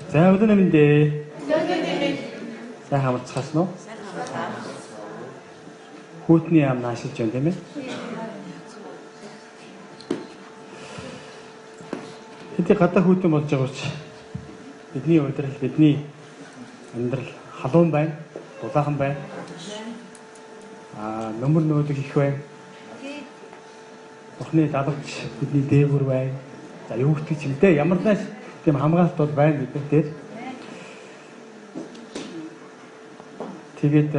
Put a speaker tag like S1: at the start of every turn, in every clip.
S1: За өдөр нэмэндээ. За хамарцгаас нь. Хүүтний ам наашилж байна тийм ээ. Хэдий гадаа хүүтэн болж байгаа учраас бидний удирдал, бидний амьдрал халуун байна, дулаахан байна. Нөмөр нөөдөг их байна. Бурхны дагалж бидний дээгүр байна. За юу гэдэг юм бэ? Ямар ч тийм хамгаалалт бол байна гэдэг дээр. Тэгээд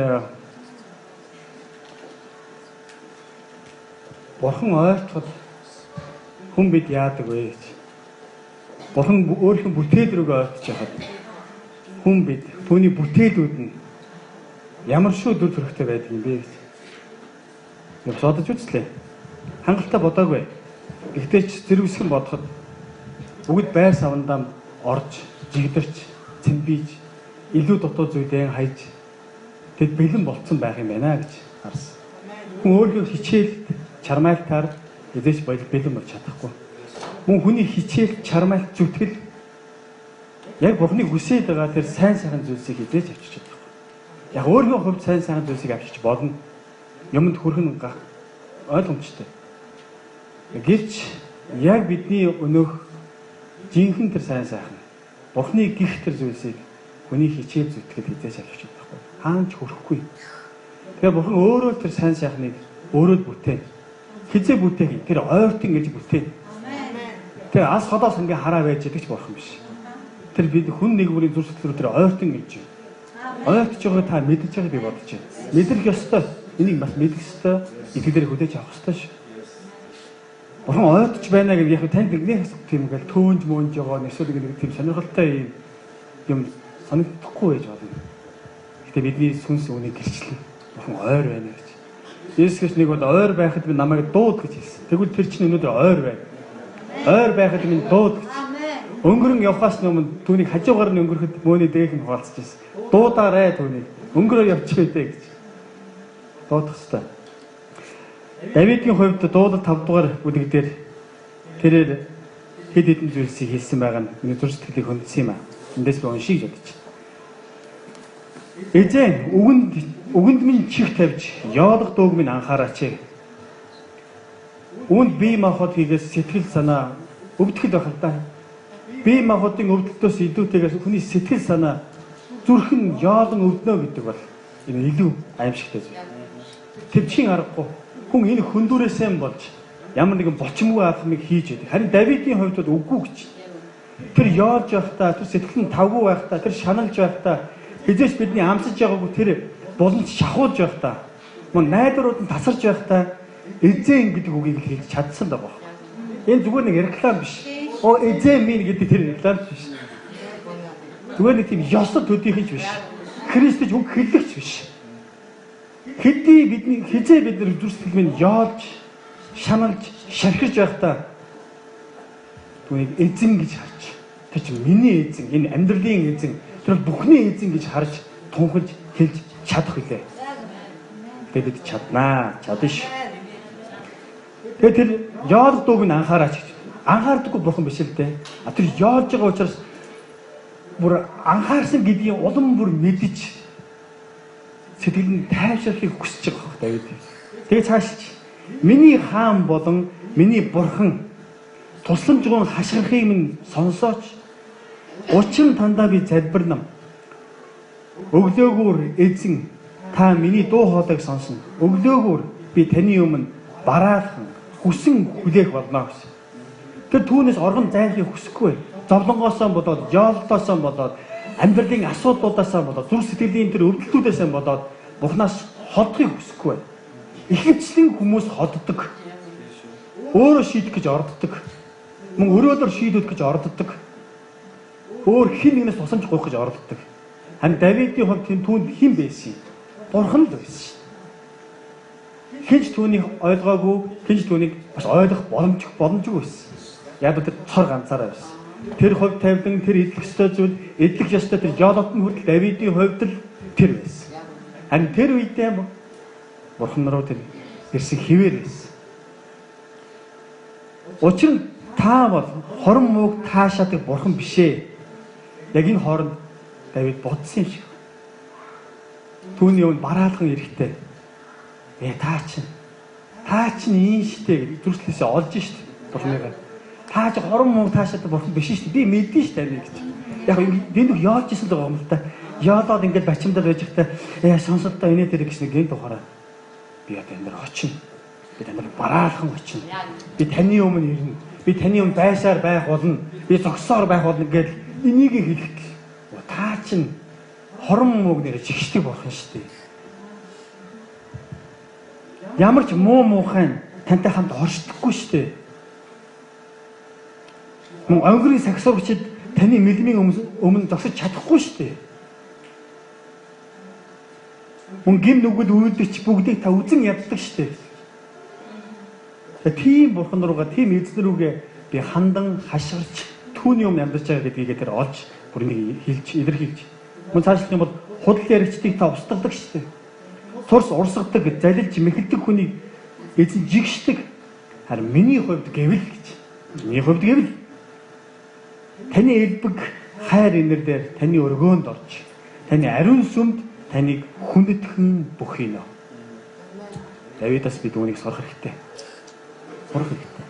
S1: Бурхан ойлгоход хүн бид яадаг вэ гэж. Бурхан өөрийнхөө бүтээлрүүг ойлгож яхад хүн бид түүний бүтээлүүд нь ямар шүү дүр төрхтэй байдаг юм бэ гэж. Нэг бодож үзлээ. Хангалттай бодоагүй. Гэхдээ ч зэрвсгэн бодоход бүгд байр савандаа орж, жигдэрч, цэмбийж, илүү дутуу зүйдээ хайж тэд бэлэн болцсон байх юм байна гэж харсан. Хүн өөрийнхөө хичээлд чармайлтаар эзэж бэлэн болж чадахгүй. Мөн хүний хичээл чармайлт зүтгэл яг Бурхны хүсэж байгаа тэр сайн сайхан зүйлсийг эзэж авчиж чадахгүй. Яг өөрийнхөө хувьд сайн сайхан зүйлсийг авчиж болно. Юмд хүрхэн ойлгомжтой. Гэвч яг бидний өнөөх жинхэнэ тэр сайн сайхан Бурхны гих тэр зүйлсийг хүний хичээл зүтгэл эзэж авчиж чадахгүй. Хаанч хүрэхгүй. Тэгээ Бурхан өөрөө тэр сайн сайхныг өөрөө бүтээн. Хизээ бүтээх тэр ойртон гэж бүтээн. Тэгээ ас ходоос ингээ хараа байж байгаа ч Бурхан биш. Тэр бид хүн нэг бүрийн зүрх сэтгэлээр тэр ойртон гэж юм. Ойртож байгааг та мэдж байгааг би бодож байна. Мэдрэх ёстой. Энийг бас мэдэх ёстой. Итгэдээр хүлээж авах ёстой ш. Бурхан ойртож байна гэж яг танд нэгнээс тийм ингээл төөнж мөөнж байгаа эсвэл нэг тийм сонирхолтой юм санагдахгүй байж болно. Гэтэ бидний сүнс үүнийг гэрчлэн Бурхан ойр байна гэж. Есүс нэг бол ойр байхад би намайг дууд гэж хэлсэн. Тэгвэл тэр чинь өнөөдөр ойр байна. Ойр байхад минь дууд гэж. Өнгөрөн явхаас өмнө түүнийг хажуугаар нь өнгөрөхөд мөөний дээх нь хаалцж байсан. Дуудаарай түүнийг. Өнгөрөө явчих вэ гэж. Дуудах хэрэгтэй. Давидын хувьд дуудал 5 дугаар бүлэг дээр тэрээр хэд хэдэн зүйлсийг хэлсэн байгаа нь миний зүрх сэтгэлийг хөндсөн юм аа. Эндээс би уншиж бодож байна. Эзэн үгэнд минь чих тавьж яолох дууг минь анхаараач. Үүнд бие махбод хийгээс сэтгэл санаа өвдгөл байх л да. Бие махбодын өвдөлтөөс илүүтэйгээс хүний сэтгэл санаа зүрхэн яолон өвднө гэдэг бол энэ илүү аимшигтай зүйл. Тэвчин аргагүй хүн энэ хөндүрээсээ болж ямар нэгэн бочимгүй алхмыг хийж байдаг. Харин Давидын хувьд бол үгүй гэж. Тэр яолж байхдаа, тэр сэтгэл нь тавгүй байхдаа, тэр шаналж байхдаа хизээч бидний амсаж байгаагүй тэр буланч шахуулж байхдаа, мөн найдварууд нь тасарч байхдаа эзэн гэдэг үгийг хэлж чадсан даа. Энэ зүгээр нэг реклам биш. Эзэн минь гэдэг тэр реклам биш. Зүгээр нэг тийм ёсод төдийхийч биш. Христч үг хэллэгч биш. Хизээ бид нар зүрх сэтгэл минь яолж, шаналж, шархиж байхдаа түүнийг эзэн гэж харж, тэр чинь миний эзэн, энэ амьдралын эзэн, тэр бүхний эзэн гэж харж, тунхаж хэлж чадах үлээ. Тэгээд чаднаа, чадна ш. Тэгээд тэр яолох дууг нь анхаараач гэж. Анхаардаггүй Бурхан биш л дээ. Тэр яолж байгаа учраас бүр анхаарсан гэдгийг улам бүр мэдэж сэтгэл нь тайвширахыг хүсэж байгаа хөх Давид. Тэгээ цаашч миний хаан болон миний Бурхан тусламжгүй хашгирахыг минь сонсооч. Учир нь тандаа би залбирнам. Өглөөгөр эзэн та миний дуу хоолойг сонсно. Өглөөгөр би таны өмнө бараалхан хүсэн хүлээх болно гэсэн. Тэр түүнээс оргон зайлхийг хүсэхгүй. Зовлонгоосоо болоод, яолтоосоо болоод, амьдралын асуудлуудаасаа болоод, зүрх сэтгэлийн тэр өвдөлтүүдээсээ болоод Бурханаас холдохыг хүсэхгүй. Ихэвчлэн хүмүүс ходдог. Өөрөө шийдэх гэж орддог. Мөн өрөөлөөр шийдвэх гэж орддог. Өөр хин нэгнээс тусламж гуйх гэж орддог. Харин Давидын хувьд түүнд хэн байсан юм? Бурхан л байсан. Хинч түүнийг ойлгоогүй, хинч түүнийг бас ойлгох боломжгүй байсан. Яг тэр цор ганцаараа байсан. Тэр хувь тавилан, тэр эдлэх ёстой зүйл, эдлэх ёстой тэр жолотны хүртэл Давидын хувьд л тэр байсан. Харин тэр үедээ Бурхан руу тэр ирсэн хിവэр байсан. Учир нь та бол хорон мууг таашаадаг Бурхан биш ээ. Яг энэ хооронд Давид бодсон юм шиг. Түүний өмнө бараалхан эрэхтэй. Та чинь ийм штэ гэж зүрхлээсээ олж штэ бурхныгаа. Та ч хорон муу таашаад бурхан биш штэ. Би мэдэн штэ тань гэж. Яг энэ нэг яолж исэн л байгаа юм л та. Яолоод ингээд бачимдал байж ихтэй сонсолтоо инээ тэр гэж нэг гэнт ухаараа. Би яг энэ очино. Би танд бараалхан очино. Би таны өмнө ирнэ. Би таны өмнө байшаар байх болно. Би зогсоор байх болно гэж энийг хэлэхдээ. Та чинь хорон мууг нэрэ жигшдэг бурхан штэ. Ямар ч муухай тантай хамт оршдоггүй штэ. Мөн онгорын сагсуугчид таны мэлмийн өмнө зогсож чадахгүй штэ. Мөн гин нүгэл үйлдэгч бүгдийг та үзэн яддаг штэ. Тийм бурхан руугаа, тийм эзэн рүүгээ би хандан хашгирч түүний өмнө амьдарч байгаа гэдгийг тэр олж бүрнийг хэлж илэрхийлж. Мөн цаашлах юм бол худал яригчдыг та устгадаг штэ. Цурс урсгадаг, залилж мэхэлдэг хүнийг эзэн жигшдэг. Харин миний хувьд гэвэл гэж. Миний хувьд гэвэл таны элбэг хайр инэр дээр таны өргөөнд орж, таны ариун сүмд таныг хүндэтгэн бүхийнө. Давидаас бид үүнийг сурах хэрэгтэй. Сурах хэрэгтэй.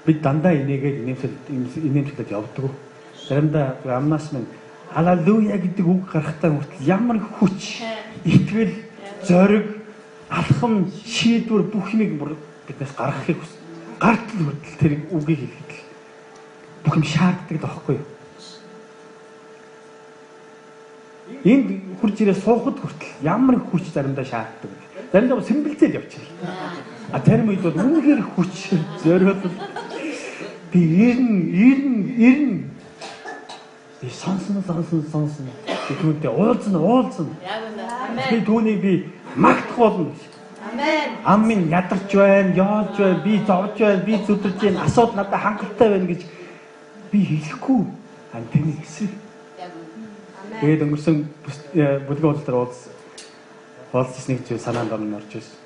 S1: Бид дандаа инээгээд инээмсэлд явдаг. Заримдаа амнаас минь халелуя гэдэг үг гарахтаа хүртэл ямар хүч, итгэл, зориг, алхам, шийдвэр бүх юмыг биднээс гаргахыг хүс. Гартал хүртэл тэр үгийг хэлэхэд бүх юм шаарддаг тоххой. Энд хурж ирээ суухад хүртэл ямар хүч заримдаа шаарддаг. Заримдаа сэмбэлзээд явчихна. Зарим үед бол үнэхээр хүч зориод би ирнэ. Би сонсон. Би түүнтэй уулзна. Би түүнийг би магтах болно. Амен. Ам минь ядарч байна, яолж байна, би зовж байна, би зүдэрж байна, асуудал надад хангалттай байна гэж би хэлэхгүй. Ань тэний эсрэг. Тэгээд өнгөрсөн бүлгийн уулзалтаар уулзсан нэг зүйл санаанд орж ирсэн.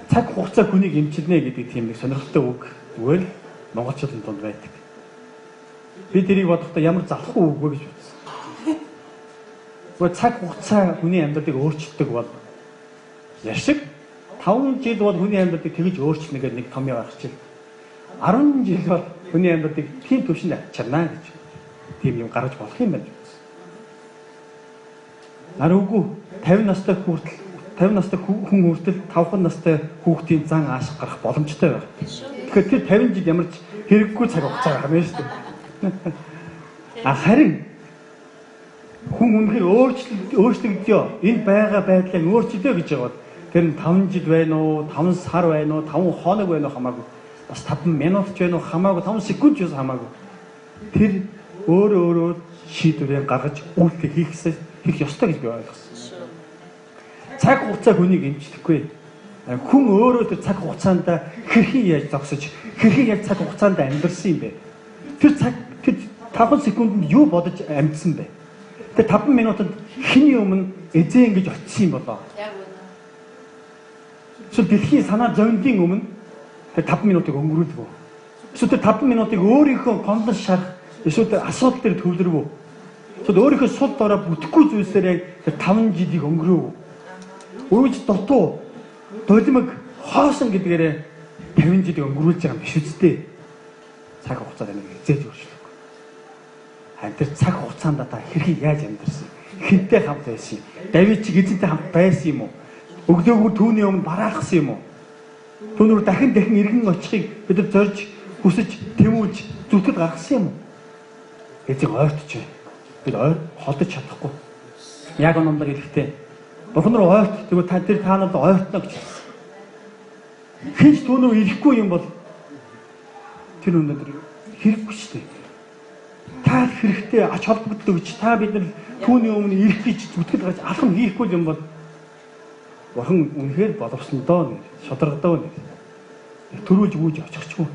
S1: Цаг хугацаа хүнийг эмчилнэ гэдэг тийм нэг сонирхолтой үг зүгээр л монголчуудын дунд байдаг. Би тэрийг бодохдоо ямар залхуу үг вэ гэж бодсон. Гэхдээ цаг хугацаа хүний амьдралыг өөрчилдөг бол яшиг 5 жил бол хүний амьдралыг тэгж өөрчилнө гэдэг нэг том явах чинь 10 жил бол хүний амьдралыг тийм төвшөнд авчирна гэж тийм юм гаргаж болох юм байна. Аруугүй 50 настай хүн хүртэл 5 настай хүүхдийн зан ааших гарах боломжтой байна. Тэгэхээр тэр 50 жил ямар ч хэрэггүй цаг хугацаа гарна шүү дээ. Харин хүн үнэхээр өөрчлөгдөё. Энэ байгаа байдлаа өөрчилөө гэж байгаа бол тэр нь 5 жил байна уу, 5 сар байна уу, 5 хоног байна уу хамаагүй. Бас 5 минут ч байна уу хамаагүй, 5 секунд ч бас хамаагүй. Тэр өөрөө шийдвэрээ гаргаж үйлдэл хийх ёстой гэж би ойлгосон. Цаг хугацаа хүнийг эмчлэхгүй. Хүн өөрөө тэр цаг хугацаанд хэрхэн яаж зогсож, хэрхэн яаж цаг хугацаанд амьдэрсэн юм бэ? Тэр 5 секундэд юу бодож амьдсан бэ? Тэр 5 минутад хэний өмнө эзэн гэж очсон юм болоо. Эсвэл дэлхийн санаа зовнилын өмнө тэр 5 минутыг өнгөрүүлв үү? Эсвэл тэр 5 минутыг өөрийнхөө гомдол шарах, эсвэл тэр асуудал дээр төвлөрв үү? Эсвэл өөрийнхөө сул дорой бүтэхгүй зүйлсээрээ тэр 5 жилийг өнгөрөөв. Өөрөж дутуу долимог хоосон гэдгээрээ 50 жилийг өнгөрүүлж байгаа юм биш үстэй. Цаг хугацаа тань эзэж өөрчлөв. Харин тэр цаг хугацаанд та хэрхэн яаж амьдэрсэн? Хинтээ хамт байсан юм? Давид ч эзэнтэй хамт байсан юм уу? Өглөөгөр түүний өмнө бараалхсан юм уу? Түүнөр дахин иргэн очихыг бид нар зорж, хүсэж, тэмүүлж, зүтгэж гаргасан юм уу? Эзэн ойртож байна. Бид холдож чадахгүй. Яг ономдор хэлэхдээ Бурхан руу ойрт, тэгвэл та нарт ойртно гэж хэлсэн. Хинч түүнөө ирэхгүй юм бол тэр өнөдөр хэрэггүй шүү дээ. Та хэрэгтэй ач холбогдол өгч, та бид нар түүний өмнө ирэх гэж зүтгэж гарч алхам хийхгүй юм бол Бурхан үнэхээр боловсондоо шодаргадаа нэ. Төрүүлж гүйж очихчгүй.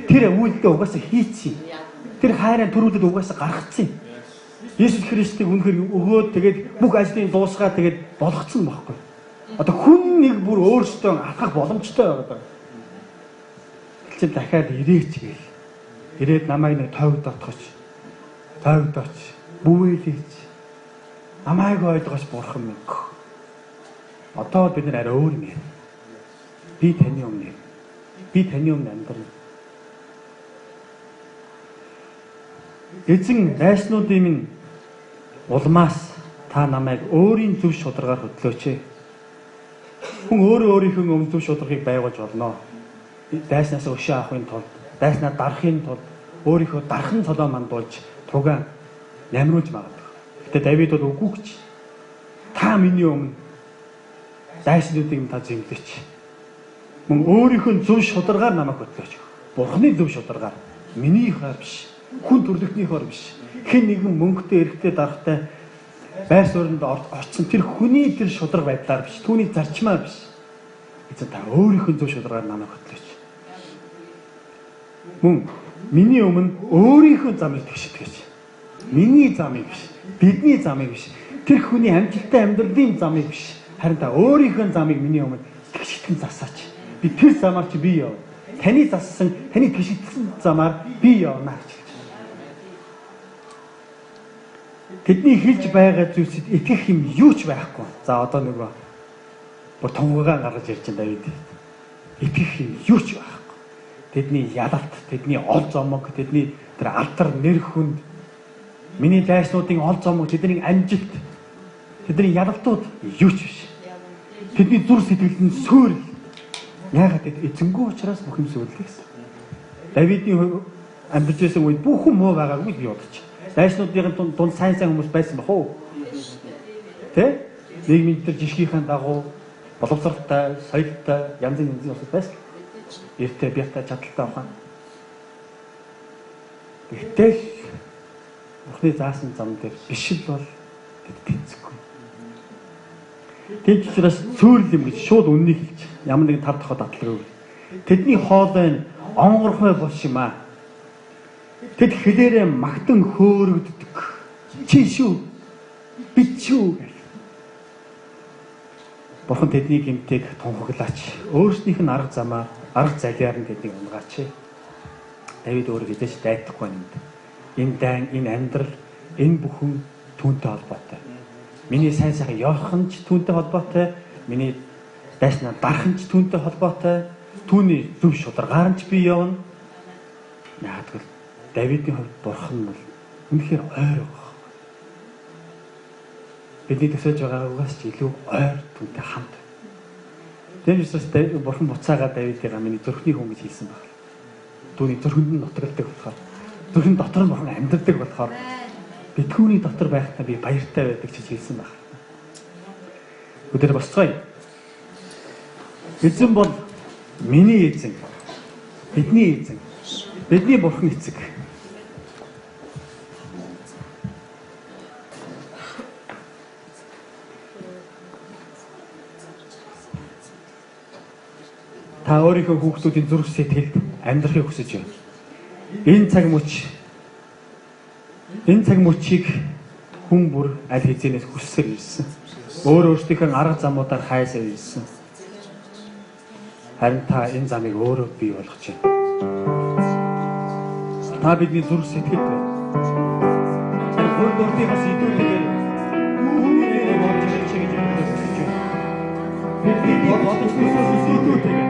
S1: Тэр үйлдэл угаасаа хийцیں۔ Тэр хайраа төрүүлээд угаасаа гаргацیں۔ Есүс Христийг үнэхээр өгөөд тэгээд бүх ажлыг дуусгаад тэгээд болгоцсон байхгүй. Одоо хүн нэг бүр өөрсдөө алхах боломжтой байгаа. Чи дахиад ирээч гээл. ирээд намайг нэг тойгдоотгоч. Бүвээлээч. Намайг ойлгож бурхан минь. Одоо бид нар арай өөр юм яа. Би таны өмнө амьдрал. Эзэн найснуудын минь улмаас та намайг өөрийн зөв шударгаар хөтлөөч. Хүн өөрийнхөө өмнө зөв шударгыг байгуулж болно. Дайснаас өшөө авахын тулд, дайснаа дарахын тулд өөрийнхөө дархан цолоо мандуулж тугаан нямруулж магадгүй. Гэтэ Давид бол үгүй гэж. Та миний өмнө дайснуудыг та зэмлэч. Мөн өөрийнхөө зөв шударгаар намайг хөтлөөч. Бурхны зөв шударгаар, минийхаар биш, хүн төрлөختнийхоор биш. Хэн нэгэн мөнгөтэй, эрэгтэй, дарахтай байр суурьнд орцсон тэр хүний тэр шударга байдлаар биш, түүний зарчмаар биш. Эцэг та өөрийнхөө зөв шударгаар намайг хөтлөөч. Мөн миний өмнө өөрийнхөө замыг тэгшэтгэж. Миний замыг биш, бидний замыг биш. Тэр хүний амжилттай амьдралын замыг биш. Харин та өөрийнхөө замыг миний өмнө тэгшэтгэн засаач. Би тэр замаар чи би яв. Таны зассан, таны тэгшэтгэсэн замаар би явна гэж. Тэдний хэлж байгаа зүйлсэд итгэх юм юу ч байхгүй. За одоо нөгөө бүр тунгаан гаргаж ярьж байна Давид. Итгэх юм юу ч байхгүй. Тэдний ялалт, тэдний ол зомог, тэдний тэр алдар нэр хүнд, миний дайснуудын ол зомог, тэдний амжилт, тэдний ялалтууд юу ч биш. Тэдний зүр сэтгэлд нь суурь. Яагаад гэвэл эзэнгүй учраас бүх юм сүрлээ гэсэн. Давидын амьдарч байсан үед бүх хүн муу байгаагүй би бодчих. Дайснуудын дунд сайн хүмүүс байсан бах уу? Тэ? Нийгмийн төр жишгийнхаа дагуу боловсралтай, соёлтой, янз янзын усуд байсан. Эртээ бяхтай чадaltaй ухаан. Гэтэл Бурхны заасан зам дээр биш л бол тэнцэхгүй. Тэнд учраас цөөрл юм гэж шууд үннийг хэлж ямар нэгэн тав дахад атлаг. Тэдний хоолой онгорхой болшимаа. Тэд хэлээрээ магтан хөөрөгддөг. Чи шүү. Би шүү. Бурхан тэдний гэмтийг тунхаглаач. Өөрснийх нь арга замаар, арга залиар нь тэднийг унгаач. Давид өөрөө хэзээ ч дайтахгүй юм. Энэ дайн, энэ амьдрал, энэ бүхэн түүнтэй холбоотой. Миний сайн сайхан явах нь ч түүнтэй холбоотой. Миний дайснаа дарах нь ч түүнтэй холбоотой. Түүний зөв шударгаар нь ч би явна. Яагтвэл Давидын хувьд Бурхан бол үнэхээр ойр байгаа. Бидний төсөөлж байгаагаас ч илүү ойр түүнтэй хамт. Тэрнээс Бурхан буцаагаад Давидыг миний зүрхний хүн гэж хэлсэн байна. Түүний зүрхэнд нь нутагладаг болохоор, зүрхэн дотор нь Бурхан амьдардаг болохоор би түүний дотор байхдаа би баяртай байдаг гэж хэлсэн байна. Өдөр босцгоё. Эзэн бол миний эзэн. Бидний эзэн. Бидний Бурхан эцэг. Та өөрийнхөө хүүхдүүдийн зүрх сэтгэлд амьдрахыг хүсэж байна. Энэ цаг мөчийг хүн бүр аль хэзээнээс хүссээр ирсэн. Өөрийнхөө арга замуудаар хайсаар ирсэн. Харин та энэ замыг өөрөө бий болгож байна. Та бидний зүрх сэтгэлд хөл дуртайгаас идүүлгээр үүнээ болж чигэж өгөх гэж байна. Бидний бодож хүсэж идүүлгээр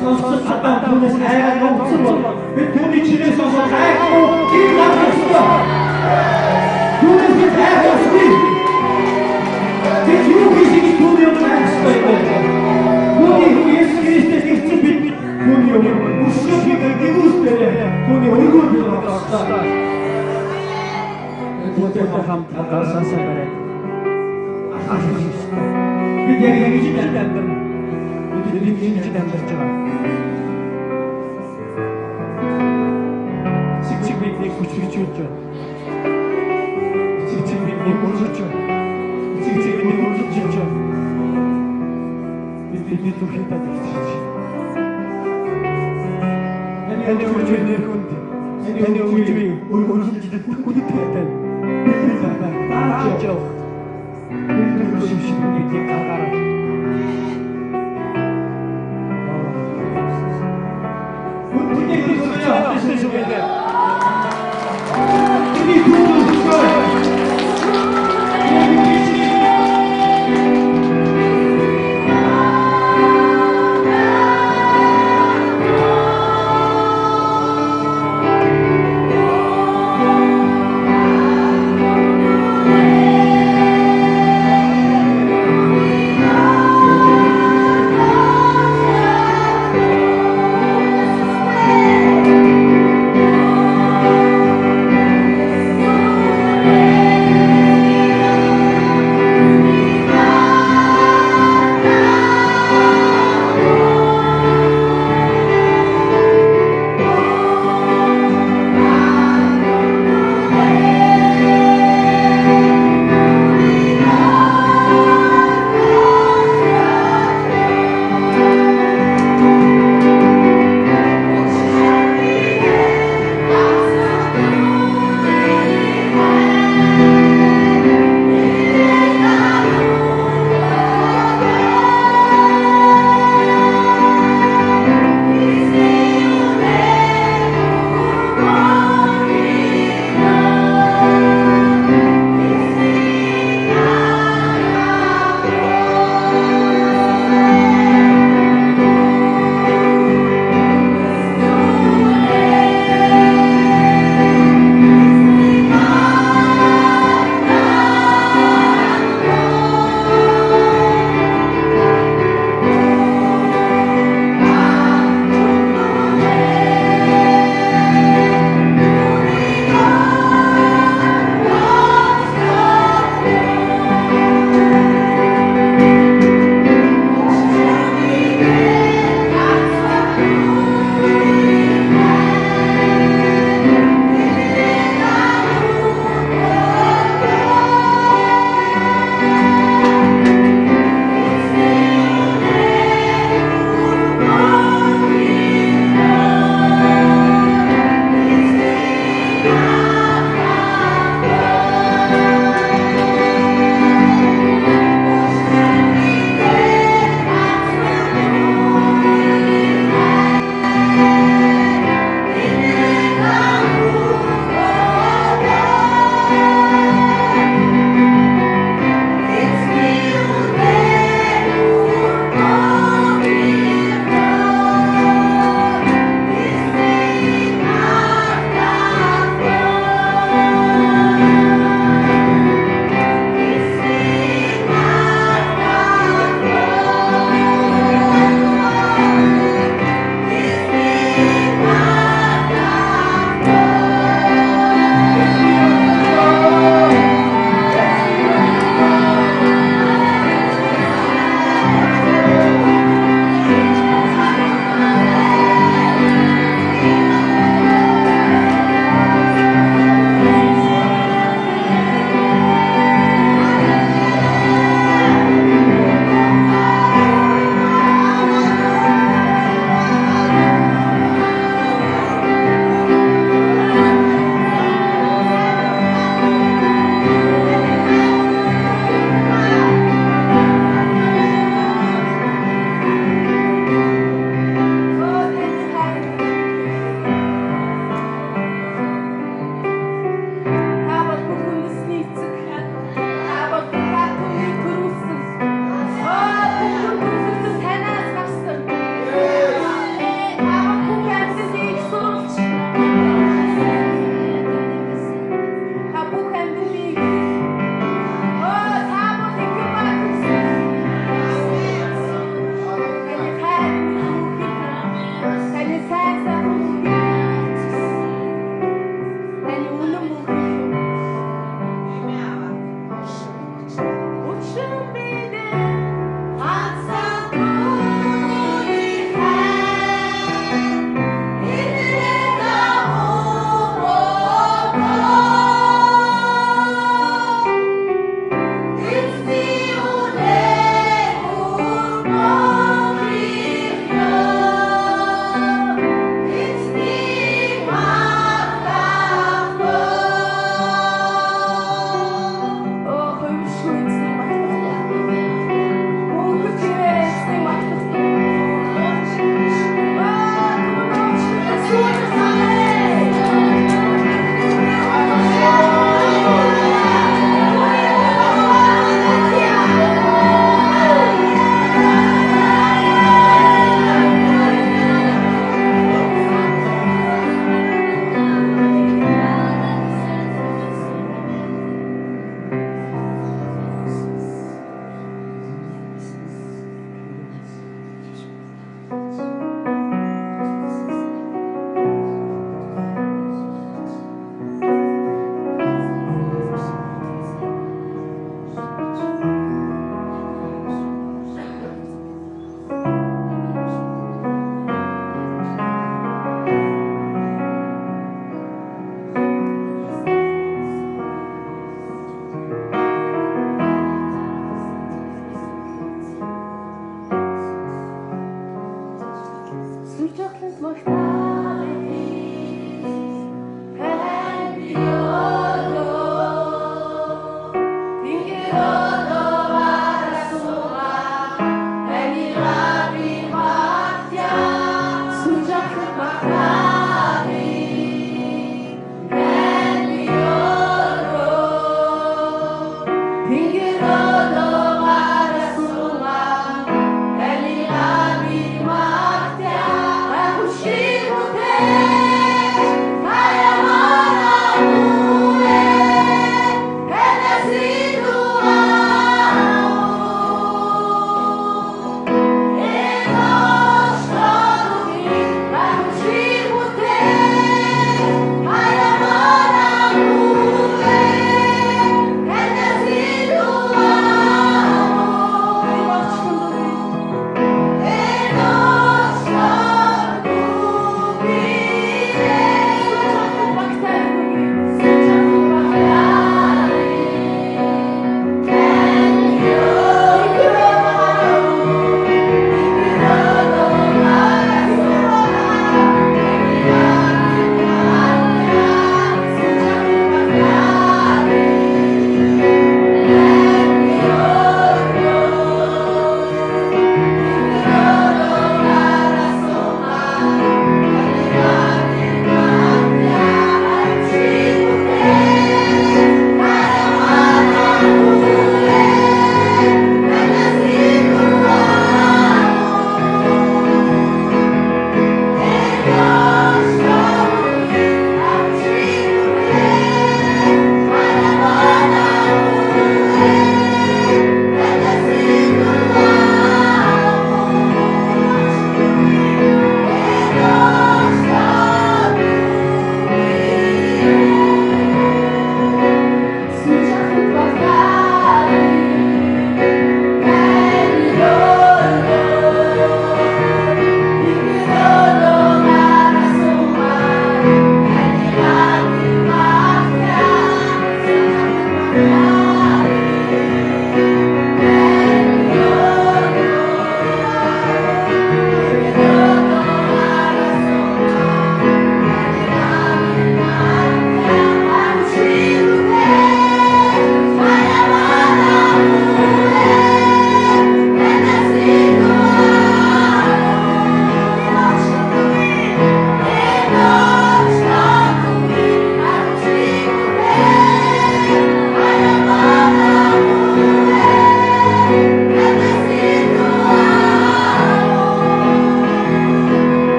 S2: сонсож чадсан түүнээс айгаад явсан бол бид түүний чирээ сонсож айхгүй ийм гаргасан. Түүнээс бид айхгүй. Бид юу хийж түүний өмнө айхгүй байдаг. Түүний Есүс Христос эцэг бид түүний өмнө өшөөгийг дэгүүлсээр түүний өргөөр бид болчихсон. Түүний хамт гарсаасаа барай. Бид яг ингэж амьдарна. Бид ингэж амьдарч байгаа. Цэцэг бидний хүчрчүүлж байна. Цэцэг бидний өргөж байна. Цэцэг бидний өргөж байна. Бидний түүхий татчих. Энд үржүүлэх хүнд. Энд үржүүлэх өргөжлөлт хүнд байдаг. Аачаа. Энд үржүүлэх гараараа.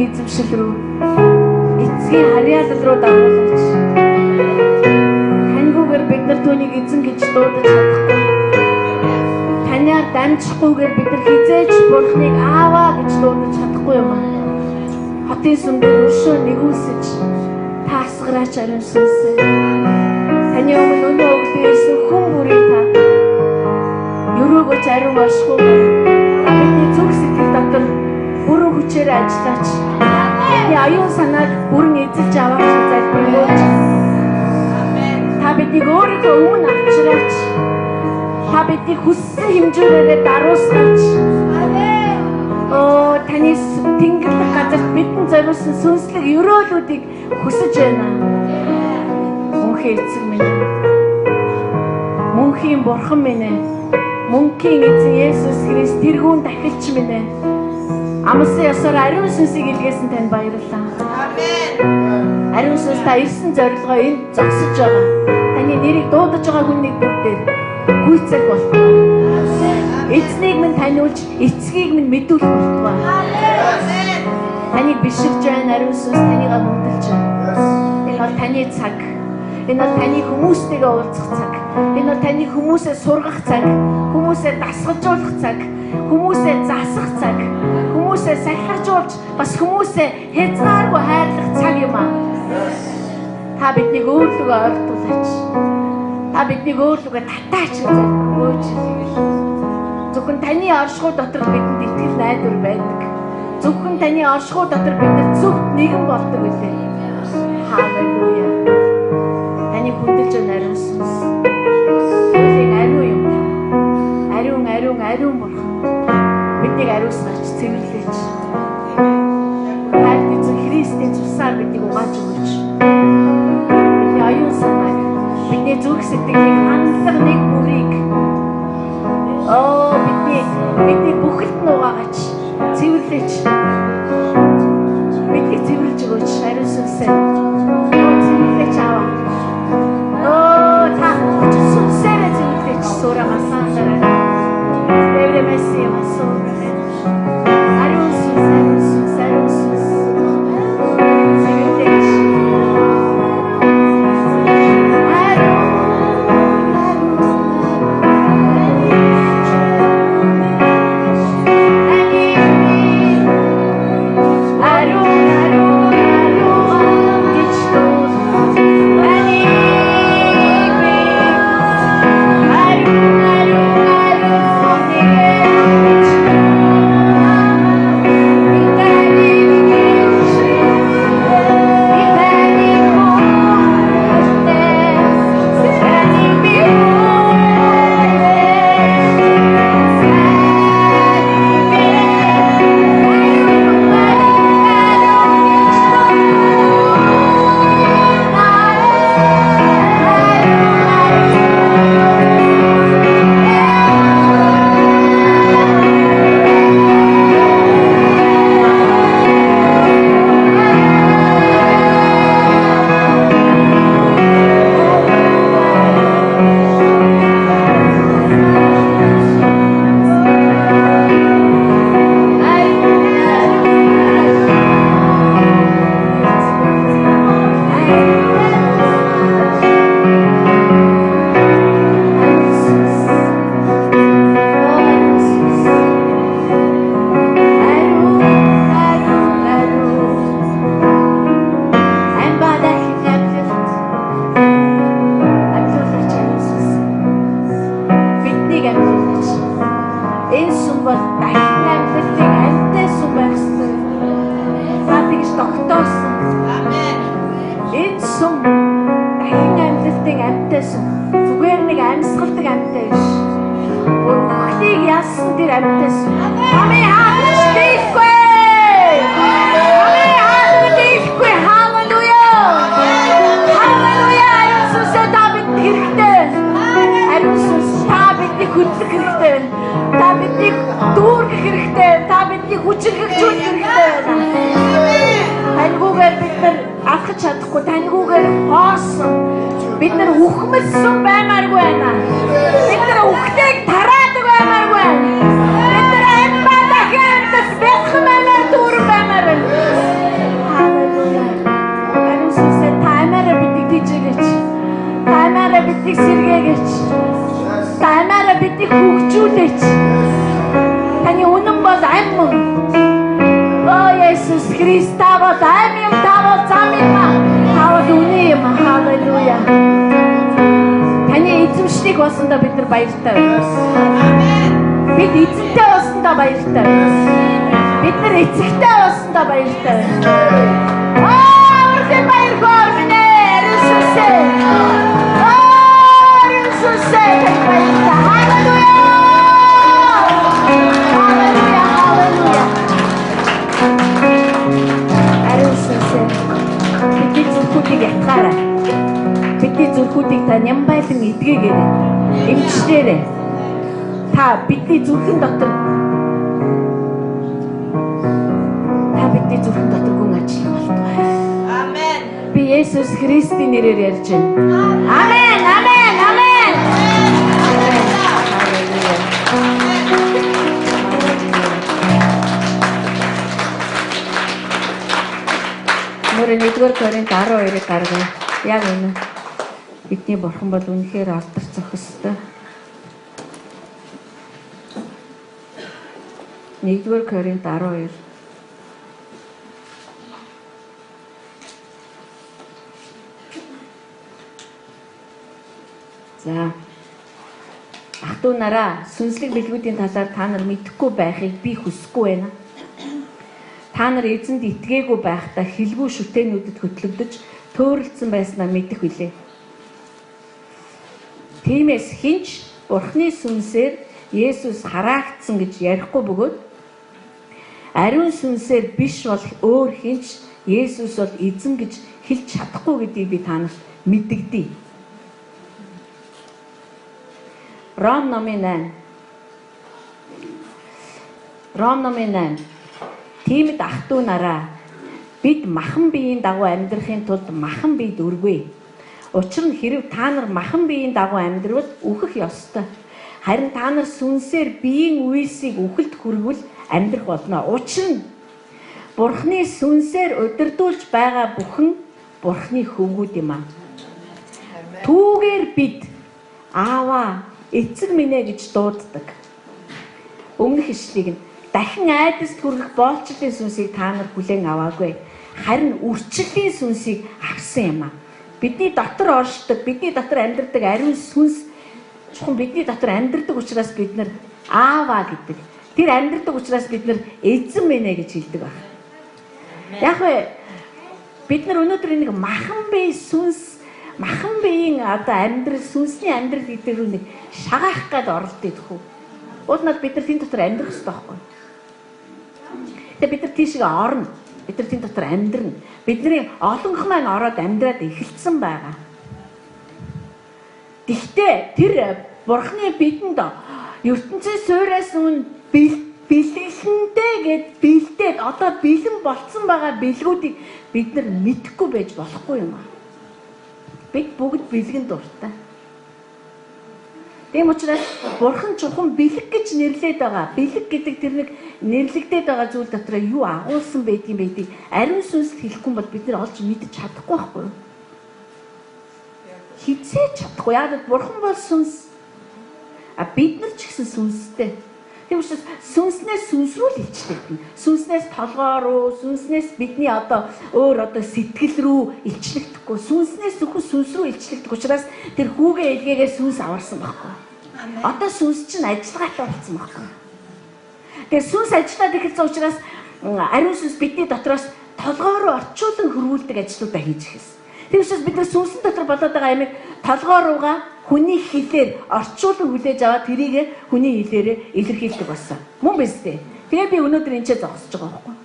S3: эзэмшил рүү эцгийн харьяалал руу дагуулж таньгүйгээр бид нар түүнийг эзэн гэж дуудаж чадахгүй. Таньаар дамжихгүйгээр бид нар хизээж Бурхныг ааваа гэж дуудаж чадахгүй юм аа. Хотын сүмдэр өшөө нэгүүлсэж таасгараач ариун сүнсээ. Таны өмнө өнөө өгдөөсөн хүн бүрийг та өрөөгөж ариун ашгүй бидний зүрх сэтгэл дотор бүрэн хүчээр ажиллаач. Бидний аюун санааг бүрэн эзэлж аваач залбиргооч. Та биднийг өөрийнхөө өмнө авчираач. Та биднийг хүссэн хэмжүүрээр даруусгаач. Таны тэнгэрлэг газарт бидэн зориулсан сүнслэг өрөөлүүдийг хүсэж байна. Мөнхийн эцэг минь ээ. Мөнхийн бурхан минь ээ. Мөнхийн эзэн Есүс Христ тэргүүн дахилч минь ээ. Амлсан ёсоор ариун сүнсийг илгээсэн танд баярлалаа. Амен. Ариун сүнс та ирсэн зорилгоо энд зогсож байгаа. Таны нэрийг дуудаж байгаа хүнийг бүгдээр гүйцэх болтугай. Эзнийг минь таниулж, эцгийг минь мэдүүлэх болтугай. Таныг биширж байна, ариун сүнс танийгаа мөндөж байна. Энэ бол таны цаг. Энэ бол таны хүмүүстэйгээ уулзах цаг. Энэ бол таны хүмүүсээ сургах цаг, хүмүүсээ дасгалжуулах цаг, хүмүүсээ засах цаг, хүмүүсээ сахилгажуулж бас хүмүүсээ хязгааргүй хайрлах цаг юм аа. Та биднийг өөрлөгөө ойртуулаач. Та биднийг өөрлөгөө татаач гэж өгөөч. Зөвхөн таны оршихуй дотор бидэнд итгэл найдвар байдаг. Зөвхөн таны оршихуй дотор бид нар зөвхт нэгэн болдог үлээ. Халелуя. Таны хүндэлж ариун сүнс. Өөрийг ариун юм та. Ариун бурхан. Биднийг ариусгаач, цэвэрлээч. Хайр эзэн Христийн цусаар биднийг угааж өгөөч. Бидний оюун санааг, бидний зүрх сэтгэлийг хандлага нэг бүрийг бидний бүхэлд нь угаагач, цэвэрлээч. Биднийг цэвэрлж өгөөч, ариун сүнсээр. Цэвэрлээч аваа. Та сүнсээр цэвэрлээч, сура масандара. Дэврэ месси масура. Ариун сүнс. Цэвэрлээч. Бидний зүрхүүдийг та нямбайлан эдгээгээрэй. Эмчлээрэй. Та бидний зүрхэн дотор гүн ажил болтугай. Амен. Би Есүс Христийн нэрээр ярьж байна. Амен. Мөрөний 1-р Коринт 12-ыг гаргая. Яг үнэ. Бидний бурхан бол үнэхээр алдар зохистой. 1-р Коринт 12. За. Ах トゥ нараа сүнслэг бэлгүүдийн талаар та нар мэдэхгүй байхыг би хүсэхгүй байна. Та нар эзэнд итгээгүй байхдаа хэлбүү шүтээнүүдэд хөтлөгдөж төөрөлдсөн байснаа мэдэх билээ. Тиймээс хинч Бурхны сүнсээр Есүс хараагдсан гэж ярихгүй бөгөөд ариун сүнсээр биш бол өөр хинч Есүс бол эзэн гэж хэлж чадахгүй гэдгийг би та нарт мэдэгдэе. Ром номын 8. Тиймд ах トゥ нараа бид махан биеийн дагуу амьдрахын тулд махан бие дүргүй. Учир нь хэрэв та нар махан биеийн дагуу амьдрал үхэх ёстой. Харин та нар сүнсээр биеийн үйлсийг үхэлд хүргвэл амьдрах болно. Учир нь Бурхны сүнсээр удирдуулж байгаа бүхэн Бурхны хөвгүүд юм аа. Түүгээр бид ааваа эцэг минь гэж дууддаг. Өмнөх ишлэгийг нь дахин айдаст хүрэх боолчлын сүнсийг та нар хүлээн аваагүй. Харин үрчлэлийн сүнсийг авсан юм аа. Бидний дотор оршдог, бидний дотор амьдардаг ариун сүнс чухам бидний дотор амьдардаг учраас бид нар ааваа гэдэг. Тэр амьдардаг учраас бид нар эзэн минь гэж хэлдэг байна. Яг вэ бид нар өнөөдөр нэг махан бие сүнс, махан биеийн одоо амьдрал, сүнсний амьдрал гэдэг рүү нэг шагаах гад оролддог хөө. Уул нь бид нар тийм дотор амьдрах хэрэгтэй байхгүй. Тэгээ бид нар тийшээ орно. Бид нар тийм дотор амьдрна. Бидний олонх маань ороод амьдраад эхэлсэн байгаа. Гэхдээ тэр Бурхны бидэнд ертөнцийн суйраас өмнө бэлгэлэндээ гэд бэлдээд одоо бэлэн болцсон байгаа бэлгүүдийг бид нар мэдэхгүй байж болохгүй юм аа. Бид бүгд бэлгэн дуртай. Тийм учраас Бурхан чухам бэлэг гэж нэрлээд байгаа. Бэлэг гэдэг тэр нэг нэрлэгдээд байгаа зүйл дотор юу агуулсан байдгийг байдгийг ариун сүнсд хэлэхгүй бол бид нар олж мэдчих чадахгүй байхгүй юу? Хизээж чадахгүй. Яг Бурхан бол сүнс. Бид нар ч гэсэн сүнстэй. Тийм учраас сүнснээс сүнс рүү л илчлэгдэнэ. Сүнснээс толгоо руу, сүнснээс бидний одоо өөр одоо сэтгэл рүү илчлэгдэхгүй. Сүнснээс зөвхөн сүнс рүү илчлэгдэх учраас тэр хүүгээ илгээгээ сүнс аварсан байхгүй. Одоо сүнс чинь ажиллагаатай болсон байхгүй. Тэгээ сүнс ажиллаад эхэлсэн учраас ариун сүнс бидний дотроос толгоо руу орчуулан хөрвүүлдэг ажлуудаа хийж эхэлсэн. Тийм учраас бид нар сүнсэн дотор болоод байгаа ямиг толгоо руугаа хүний хэлээр орчуулан хүлээж аваад тэрийг хүний хэлээрээ илэрхийлдэг болсон. Мөн биз дээ. Тэгээ би өнөөдөр энэ ч зогсож байгаа байхгүй.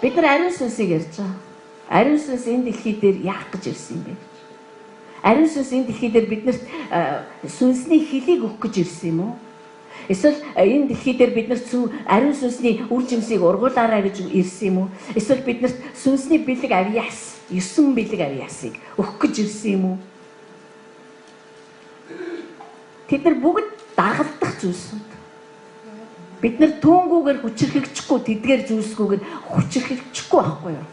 S3: Бид нар ариун сүнсийг ярьж байгаа. Ариун сүнс энэ дэлхий дээр яах гэж ирсэн юм бэ? Ариун сүнс энэ дэлхий дээр биднэрт сүнсний хэлийг өгөх гэж ирсэн юм уу? Эсвэл энэ дэлхий дээр биднэрт ариун сүнсний үр жимсийг ургуулаарай гэж ирсэн юм уу? Эсвэл биднэрт сүнсний бэлэг авьяас, 9 бэлэг авьяасыг өгөх гэж ирсэн юм уу? Тэд нар бүгд дагалдах зүйлсүүд. Бид нар түүнгүүгээр хүчрхэгчихгүй, тэдгээр зүйлсгүйгээр хүчрхэгчихгүй байхгүй юу?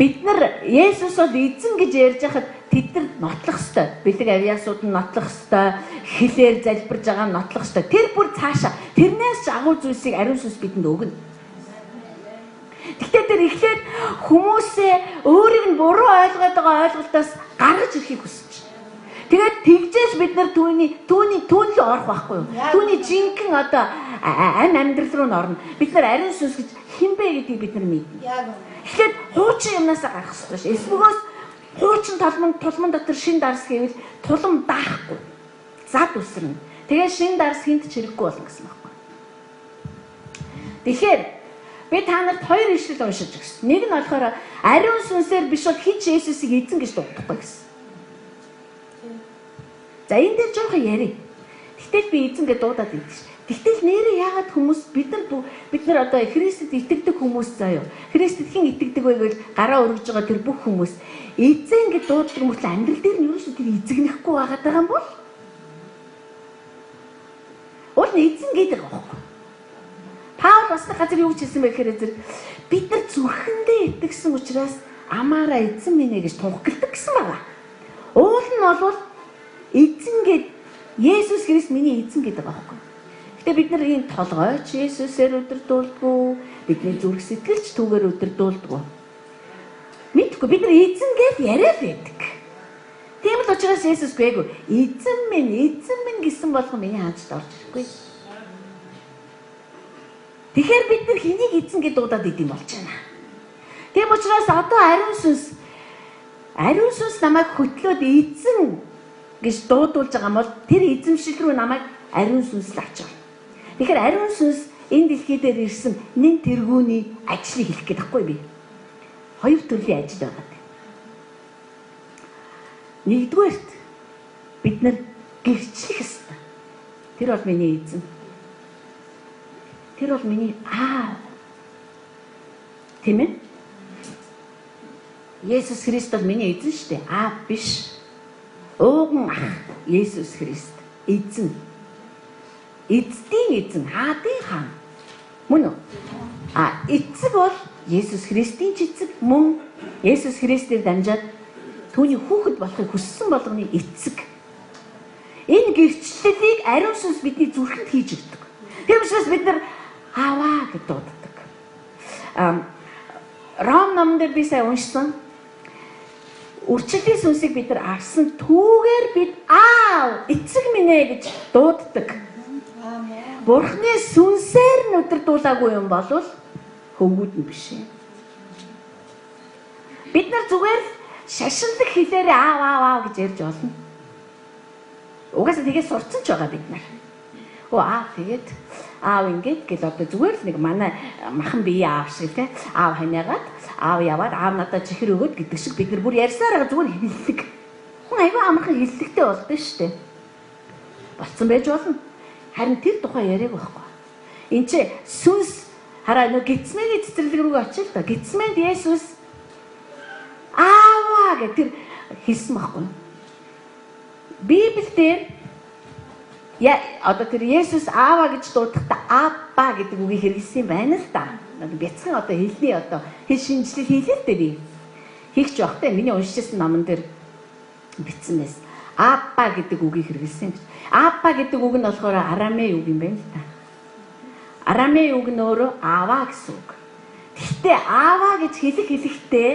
S3: Бид нар Есүс бол эзэн гэж ярьж хахад тэд нар нотлох ёстой. Бэлэг авьяасууд нь нотлох ёстой. Хэлээр залбирж байгаа нь нотлох ёстой. Тэр бүр цаашаа тэрнээс ч агуу зүйлсийг ариун сүнс бидэнд өгнө. Гэхдээ тэр эхлээд хүмүүсээ өөрийг нь буруу ойлгоод байгаа ойлголтоос гаргаж ирэхийг хүсэж. Тэгээд тэгжээж бид нар түүний орох байхгүй юу? Түүний жинхэнэ одоо амьдрал руу орно. Бид нар ариун сүнс гэж хинбэ гэдгийг бид нар мэднэ. Тэгэхээр хуучин юмнасаа гарах хэрэгтэй ш. Эсвэгөөс хуучин тулман дотор шин дарс гэвэл тулам даахгүй. Зад үсрэнэ. Тэгээд шин дарс хинт ч хэрэггүй болно гэсэн байна. Тэгэхээр би та нарт хоёр ишлэл уншиж өгсөн. Нэг нь болохоор ариун сүнсээр биш бол хинч Есүсийг эзэн гэж дуудахгүй гэсэн. За энэ дээр жоохон ярив. Гэтэл би эзэн гэж дуудаад байдаг ш. Гэтэл нэрээ яагаад хүмүүс бид нар одоо Христэд итгэдэг хүмүүс заяа. Христэд хэн итгэдэг вэ гэвэл гараа өргөж байгаа тэр бүх хүмүүс эзэн гэж дууддаг мөртлөө амьдрал дээр нь ерөөсөө тэр эзэгнэхгүй байгаад байгаа юм бол уул нь эзэн гэдэг аахгүй. Паул бас газар юу гэж хэлсэн бэ гэхээр бид нар зүрхэндээ итгэсэн учраас амаараа эзэн минь гэж тунхагладаг гэсэн байгаа. Уул нь бол эзэн гэд Есүс Христ миний эзэн гэдэг байгаа байхгүй. Гэтэ бид нар ийм толгойч Есүсээр өдөрдүүлдэггүй, бидний зүрх сэтгэлч түүгээр өдөрдүүлдэггүй. Мэдгүй бид нар эзэн гэд яриад байдаг. Тийм л учраас Есүс гээгүй эзэн минь гэсэн болгон миний хаанчд орж ирэхгүй. Тэгэхээр бид нар хэнийг эзэн гэж дуудаад идэм болж байна. Тийм учраас одоо ариун сүнс намайг хөтлөөд эзэн гэж дуудуулж байгаа бол тэр эзэмшил рүү намайг ариун сүнс л авч байгаа. Тэгэхээр ариун сүнс энэ дэлхий дээр ирсэн нэг тэргүүний ажлыг хэлэх гээд байхгүй би. Хоёр төрлийн ажил байгаа. Нэгдүгээрт бид нар гэрчлэх ёстой. Тэр бол миний эзэн. Тэр бол миний аав. Тийм ээ? Есүс Христ бол миний эзэн шүү дээ. Аав биш. Ууган ах Есүс Христ. Эзэн. Эцдийн эзэн, хаадын хаан. Мөн үү? Эцэг бол Есүс Христийн ч эцэг, мөн Есүс Христээр дамжаад түүний хүүхэд болохыг хүссэн болгоны эцэг. Энэ гэрчлэлийг ариун сүнс бидний зүрхэнд хийж өгдөг. Тэр учраас бид нар аваа гэж дууддаг. Ром номдэр би сая уншсан. Үрчлэлийн сүнсийг бид нар авсан түүгээр бид аав, эцэг минь ээ гэж дууддаг. Бурхны сүнсээр нь өдөрдүүлээгүй юм бол хөвгүүд нь биш ээ. Бид нар зүгээр шашинлаг хэлээр аав гэж ярьж болно. Угаасаа тэгээд сурцсан ч байгаа бид нар. Тэгээд аав ингээд гэл одоо зүгээр л нэг манай махан бие аав шиг те аав ханиагаад аав яваад аав надад чихэр өгөөд гэдэг шиг бид нар бүр ярьсаар зүгээр хэллэг. Хүн аягүй амархан хэллэгтэй болдсон шүү дээ. Болцсон байж болно. Харин тэр тухай яриаг байхгүй. Энд чи сүнс хараа нэг Гетсмэний цэцэрлэг рүү очил та. Гетсмэнд Есүс ааваа гэж тэр хэлсэн байхгүй. Библиэлд одоо тэр Есүс ааваа гэж дуудахдаа ааппа гэдэг үгийг хэрэглэсэн байна л да. Бяцхан одоо хэлний одоо хэл шинжлэл хийлээ л дээ би. Хийх ч явахтай миний уншижсэн номон дээр бичсэн байсан. Ааппа гэдэг үгийг хэрэглэсэн. Ааппа гэдэг үг нь болохоор арамей үг юм байна л да. Арамей үг нь өөрөө ааваа гэсэн үг. Гэхдээ ааваа гэж хэлэхдээ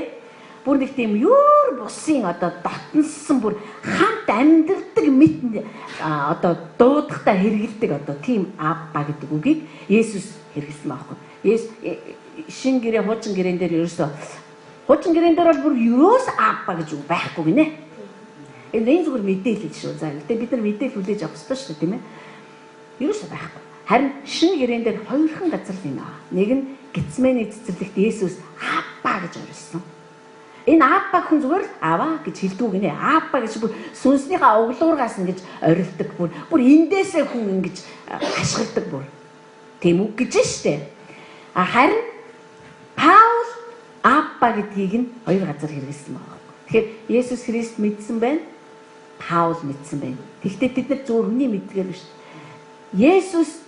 S3: бүр нэг тийм юур бусын одоо дотноссон бүр хамт амьдардаг мэт одоо дуудахтаа хэрэгэлдэг одоо тийм ааппа гэдэг үгийг Есүс хэрэглэсэн байхгүй. Шин гэрээ хуучин гэрээн дээр ерөөсөө хуучин гэрээн дээр бол бүр юус ааппа гэж үг байхгүй гинэ. Энэ зүгээр мэдээлэл шүү. За гэдэг бид нар мэдээлэл хүлээж авах хэрэгтэй шүү дээ тийм ээ. Ерөөсөө байхгүй. Харин шин гэрээн дээр хоёрхан газар л юм аа. Нэг нь Гетсмэний цэцэрлэгт Есүс ааппа гэж орилсон. Энэ ааппа хүн зүгээр аваа гэж хэлдэг гинэ. Ааппа гэж бүр сүнснийхээ углуургаас ингэж орилдог бүр эндээсээ хүн ингэж хашгирдаг бүр. Тийм үг гэж штэ. Харин Паул ааппа гэдгийг нь хоёр газар хэрэглэсэн байна. Тэгэхээр Есүс Христ мэдсэн байна. Паул мэдсэн байна. Тэгэхдээ бид нар зөв хүний мэдгээр биш. Есүс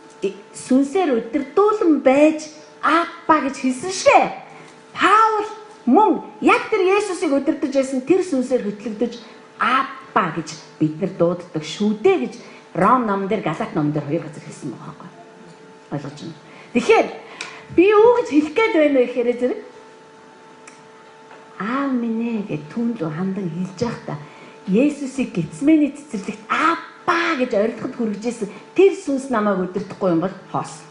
S3: сүнсээр өдөрдүүлэн байж ааппа гэж хэлсэн шээ. Паул мөн яг тэр Есүсийг өдөрдөж байсан тэр сүнсээр хөтлөгдөж ааппа гэж бид нар дууддаг шүү дээ гэж Ром номон дээр Галат номон дээр хоёр газар хэлсэн байгаа байхгүй. Ойлгож байна. Тэгэхээр би юу гэж хэлэх гээд байна вэ гэхээр зэрэг аав минь ээ гэж түүнд хандан хэлж байхдаа Есүсийг Гетсмэний цэцэрлэгт ааппа гэж орилдоход хүргэжсэн тэр сүнс намайг өдөрдөхгүй юм бол хоос.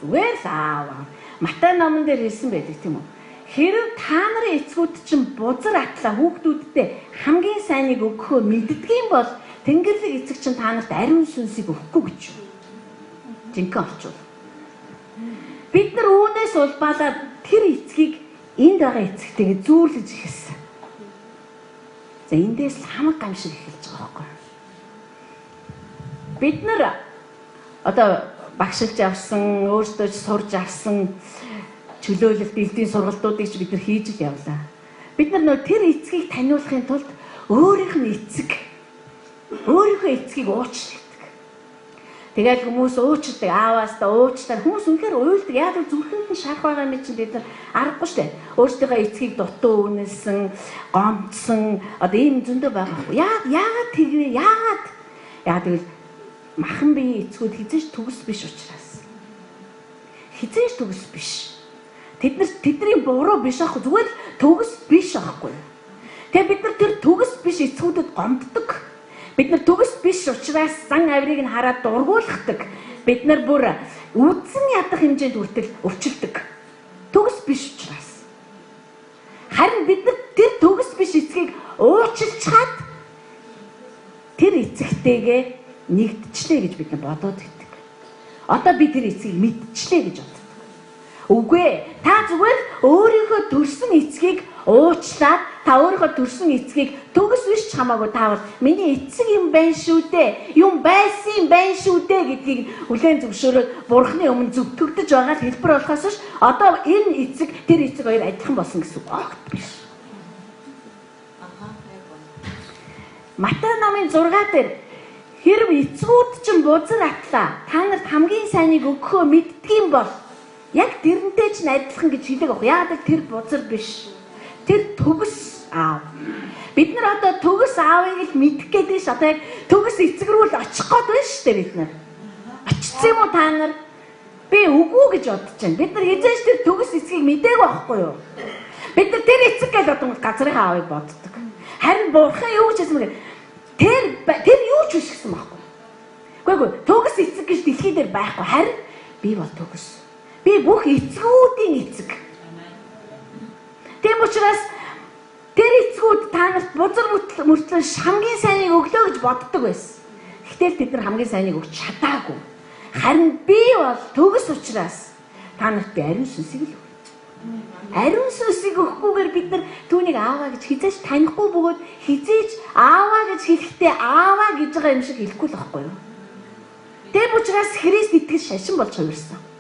S3: Зүгээр л аав. Матай номон дээр хэлсэн байдаг тийм үү? Хэрв та нарын эцгүүд чинь бузар атлаа хүүхдүүддээ хамгийн сайныг өгөхөө мэддгийм бол Тэнгэрлэг эцэг чинь та нарт ариун сүнсийг өгөхгүй гэж юу? Жинхэнэ орчуул. Бид нар үүнээс улбалаад тэр эцгийг энд байгаа эцэгтэйгээ зүүрлэж эхэлсэн. За эндээс л хамаг гамшиг эхэлж байгаа байхгүй. Бид нар одоо багшилж авсан, өөрсдөө сурж авсан чөлөөлөлт элдийн сургалтуудыг ч бид нар хийж л явлаа. Бид нар нөө тэр эцгийг таниулахын тулд өөрийнхөө эцгийг уучлагддаг. Тэгэл хүмүүс уучдаг, ааваастаа уучдаг. Хүмүүс үнэхээр уйлдаг. Яг л зүрхэнд нь шарах байгаа юм чинь бид нар аргагүй шүү дээ. Өөрсдийнхөө эцгийг дутуу үнэлсэн, гомдсон одоо ийм зөндөө байгаа байхгүй. Яагаад тэгвэ? Яагаад тэгвэл махан биеийн эцгүүд хизээж төгс биш учраас. Хизээж төгс биш. Тэдний буруу биш аахгүй. Зүгээр л төгс биш аахгүй. Тэгээ бид нар тэр төгс биш эцгүүдэд гомддог. Бид нар төгс биш учраас зан авирыг нь хараад дургуулдаг. Бид нар бүр үдсэн ядах хэмжээнд хүртэл өвчлөдөг. Төгс биш учраас. Харин бид нар тэр төгс биш эцгийг уучлцгаад тэр эцэгтэйгээ нэгдчихлээ гэж бид нар бодоод байдаг. Одоо би тэр эцгийг мэдчихлээ гэж боддог. Үгүй ээ. Та зүгээр өөрийнхөө төрсөн эцгийг уучлаад та өөрийнхөө төрсөн эцгийг төгс биш хамаагүй та бол миний эцэг юм байна шүү дээ. Юм байсан юм байна шүү дээ гэдгийг хүлээн зөвшөөрөөд Бурхны өмнө зөвтгөгдөж байгаа л хэлбэр болохоос ш одоо энэ эцэг тэр эцэг хоёр адилхан болсон гэсэн үг биш. Матай номын 6 дээр хэрв эцгүүд чинь бузар атлаа та нарт хамгийн сайныг өгөхөө мэддгийм бол яг тэрнтэй ч адилхан гэж хэлээг авах. Яагаад тэр бузар биш. Тэр төгс аав. Бид нар одоо төгс аавыг л мэдэх гэдэг ш. Одоо яг төгс эцэг рүү л очих гээд байна шүү дээ бид нар. Очсон юм уу та нар? Би үгүй гэж бодож байна. Бид нар хизээш тэр төгс эцгийг мэдээгүй байхгүй юу? Бид нар тэр эцэг гэж одоо газрынхаа аавыг боддог. Харин Бурхан юу гэж хэлсэн бэ? Тэр юу ч биш гэсэн байхгүй. Үгүй төгс эцэг гэж дэлхий дээр байхгүй. Харин би бол төгс. Би бүх эцгүүдийн эцэг. Тийм учраас тэр эцгүүд та нарт бузар мөртлөн хамгийн сайныг өглөө гэж боддог байсан. Гэтэл тэд нар хамгийн сайныг өгч чадаагүй. Харин би бол төгс учраас та нарт би ариун сүнсийг л өгье. Ариун сүнсийг өгөхгүйгээр бид нар түүнийг ааваа гэж хизээж танихгүй бөгөөд хизээж ааваа гэж хэлэхдээ ааваа гэж байгаа юм шиг хэлэхгүй л байхгүй юу? Тийм учраас Христ итгэж шашин болж хувирсан.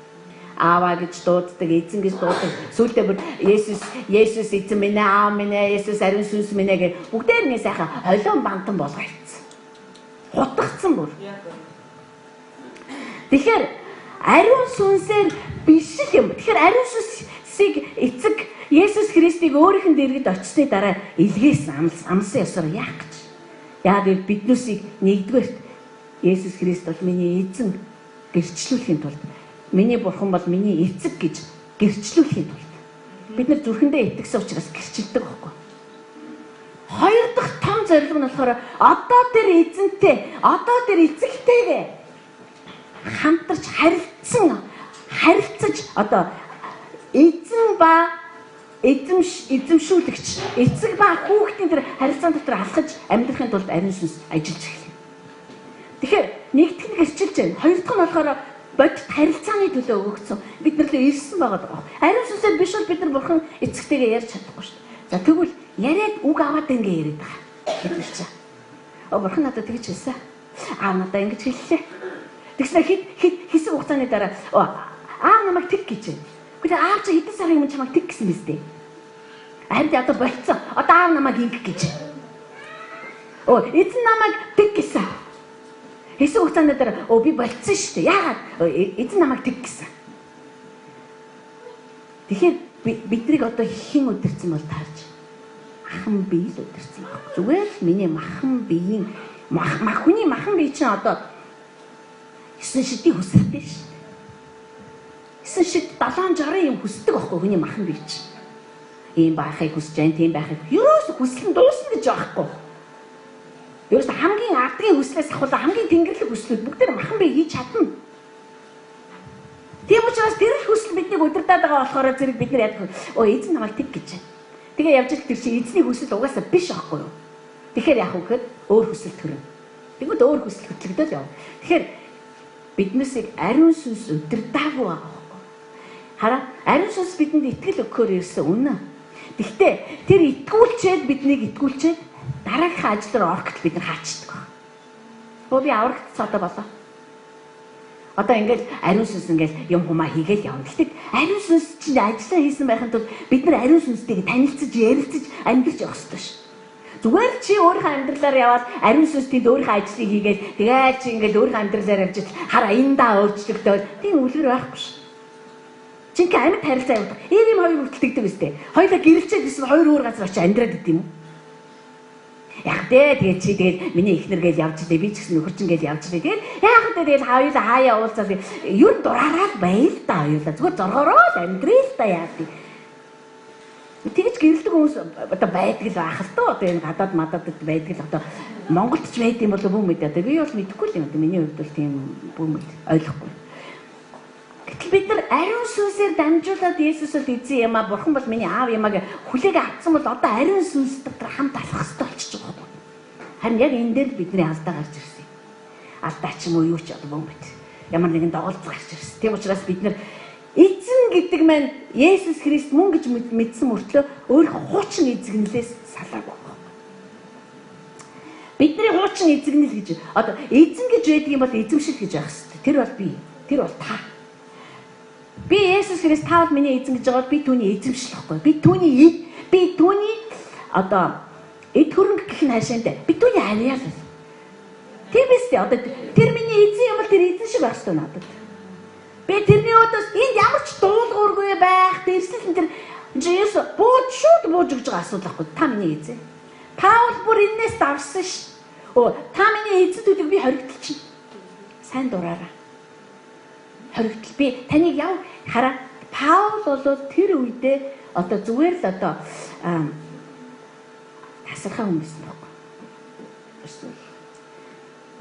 S3: Ааваа гэж дууддаг, эзэн гэж дууддаг. Сүүлдээ бүр Есүс эзэн минь ээ, аав минь ээ, Есүс ариун сүнс минь ээ гэж бүгдээр нь сайхан холион бантан болгоцсон. Хутгацсан бүр. Тэгэхээр ариун сүнсээр биш юм. Тэгэхээр ариун сүнсийг эцэг Есүс Христийг өөрийнх нь дэргэд очсны дараа илгээсэн амлсан ёсоор яах гэж. Яагаад гэвэл биднүүсийг нэгдүгээрт Есүс Христ бол миний эзэн гэрчлүүлэхийн тулд миний Бурхан бол миний эцэг гэж гэрчлүүлэхийн тулд бид нар зүрхэндээ итгэсэн учраас гэрчилдэг байхгүй. Хоёр дахь том зорилго нь болохоор одоо тэр эзэнтэй, одоо тэр эцэгтэйгээ хамтарч харилцаж одоо эзэн ба эзэмшүүлэгч, эцэг ба хүүхдийн тэр харилцаан дотор алхаж амьдрахын тулд ариун сүнс ажиллаж эхэлнэ. Тэгэхээр нэгдүгээр нь гэрчилж байна. Хоёр дахь нь болохоор бодит харилцааны төлөө өгөгдсөн. Бид нар л ирсэн байгаа даа. Ариун сүнсээр биш бол бид нар Бурхан эцэгтэйгээ ярьж чадахгүй шүү дээ. За тэгвэл яриад үг аваад ингээ яриад байгаа. Бид нар чаа. Бурхан надад тэгж хэлсэн. Аав надад ингэж хэллээ. Тэгснэ хэсэг хугацааны дараа аав намайг тэг гэж байна. Гэхдээ аав чи хэдэн сарын өмнө чамайг тэг гэсэн биз дээ. Харин одоо болцсон. Одоо аав намайг ингэх гэж. Эзэн намайг тэг гэсэн. Хэсэг хугацааны дараа би болцсон шүү дээ. Яагаад? Эзэн намайг тэг гэсэн. Тэгэхээр биднийг одоо хэн өдөрцөн бол таарч махан бие л өдөрцөн баг. Зүгээр л миний махан биеийн хүний махан бие чинь одоо 9 шидийн хүсэлтэй шүү. 9 шид 70-60 юм хүсдэг байхгүй хүний махан бие чинь. Ийм байхыг хүсэж जैन, тийм байхыг. Ерөөс хүсэл нь дуусна гэж байхгүй. Ерөөс хамгийн ардгийн хүслээс ахвал хамгийн тэнгэрлэг хүслүүд бүгдээр махан бие хийж чадна. Тийм учраас тэр их хүсэл биднийг өдөрдөөд байгаа болохоор зэрэг бид нар яадаг вэ? Эзэн намайг тэг гэж байна. Тэгээ явж ил тэр чинь эзний хүсэл угаасаа биш аахгүй юу? Тэгэхээр яах вэ гэхэд өөр хүсэл төрнө. Тэгвэл өөр хүсэл хөтлөгдөөл явна. Тэгэхээр биднээсийг ариун сүнс өдөрдөөгүй байгаа байхгүй. Хараа ариун сүнс бидэнд итгэл өгөхөөр ирсэн үнэн. Гэхдээ тэр итгүүлчээд биднийг итгүүлчээд дараагийнхаа ажил руу ороход бид нар хаачдаг. Би аврагдсан одоо болоо. Одоо ингээл ариун сүнс ингээл юм хумаа хийгээл явна. Гэхдээ ариун сүнс чинь ажиллаа хийсэн байхын тулд бид нар ариун сүнстэйг танилцж, ярилцаж, амьдарч явах хэрэгтэй ш. Зүгээр чи өөрийнхөө амьдралаар яваад ариун сүнс тэнд өөрийнхөө ажлыг хийгээд тэгээд чи ингээд өөрийнхөө амьдралаар явж хараа эндаа өөрчлөгдөөл тийм үлгэр байхгүй ш. Чиний амьд харилцаа явуулдаг. Ийм хоёр хүртэлдэгдэг үстэй. Хоёулаа гэрэлцээд гэсэн хоёр өөр газар очиж амьдраад идэв юм. Яг тэгээд чи тэгээд миний ихнэр гээл явж идэ би ч гэсэн нөхөр чин гээл явж идэ. Тэгээд яг тэгээд хоёулаа хаяа уулзаад юу дураараад байл та хоёулаа зүгээр зоргороо л амьдрээ л та яа тий. Тэгэж гэрэлдэг хүмүүс одоо байдаг л байх л тоо. Одоо энэ гадаад мададд байдаг л одоо Монголд ч байдаг юм болов уу мэдээ. Одоо би бол мэдэхгүй л юм. Миний хувьд бол тийм бүмэд ойлгохгүй. Гэтэл бид нар ариун сүнсээр дамжуулаад Есүсд эзэн юм а бурхан бол миний аав юм а гэ хүлээг авцсан бол одоо ариун сүнс дотор хамт алах хэрэгтэй болчихж байгаа юм. Харин яг энэ дээр бидний алдаа гарч ирсэн. Алдаа ч юм уу юу ч одоо бүмэд. Ямар нэгэн доголдол гарч ирсэн. Тийм учраас бид нар эзэн гэдэг маань Есүс Христ мөн гэж мэдсэн мөртлөө өөр хуучин эзэгнэлээс салаагүй байна. Бидний хуучин эзэгнэл гэж одоо эзэн гэж байдаг юм бол эзэмшил гэж байх хэрэгтэй. Тэр бол би. Тэр бол та. Би Есүс Христ та бол миний эзэн гэж байгаа бол би түүний эзэмшлэхгүй. Би түүний одоо эд хөрөнгө гэх нь хаашаантай. Би түүний авьяал. Тийм биз дээ. Одоо тэр миний эзэн юм бол тэр эзэн шиг байх хэрэгтэй надад. Би тэрний өдөөс энд ямар ч дуулуургүй байх тэрсэл тэр Жиес шууд бууж өгж байгаа асуудал байхгүй. Та миний эзэн. Паул бүр энэс давсан ш. Та миний эзэн төлөв би хоригдолчихно. Сайн дураараа. Хоригдол би таныг яв хараа. Паул бол тэр үедээ одоо зүгээр л одоо тасархаа хүмүүс байхгүй.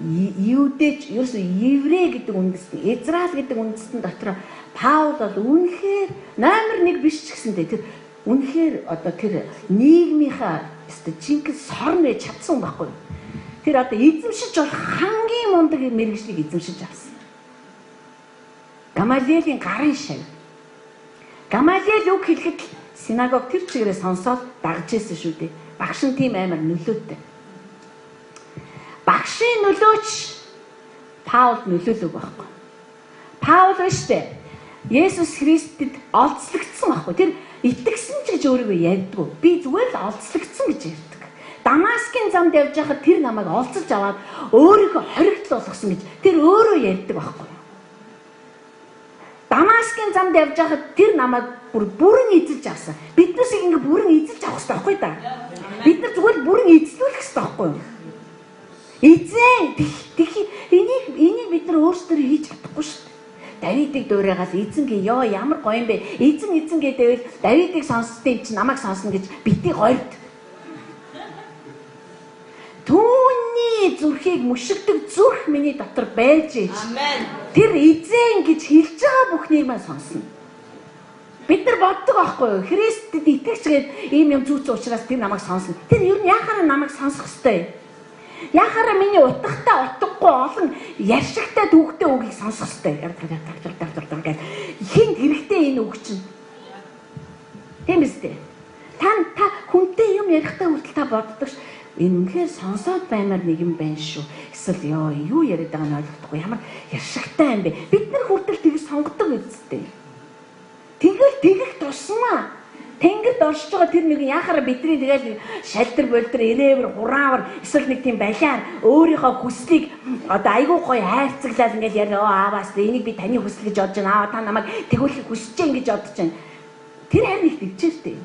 S3: Юудэч ерөөсө еврей гэдэг үндэстэн, Израиль гэдэг үндэстэн дотор Паул бол үнэхээр номер 1 биш ч гэсэндээ тэр үнэхээр одоо тэр нийгмийнхаа жинхэнэ сорн байж чадсан байхгүй. Тэр одоо эзэмшиж болох хамгийн мундаг мэргэжлийг эзэмшиж авсан. Гамалиелийн гарын шав. Гамалиел үг хэлэхэд синагог тэр чигээрээ сонсоод дагж ирсэн шүү дээ. Багш нь тийм амар нөлөөтэй. Багшийн нөлөөч Паулд нөлөөлөг байхгүй. Паул биш үү? Есүс Христэд олзлогдсон байхгүй. Тэр итгэсэн ч гэж өөрийгөө ярьдгүй. Би зүгээр л олзлогдсон гэж ярьдаг. Дамаскын замд явж байхад тэр намайг олзолж аваад өөрийгөө хоригдол болгосон гэж тэр өөрөө ярьдаг байхгүй. Дамаскын замд явж байхад тэр намайг бүрэн эзэлж авсан. Биднээс ингэ бүрэн эзэлж авах хэрэгтэй байхгүй да. Бид нар зүгээр бүрэн эзлүүлэх хэрэгтэй байхгүй юу? Эзэн энийг бид нар өөрсдөө хийж чадахгүй шүү дээ. Давидыг дуурайгаад эзэнгээ ёо ямар гоё юм бэ? Эзэн гэдэвэл Давидыг сонсдгийг чи намайг сонсно гэж бити гоёд. Түүний зүрхийг мөшгдөг зүрх миний дотор байж ээж. Тэр эзэн гэж хэлж байгаа бүхнийг маань сонсно. Бид нар боддог байхгүй юу? Христэд итгэжгээд ийм юм зүүц учраас тэр намайг сонсно. Тэр юу яхаараа намайг сонсох ёстой. Яхаараа миний утгатай утгагүй олон ярьшигтай түүхтэй үгийг сонсох ёстой. Хинт хэрэгтэй энэ үг чинь. Тийм үстэй. Та хүнтэй юм ярихдаа хүртэл та боддог ш. Энэ үнэхээр сонсоод баймаар нэг юм байна шүү. Эсвэл юу яриад байгааг нь ойлгохгүй. Ямар ярьшигтай юм бэ? Бид нар хүртэл тэгж сонгодог үстэй. Тэгэх тусмаа Тэнгэрд оршиж байгаа тэр нэг яхаараа бидний тэгэл шалдар болдор ирээвэр хураавар эсвэл нэг тийм балиар өөрийнхөө хүслийг одоо айгүй гоё хайрцаглаад ингээд яриа ааваас энийг би таны хүсэл гэж бодож байна. Та намайг тэгүүлэх хүсэж гин гэж бодож байна. Тэр харин их тэгчээстэй.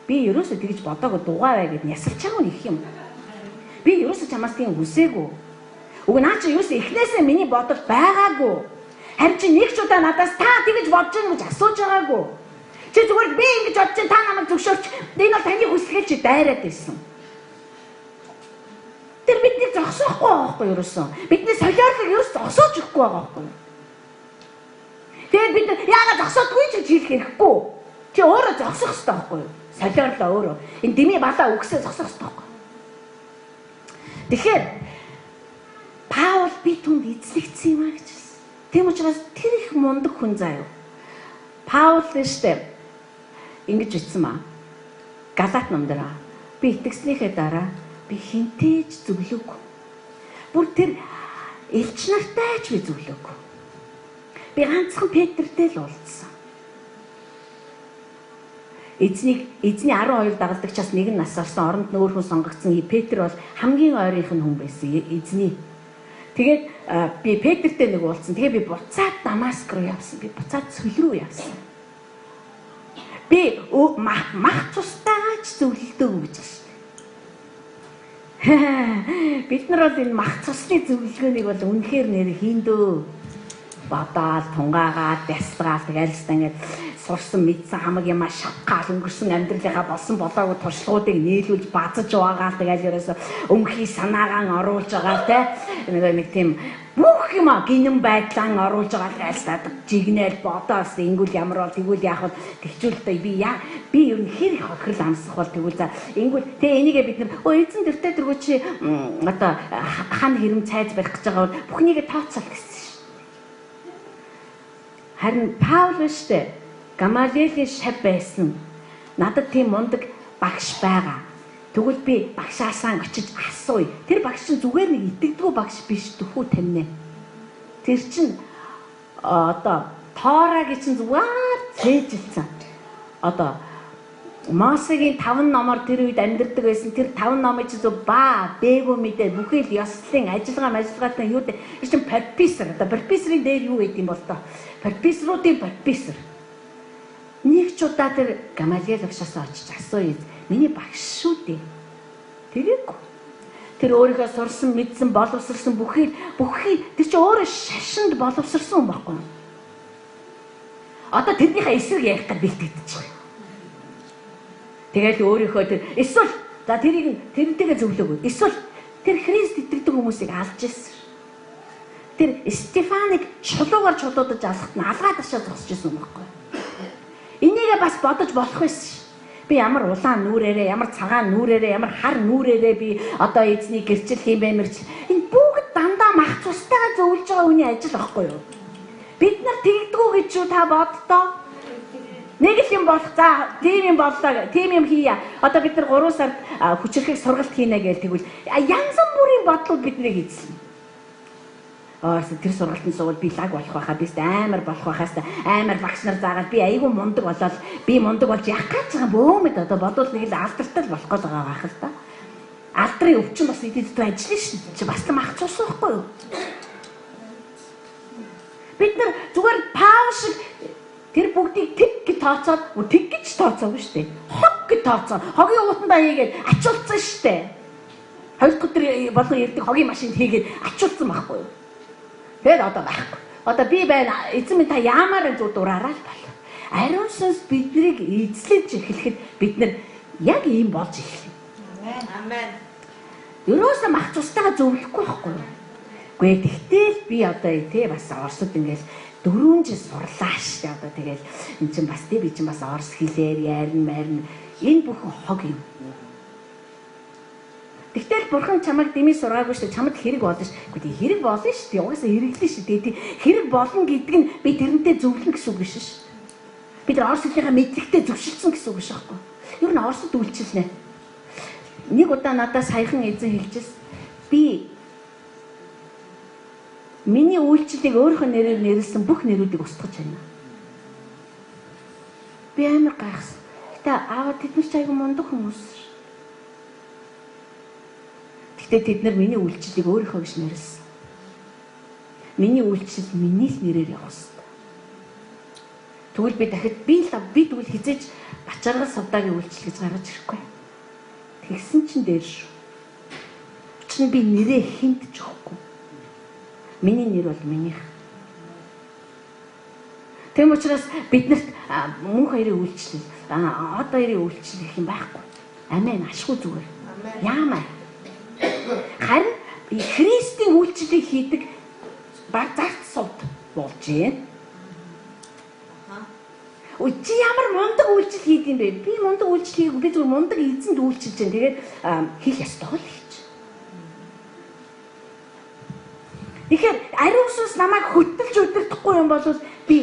S3: Би ерөөсөө тэгж бодоагүй дугаарай гэд нясалж байгаа нэг юм. Би ерөөсөө чамаас тийм хүсээгүй. Уг наа чи ерөөсөө эхнээсээ миний бодож байгаагүй. Харин чи нэг ч удаа надаас та тэгж бодож байна гэж асууж байгаагүй. Чи зүгээр би ингэж бодож та намайг зөвшөөрч энэ бол таны хүсэл чи дайраад байсан. Тэр бидний зогсоохгүй байгаа байхгүй ерөөсөн. Бидний солиорлог ерөөс зогсоож өгөхгүй байгаа байхгүй. Тэгээд бид яагаад зогсоодгүй ч гэж хэлэх хэрэггүй. Чи өөрөө зогсох хэрэгтэй байхгүй юу? Солиорлоо өөрөө. Энэ дэмий балаа үгсээ зогсох хэрэгтэй байхгүй. Тэгэхээр Паул би түнд эзлэгдсэн юм а гэж хэлсэн. Тийм учраас тэр их мундаг хүн заяа. Паул штэ ингэж бичсэн маа. Галаат номдороо би итгэснийхээ дараа би хинтээж зөвлөв. Бүр тэр элч нартай ч би зөвлөв. Би ганцхан Петртэй л уулзсан. эзний 12 дагалдагчаас нэг нь нас орсон, оронд нөөр хүн сонгогдсон Петр бол хамгийн ойрынх нь хүн байсан эзний. Тэгээд би Петртэй нэг уулзсан. Тэгээ би буцаад Дамаск руу явсан. Би буцаад цөл рүү явсан. Би мах цустайгаач зөвлөлдөөгүй гэж байна. Бид нар бол энэ мах цусны зөвлөгөөнийг бол үнэхээр нэр хийндөө бадаал, тунгаагаад, бясалгаал тэгэл ингээд сурсан мэдсэн хамаг юмаа шавхаал өнгөрсөн амьдралынхаа болсон болоогүй туршлагуудыг нээлүүлж базаж байгаагаал тэгэл ерөөсө өмхий санаагаан оруулж байгаа те нэг тийм бүх юм гинэн байдлаар оруулж байгаа айлсаад жигнэл бодоос ингүүл ямар бол тэгвэл яах вэ тэгчүүлдэ би ер нь хэр их хохирол амсах бол тэгвэл за ингүүл те энийгээ бид нар эзэн дэртэ дэргүү чи одоо хан хэрэм цайз барих гэж байгаа бол бүхнийгээ тооцоол гэсэн ш. Харин Паул штэ Гамалиелийн шав байсан. Надад тийм мундаг багш байгаа. Тэгвэл би багшаасаа очиж асууя. Тэр багш чинь зүгээр нэг итгэдэггүй багш биш төхөө тамина. Тэр чинь одоо Тоорагийн чинь зүгээр цээжилсэн. Одоо Мосегийн 5 номоор тэр үед амьдардаг байсан. Тэр 5 номыг чинь зөв бээгөө мэдээ бүхэл ёслолын ажиллагаатай юу дээ. Тэр чинь профессор. Одоо профессорын дээр юу гэдэг юм бол тоо. Профессоруудын профессор. Нэг ч удаа тэр Гамалиел багшаас очиж асууя. Миний багш шүү дээ. Тэгэхгүй. Тэр өөрийнхөө сурсан, мэдсэн, боловсрсан бүхий тэр чинь өөрөө шашинд боловсрсан юм баггүй. Одоо тэрнийхээ эсрэг ярих гэж бэлтгэж байгаа. Тэгээд өөрийнхөө тэр эсвэл за тэрнтэйгээ зөвлөөгүй. Эсвэл тэр Христ итгэдэг хүмүүсийг алж ирсэн. Тэр Стефаныг чулуугаар чулуудаж алхахт нь алгаад ашаа зогсож ирсэн юм баггүй. Энийгээ бас бодож болох байсан. Би ямар улаан нүрээрээ, ямар цагаан нүрээрээ, ямар хар нүрээрээ би одоо эзний гэрчил хийм баймирч энэ бүгд дандаа мах цустайгаа зөвлөж байгаа хүний ажил байхгүй юу? Бид нар тэгдэггүй гэж юу та боддоо? Нэг л юм болох за тийм юм боллоо, тийм юм хийя. Одоо бид нар 3 сард хүчирхэг сургалт хийнэ гэж тэгвэл янз бүрийн бодлууд биднийг эзэлнэ. Тэр сургалтын суувал би лаг болох байхаа бист амар болох байхаас амар багш нар заагаад би айгүй мундаг болоод би мундаг болж яах гэж байгаа бөөмөд одоо бодвол нэг л алдартай болох гэж байгаа байх л та. Алдрын өвчин бас идэвхтэй ажиллана шүү дээ. Чи бас л мах цус байхгүй юу? Бид нар зүгээр Паул шиг тэр бүгдийг тэг гэж тооцоод тэг гэж тооцоогүй шүү дээ. Хог гэж тооцоо. Хогийн уутандаа хийгээд ачуулсан шүү дээ. 2 өдөр болон ярддаг хогийн машинд хийгээд ачуулсан байхгүй юу? Тэгээд одоо байхгүй. Одоо би байна эзэн минь та яамаар зүг дураараа л бол. Ариун сүнс биднийг эзлэж эхлэхэд бид нар яг ийм болж эхэлнэ. Амен. Юуноос мах цустайгаа зөвлөхгүй байхгүй юу? Гүй тэгтэл би одоо тий бас орсод ингээл 4 жил сурлаа штэ одоо тэгэл эн чин бас тий би чин бас орс хэлээр ярина энэ бүхэн хог юм. Тэгтэл бурхан чамайг дэмий сургаагүй шүү дээ. Чамд хэрэг болно шүү. Гэхдээ хэрэг болно шүү дээ. Угаасаа хэрэглэн шүү дээ. Хэрэг болно гэдэг нь би тэрнтэй зөвлөн гэсэн үг биш шүү. Бид нар орс хэлнийхээ мэдлэгтэй зөвшөлдсөн гэсэн үг биш аахгүй. Ер нь орсод үйлчилнэ. Нэг удаа надаас саяхан эзэн хэлчихсэн. Би миний үйлчлэлийг өөрийнхөө нэрээр нэрлсэн бүх нэрүүдийг устгаж байна. Би амар гайхсан. Гэтэ аава тэд нар ч айгүй мундаг хүмүүс. Гэтэ тэд нар миний үйлчлэлийг өөрийнхөө гэж нэрлсэн. Миний үйлчлэл миний л нэрээр явуулсан. Тэгвэл би дахид би тэгвэл хизээж Бачаргал Сувдагийн үйлчлэл гэж гаргаж ирэхгүй. Тэгсэн чинь дээр шүү. Учир нь би нэрээ хинт ч өгөхгүй. Миний нэр бол минийх. Тэм учраас биднэрт мөн хоёрын үйлчлэл одоо хоёрын үйлчлэл гэх юм байхгүй. Амен ашгүй зүгээр. Яамаа. Харин Христийн үйлчлэлийг хийдэг баг зарт сувд болж байна. Өө чи ямар мундаг үйлчлэл хийд юм бэ? Би мундаг үйлчлэл хийгээгүй. Би зүгээр мундаг эзэнд үйлчилж байна. Тэгээд хийх ёстой л хийж. Тэгэхээр ариун сүнс намайг хөтөлж удирдахгүй юм бол би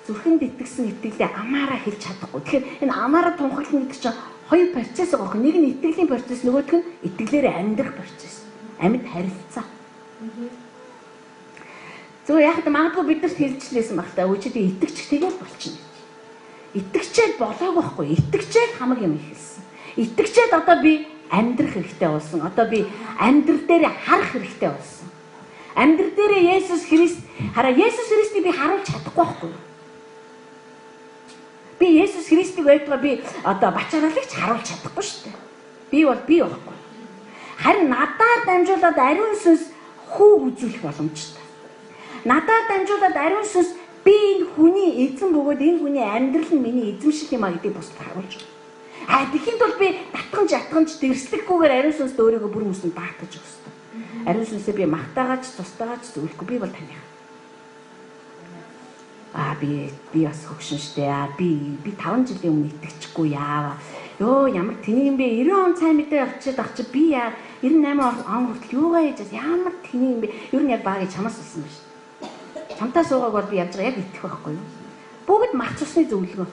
S3: зүрхэнд итгэсэн итгэлээ амаараа хэлж чадахгүй. Тэгэхээр энэ амаараа тунхаглах гэдэг чинь хоёр процесс байгаа хөө. Нэг нь итгэлийн процесс, нөгөөх нь итгэлээрээ амьдрах процесс. Амьд харилцаа. Зөв яг магадгүй бид нарт хэлжлээсэн баг та. Өөчтэй итгэж тэгэл болчихно. итгэжээд болоогүй байхгүй. Итгэжээд хамаг юм ихэлсэн. Итгэжээд одоо би амьдрах хэрэгтэй болсон. Одоо би амьдрал дээр харах хэрэгтэй болсон. Амьдрал дээр Есүс Христ Есүс Христийг би харуулж чадахгүй байхгүй. Би Есүс Христийг байтугай би одоо бачаалагч харуулж чадахгүй шүү дээ. Би бол би байхгүй. Харин надаар дамжуулаад ариун сүнс хүүг үзүүлэх боломжтой. Надаар дамжуулаад ариун сүнс би энэ хүний эзэн бөгөөд энэ хүний амьдрал нь миний эзэмшил юм а гэдгийг бусдад харуулж байгаа. Тэгэхэд бол би татганж дэрслэхгүйгээр ариун сүнсд өөрийгөө бүр хүмүүсэнд баатгаж өгсөн. Ариун сүнсээ би магтаагач, тустаагач зөвлөхгүй би бол таних. Би бас хөгшин штэ. Би 5 жилийн өмнө итгэчихгүй яава. Йоо ямар тэнийг юм бэ? 90 он цай мэдээ авчиад ах чи би яа 98 он хүртэл юугаа хийж ямар тэнийг юм бэ? Ер нь яг багыг чамаас болсон байна шүү. Чамтаа суугааг бол би явж байгаа яг итгэх байхгүй юу? Бүгд марч усны зөвлөгөө.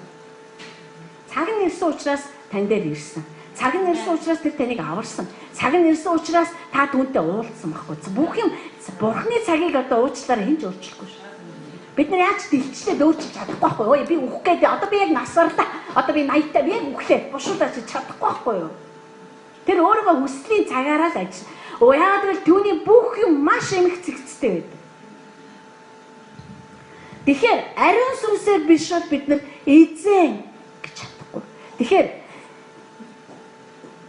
S3: Цаг нь ирсэн учраас тань дээр ирсэн. Цаг нь ирсэн учраас тэр таныг аварсан. Цаг нь ирсэн учраас та түүнтэй уулзсан байхгүй. Бүх юм бурхны цагийг одоо уучлаараа хинж өөрчлөхгүй шүү. Бид нар яаж дэлчлээд өөрчилж чадахгүй байхгүй юу? Би үхэх гээд одоо би яг насварлаа. Одоо би 80-таа би яг үхлээ. Бушуулж чадахгүй байхгүй юу? Тэр өөрийнхөө хүслийн цагаараа л ажил. Яагаад гэвэл түүний бүх юм маш эмх цэгцтэй байдаг. Тэгэхээр ариун сүнсээр биш бол бид нар эзэн гэж чадахгүй. Тэгэхээр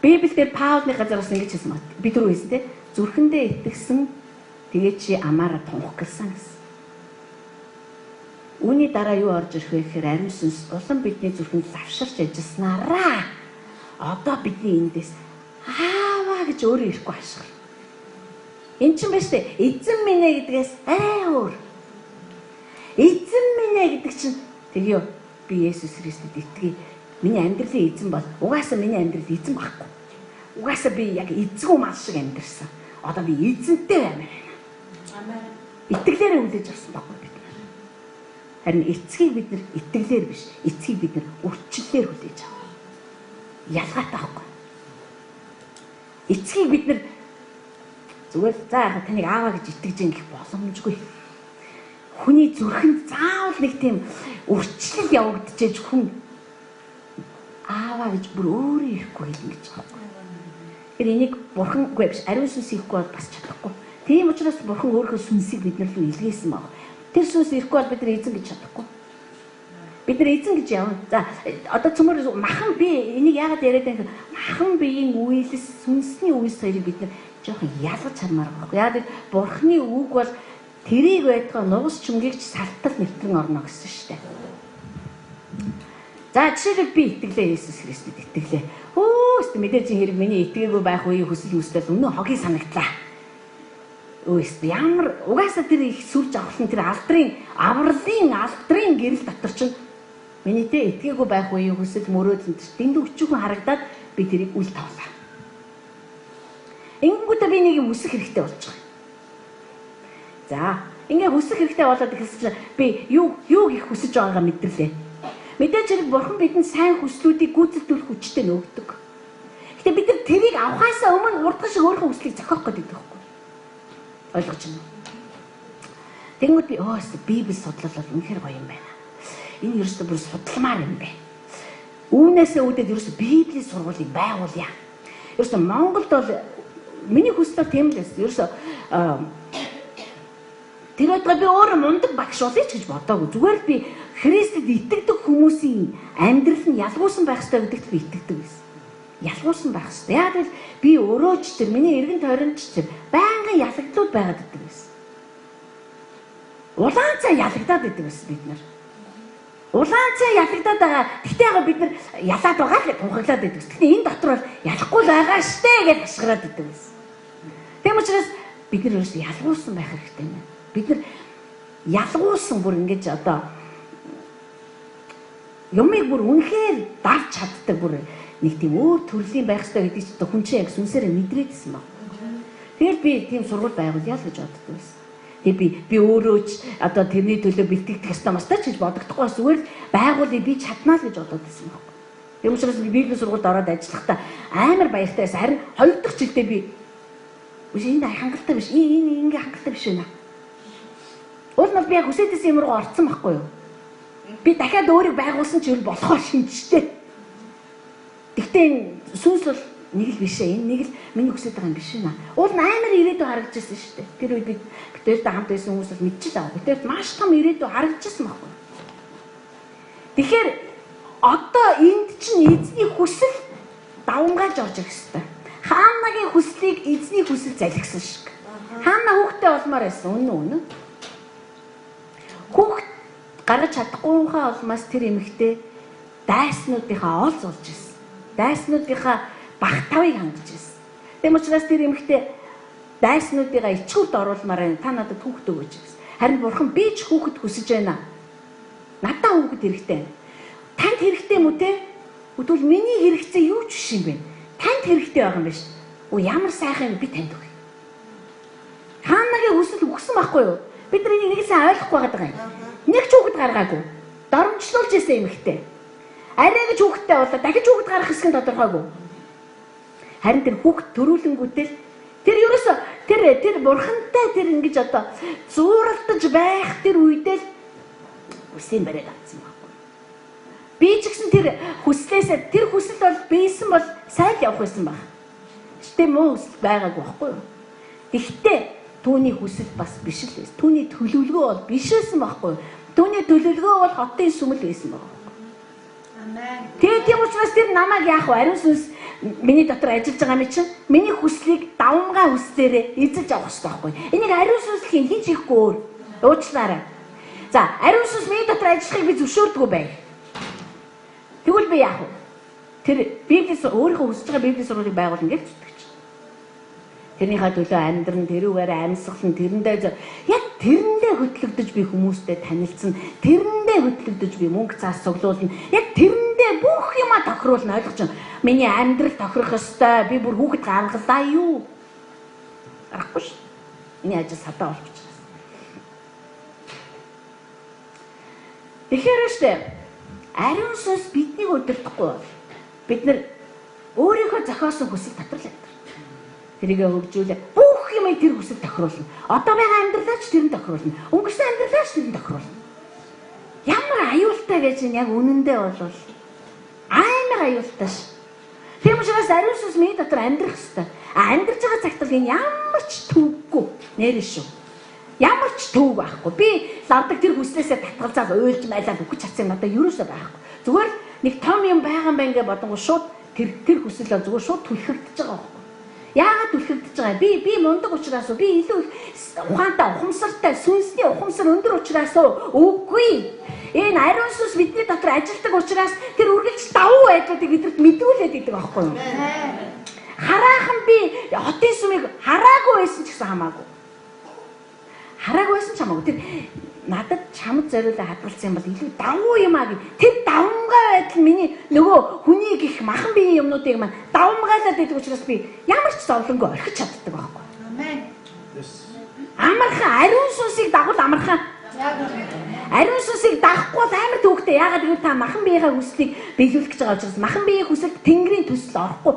S3: Библиэлд Паулны газараас ингэж хэлсэн байна. Бид рүү хэлсэн те зүрхэндээ итгэсэн тэгээд чи амаараа тунх гэлсэн гэсэн. Үүний дараа юу орж ирэх вэ гэхээр ариун сүнс улам бидний зүрхэнд лавширч ажилласнараа одоо бидний эндээс ааваа гэж өөрөө ирэхгүй ашиг. Эн чинь биш үү? Эзэн минь ээ гэдгээс өөр. Эзэн минь ээ гэдэг чинь тэгё би Есүс Христэд итгэе. Миний амьдралын эзэн бол угаасаа миний амьдрал эзэн байхгүй. Угаасаа би яг эзгүй мал шиг амьдрсан. Одоо би эзэнтэй байна. Амен. Итгэлээрээ үлээж авсан байхгүй бид нар. Харин эцгийг бид нар итгэлээр биш, эцгийг бид нар үрчлэлээр хүлээж аваа. Ялгаатай байхгүй. Эцгийг бид нар зүгээр за таныг ааваа гэж итгэж ингэх боломжгүй. Хүний зүрхэнд заавал нэг тийм үрчлэл явагдчихэж хүн ааваа гэж бүр өөрөө ирэхгүй юм гэж байна. Тэр энийг бурхангүй биш, ариун сүнс ирэхгүй бол бас чадахгүй. Тийм учраас бурхан өөрийнхөө сүнсийг биднэр рүү илгээсэн баг. Тэр сүнс ирэхгүй бол бид нар эзэн гэж чадахгүй. Бид нар эзэн гэж явна. За одоо цөмөр махан би энийг яагаад яриад байх вэ? Махан биеийн үйлс, сүнсний үйлс хоёрыг бид нар жоохон ялгаж хармаар байгаа. Яагаад гэвэл бурханы үг бол тэрийг байтугай нугас чүмгийгч салтал нэвтрэн орно гэсэн шүү дээ. За жишээлбэл би итгэлээ Есүс Христэд итгэлээ. Өөстө мэдээж хэрэг миний итгээгүй байх үеийн хүсэл үүсэл өнөө хогийн санагдлаа. Өөстө ямар угаасаа тэр их сүлж авахлан тэр алдрын гэрэл дотор чинь минийтэй итгээгүй байх үеийн хүсэл мөрөөдөл дэнд өчүүхэн харагдаад би тэрийг үл тавлаа. Ингэнгүүтээ би нэг юм хүсэх хэрэгтэй болж байгаа. За ингээ хүсэх хэрэгтэй болоод ихэлсэн чинь би юу их хүсэж байгаагаа мэдэрлээ. Мэдээж хэрэг бурхан бидэнд сайн хүслүүдийг гүйцэтгүүлэх хүчтэй нөгдөг. Гэтэ бид нар тэрийг авахаасаа өмнө урдгаш өөрийнхөө хүслийг зохиох гэдэг байхгүй. Ойлгож байна уу? Тэнгүүд би Библи судлал бол үнэхээр гоё юм байна. Энэ ерөөсөө бүр судалмаар юм бэ. Үүнээсээ үүдээд ерөөсөө Библийн сургуулийг байгуулъя. Ерөөсөө Монголд бол миний хүсэл тийм л байсан. Ерөөсөө тэр өдрөө би өөрөө мундаг багш болъё ч гэж бодоогүй. Зүгээр л би Христэд итгэдэг хүмүүсийн амьдрал нь ялгуулсан байх ёстой гэдэгт би итгэдэг байсан. Ялгуулсан байх ёстой. Яг л би өөрөө ч тэр миний эргэн тойронд ч тэр байнгын ялагдлууд байгаад идэг байсан. Улаан цай ялагдаад идэг байсан бид нар. Улаан цай ялагдаад байгаа. Гэхдээ яг бид нар ялаад байгаа л тунхаглаад идэг. Гэхдээ энэ дотор бол ялахгүй л байгаа штэ гэж ашиглаад идэг байсан. Тийм учраас бид нар ерөөсөө ялгуулсан байх хэрэгтэй юм. Бид нар ялгуулсан бүр ингэж одоо юмыг бүр үнэхээр давж чаддаг бүр нэг тийм өөр төрлийн байх хэрэгтэй гэдэг чинь хүн чинь яг сүнсээрээ мэдрээдсэн баг. Тэгэл би тийм сургууль байгуулъя л гэж боддог байсан. Тэгээ би өөрөө ч одоо тэрний төлөө бэлтгэх ёстой мастаа ч гэж бодогдохгүй зүгээр л байгуулъя би чаднаа л гэж бодоод байсан баг. Тийм учраас би Библийн сургуульд ороод ажиллахдаа амар баяртай байсан. Харин 2 дахь жилдээ би энэ хангалттай биш. Энэ ингээ хангалттай биш байна. Уул нь би яг хүсэдсэн юм руу орцсон байхгүй юу? Би дахиад өөрийг байгуулсан ч юу болохоо шинжтэй. Гэхдээ энэ сүнс бол нэг л биш ээ. Энэ нэг л миний хүсэж байгаа юм биш наа. Уул амар ирээдүй харагдажсэн шүү дээ. Тэр үед бидтэй хамт байсан хүмүүс бол мэдчихлээ. Бидтэй маш том ирээдүй харагдажсэн байхгүй. Тэгэхээр одоо энд чинь эзний хүсэл давмгааж орж ирэх хэрэгтэй. Хаанагийн хүслийг эзний хүсэл залгисан шиг. Хаана хүүхдээ олмоор байсан үнэн. Хүүхд гаргаж чадахгүйхаа улмаас тэр эмэгтэй дайснуудынхаа оол зулж ирсэн. Дайснуудынхаа багтавыг хангаж ирсэн. Тэм учраас тэр эмэгтэй дайснуудыгаа ичгүүрт оруулмаар байна. Та надад хүүхд өгөөч гэсэн. Харин бурхан би ч хүүхд хүсэж байна. Надаа хүүхд хэрэгтэй. Танд хэрэгтэй юм уу те? Тэгвэл миний хэрэгцээ юу ч биш юм бэ? Танд хэрэгтэй байгаа юм биш. Ямар сайхан би танд өгье. Хаанагийн хүсэл өгсөн байхгүй юу? Бид нэг сайн ойлгохгүй байгаа юм. Нэг ч хүүхэд гаргаагүй. Доромжлуулж ирсэн эмэгтэй. Арай гэж хүүхэдтэй болоо дахиж хүүхэд гаргах хэсэг нь тодорхойгүй. Харин тэр хүүхэд төрүүлэнгүүтэл тэр ерөөсө тэр бурхантай тэр ингэж одоо зууралдаж байх тэр үедээ үсийн бариад авсан байхгүй. Би ч гэсэн тэр хүслээсээ тэр хүсэл бол бийсэн бол сайн явах байсан баг. Гэтэ муу хүсэл байгаагүй байхгүй юу? Тэгтээ түүний хүсэл бас биш л байсан. Түүний төлөвлөгөө бол биш байсан байхгүй юу? Түүний төлөвлөгөө бол хотын сүмэл байсан баг. Амен. Тэгээд тийм учраас тэр намайг яах вэ? Ариун сүнс миний дотор ажиллаж байгаа юм чинь миний хүслийг давмгаа хүслээрээ эзэлж авах хэрэгтэй байхгүй юу? Энийг ариун сүнсийн хин ч ихгүй өөр. Уучлаарай. За, ариун сүнс миний дотор ажиллахыг би зөвшөөрдөггүй бай. Тэгвэл би яах вэ? Тэр Библиэс өөрийнхөө хүсэж байгаа Библийн сургуулийг байгуулна гэж зүтгэж. Тэрнийхээ төлөө амьдран, тэрүүгээр амьсгалан, тэрэндээ хөтлөгдөж би хүмүүстэй танилцсан, тэрэндээ хөтлөгдөж би мөнгө цаас цуглуулна. Яг тэрэндээ бүх юма тохируулна ойлгож байна. Миний амьдрал тохирох ёстой. Би бүр хүүхэд гаргалаа юу? Арахгүй ш. Миний ажил садаа болчихсон. Тэгэхээр штэ ариун сүнс биднийг өдөртөхгүй бол бид нар өөрийнхөө зохиосон хүсэл дотор л амьдрах. Тэрийгэ хөгжүүлээ. Бүх юм тэр хүсэл тохируулна. Одоо байгаа амьдралаач тэр нь тохируулна. Өнгөрсөн амьдралаач тэр нь тохируулна. Ямар аюултай гэж яг үнэндээ бол амар аюултай ш. Тийм учраас ариун сүнс миний дотор амьдрах хэвээр. Амьдарч байгаа цагт л энэ ямар ч төвгүй нэрэн шүү. Ямар ч төв байхгүй. Би лавдаг тэр хүслээсээ татгалзаад уйлж майлаад өгч чадсан надад ерөөсөө байхгүй. Зүгээр нэг том юм байгаа юм байна гэж бодонгоо шууд тэр хүсэл бол зүгээр шууд түлхэгдэж байгаа байхгүй. Яагаад түлхэгдэж байгаа? Би мундаг учраас уу? Би илүү ухаантай, ухамсартай, сүнсний ухамсар өндөр учраас уу? Үгүй. Энэ ариун сүнс бидний дотор ажилладаг учраас тэр үргэлж давуу байдлуудыг бидэнд мэдүүлээд идэг байхгүй юу? Хараахан би хотын сүмийг хараагүй байсан ч гэсэн хамаагүй. Хараагүй байсан ч хамаагүй. Тэр надад чамд зориулаад хадгалсан юм бол илүү давуу юм аа гэ. Тэр давмгай байдал миний нөгөө хүний гих махан биеийн юмнуудыг маань давмгайлаад байдаг учраас би ямар ч зовлонгүй орхиж чаддаг байхгүй. Амен. Амархан ариун сүнсийг дагуул амархан. Ариун сүнсийг дагахгүй амар төвхтэй. Яагаад гэвэл та махан биеийнхээ хүслийг биелүүлэх гэж байгаа учраас махан биеийн хүсэлд Тэнгэрийн төсөл орохгүй.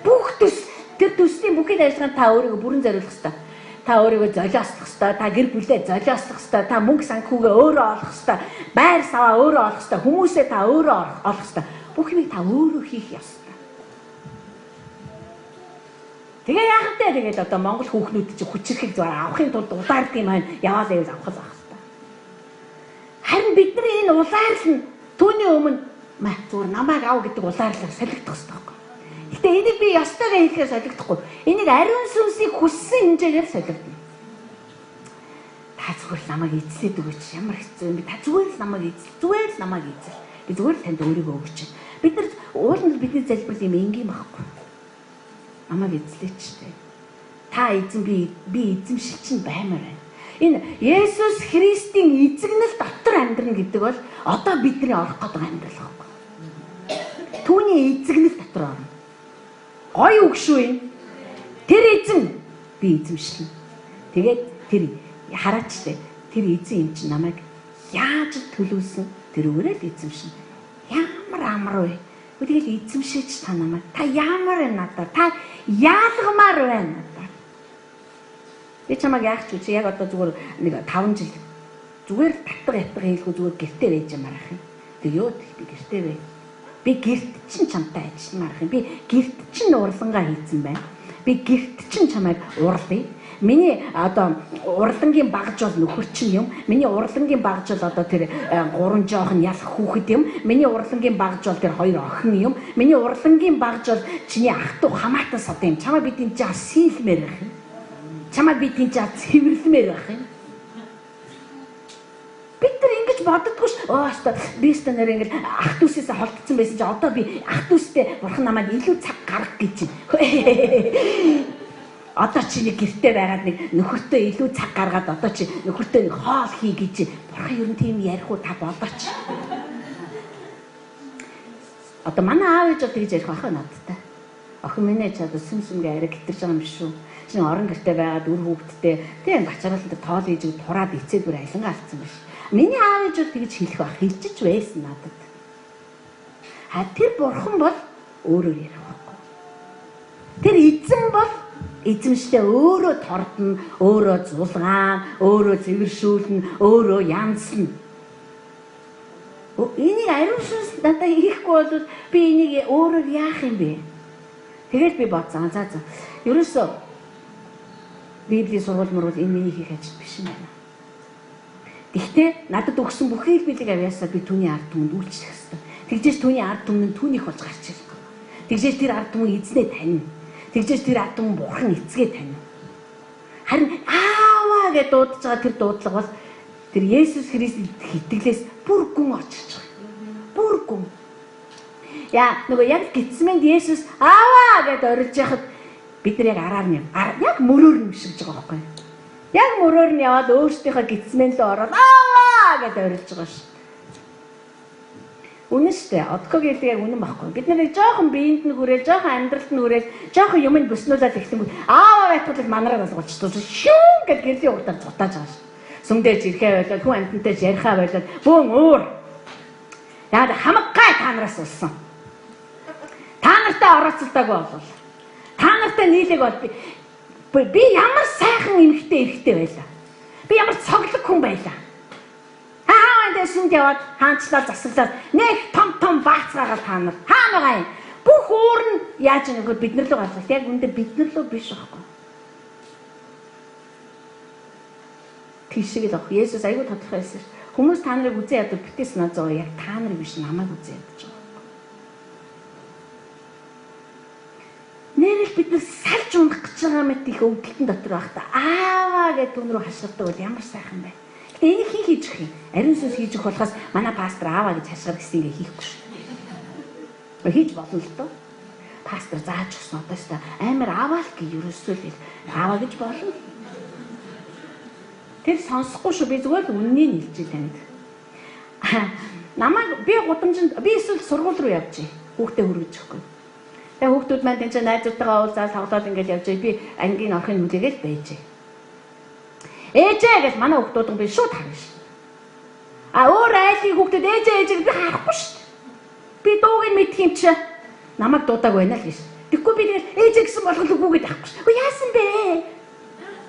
S3: Бүх төсөл тэр төслийн бүхэл ажиллагаанд та өөрийгөө бүрэн зориулах хэрэгтэй. Та өөрийгөө золиослох хэрэгтэй, та гэр бүлээ золиослох хэрэгтэй, та мөнгө санхүүгээ өөрөө олох хэрэгтэй, байр саваа өөрөө олох хэрэгтэй, хүмүүсээ та өөрөө олох хэрэгтэй. Бүх юмыг та өөрөө хийх ёстой. Тэгээ яах вэ? Тэгээд одоо Монгол хүүхнүүд чинь хүчрэхийг зүгээр авахын тулд улаард юм аа яваал явал авах хэрэгтэй. Харин бидний энэ улаарл нь түүний өмнө зүгээр намайг ав гэдэг улаарлаар солигдох хэрэгтэй. Гэтэ энийг би ёстойгоо хийхээр солигдохгүй. Энийг ариун сүнсийг хүссэн хэмжээгээр солигдно. Та зүгээр л намайг эзлээд өгөөч. Ямар хэцүү юм бэ? Та зүгээр л намайг эзэл. Зүгээр л намайг эзэл. Би зүгээр л танд өөрийгөө өгч. Бид нар ууланд бидний залбирал юм энгийн байхгүй. Намайг эзлээч тээ. Та эзэн би эзэмшил чинь баймаар байна. Энэ Есүс Христийн эзэгнэл дотор амьдрна гэдэг бол одоо бидний орох гэдэг амьдрал байхгүй. Түүний эзэгнэл дотор орно. Гой өгшгүй. Тэр эзэн би эзэмшлэн. Тэгээд тэр хараач тээ. Тэр эзэн юм чинь намайг яаж төлөвлөсөн тэр өөрөө л эзэмшин. Ямар амар вэ? Тэгэл эзэмшээч та намайг. Та ямар юм надад? Та яалгамаар байна надад. Би чамайг яах ч үгүй. Яг одоо зүгээр нэг 5 жил зүгээр татга ятга хийлгүй зүгээр гэртээ байж ямарах юм. Тэг юу гэх би гэртээ бай. Би гэрт чинь чамтай ажилламаар юм. Би гэрт чинь урлангаа хийцэн байна. Би гэрт чинь чамайг уурлая. Миний одоо урлангийн багж бол нөхөр чинь юм. Миний урлангийн багж бол одоо тэр 3 жоохон ялах хүүхэд юм. Миний урлангийн багж бол тэр 2 охин юм. Миний урлангийн багж бол чиний ах トゥ хамаатан сод юм. Чамаа бидний жаа сийлмээр байх юм. Чамаа бидний жаа цэвэрлэмээр байх юм. Бид нар ингэж боддоггүй ш. Оо би өстө нэр ингэж ах トゥ усээс холдсон байсан чи одоо би ах トゥ устэй бурхан намайг илүү цаг гаргах гэж байна. Одоо чи нэг гэртээ байгаад нэг нөхөртөө илүү цаг гаргаад одоо чи нөхөртөө нэг хоол хий гэж бурхан ер нь тийм ярих уу та бодооч. Одоо манай аав ээж одоо гэж ярих байхаа надтай. Охин минь ч одоо сүмсүнгээ арай гитэрж байгаа юм шүү. Чин орон гэртээ байгаад үр хүүхдтэй тийм бачаалалтад тоол хийж тураад эцээд бүр алингаа алдсан биш. Миний аав ээж тэгж хэлэх байх хэлчих байсан надад. Тэр бурхан бол өөрөө ярих байхгүй. Тэр эзэн бол эзэмштэй өөрөө тордно, өөрөө зулгаан, өөрөө цэвэршүүлнэ, өөрөө янзлна. Энийг ариун сүнс надад хийхгүй бол би энийг өөрөөр яах юм бэ? Тэгээд би бодсон. За. Ерөөсөө Библийн сургууль энэ миний хийх ажил биш юм байна. Гэхдээ надад өгсөн бүх хэлбэлийг авьяасаа би түүний ард түмэнд үйлчлэх ёстой. Тэгжээж түүний ард түмэн түүнийх болж гарч ирэх. Тэгжээж тэр ард түмэн эзнээ таньна. Тэгжээж тэр ард түмэн бурхан эцгээ таньна. Харин ааваа гэж дуудаж байгаа тэр дуудлага бол тэр Есүс Христэд хитгэлээс бүр гүн очиж байгаа. Бүр гүн. Яа, нөгөө яг Гетсеманд Есүс ааваа гэж орилж яхад бид нар яг араар нь яг мөрөөр нь мшигж байгаа байхгүй. Яг мөрөөр нь яваад өөрсдийнхөө Гетсеманд руу ороод аа гэж орилж байгаа шүү. Үнэн шүү дээ. Одкогийн хэлдэг яг үнэн байхгүй. Бид нарыг жоохон биеинд нь хүрээл, жоохон амьдралд нь хүрээл, жоохон юмд бүснүүлээд ихтэнгүүт ааваа байтгал манараа болгоолчтой шүү гэж гэрлийн урдаар цутааж байгаа шүү. Сүмдээж ирэхээ байлаад хүн амьтантай ярихаа байлаад бөөн өөр. Яагаад хамгай та нараас улсан. Та нартай орооцолтойг болвол. Та нартай нийлэг бол би ямар сайхан эмэгтэй эрэхтэй байлаа. Би ямар цоглог хүн байлаа. Сүмд яваад хаанчлал засаглаад нэг том баацгаагаар та нар хаана байгаа юм? Бүх өөр нь яаж нэгвэл бид нар л гарлаа. Яг үүндээ бид нар л биш байхгүй. Тийшээ л ах. Есүс айгүй тодорхой хэлсэн. Хүмүүс та нарыг үзээ ядуу битээс наа зоо яг та нарыг биш намайг үзээ ядаж байгаа. Нэрэл бид нар салж унах гэж байгаа мэт их өвдөлтөн дотор байхдаа ааваа гэдэг түн рүү хашгирдаг бол ямар сайхан бай. Энийг хийж өгөх юм. Ариун сүнс хийж өгөх болохоос манай пастор ааваа гэж хашгирах гэсэн ингээ хийхгүй шүү. Хийж болно л доо. Пастор зааж өгсөн одоостой амар ааваа л гэж ерөөсөө л ааваа гэж болно. Тэр сонсохгүй шүү. Би зүгээр л үннийг хэлж танд. Намайг би гудамжинд би эсвэл сургууль руу явжээ. Хүүхдээ хөргөж өгөхгүй. Тэгээ хүүхдүүд маань тэнцээ найзуудтайгаа уулзаад тоглоод ингээл явжээ. Би ангийн орхын хүлээгээл байжээ. Ээжээ гэж манай хүүхдүүд би шууд харна ш. Өөр айлын хүүхдүүд ээжээ би харахгүй ш. Би дууг нь мэдх юм чи намайг дуудаг байна л гэж. Тэгэхгүй би ээжээ гэсэн болгол үгүй гэж ахгүй ш. Яасан бэ?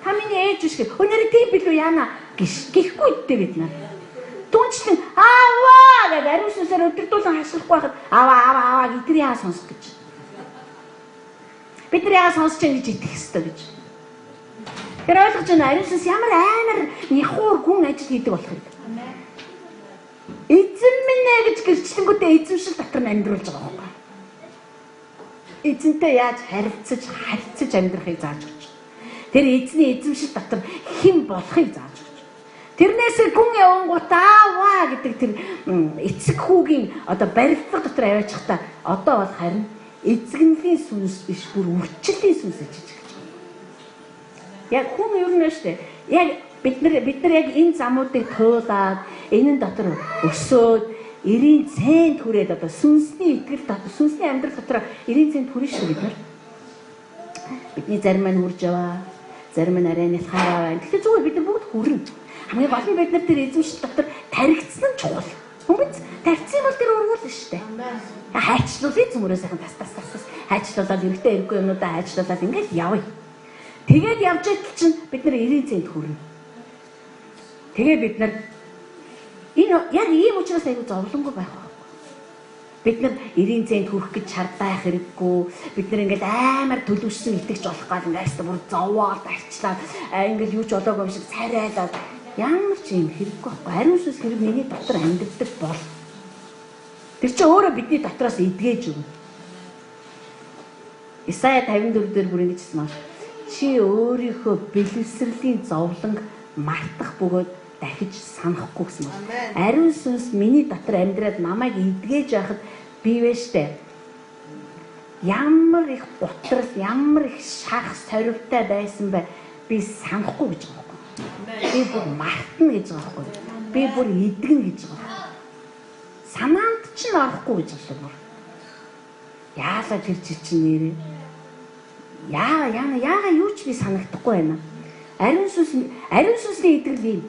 S3: Та миний ээж биш гэх. Өнөөдөр тийм билүү яана гэхгүй дээ бид нар. Түнчлэн ааваа гэж ариун сүнсээр өдөрдүүлэн хашгирахгүй байхад аваа гитрий яа сонсох гэж. Бид нар яа сонсож ингэж итгэх ёстой гэж. Тэр ойлгож байна ариун сүнс ямар амар няхуур хүн ажил хийдэг болох юм. Эзэн минь ээ гэж гэрчлэнгүүтээ эзэмшил дотор нь амьдруулж байгаа юм байна. Эзэнтэй яаж харилцаж амьдрахыг зааж өгч. Тэр эзний эзэмшил дотор хэн болохыг зааж өгч. Тэрнээсээ гүн явангууд ааваа гэдэг тэр эцэг хүүгийн одоо барилга дотор аваачихта одоо бол харин эзэгнэлийн сүнс биш бүр үрчлэлийн сүнс ажиж байгаа. Яг хүн ер нь шүү дээ. Яг бид нар яг энэ замуудыг туулаад энэ дотор өсөөд эрийн цэнд хүрээд одоо сүнсний итгэл дотор сүнсний амьдрал дотор эрийн цэнд хүрэн шүү бид нар. Бидний зарим нь хүрж яваа, зарим нь арай нялхаараа байна. Тэгэхээр зүгээр бид нар бүгд хүрнэ. Хамгийн гол нь бид нар тэр эзэмшил дотор таригдсан нь чухал. Хүмүүс тарьцсан бол тэр ургуул шүү дээ. Хайчлуулъя зүмөрөө сайхан тас хайчлуулаад эрэгтэй эрэггүй юмнуудаа хайчлуулаад ингээд явъя. Тэгээд явж идэл чинь бид нар эрийн цэнд хүрнэ. Тэгээ бид нар Энэ яг ийм учраас аягүй зовлонгүй байх байна. Бид нар 90 цент хүрэх гэж шаардах хэрэггүй. Бид нар ингээд амар төлөвшсөн итгэж болох гал ингээд бүр зовоод арчлаа. Ингээд юу ч болоогүй юм шиг царайлаад ямар ч юм хэрэггүй байхгүй. Ариун сүнс хэрэг миний дотор амьддаг бол тэр чинь өөрөө бидний дотроос эдгэж өгнө. Исая 54 дээр бүр ингэж хэлсэн байна. Чи өөрийнхөө бэлэвсрэлийн зовлонг мартах бөгөөд дахиж санахгүй гэсэн байна. Ариун сүнс миний дотор амьдраад намайг эдгэж байхад би вэштэй. Ямар их готрол, ямар их шах сорилттай байсан бай би санахгүй гэж байгаа юм. Би бүр мартна гэж байгаа юм. Би бүр эдгэн гэж байгаа юм. Санаанд ч н орохгүй гэж байна. Яалаа тэр чинь нэрээ. Яага юу ч би санагдахгүй байна. Ариун сүнсний итгэл юм.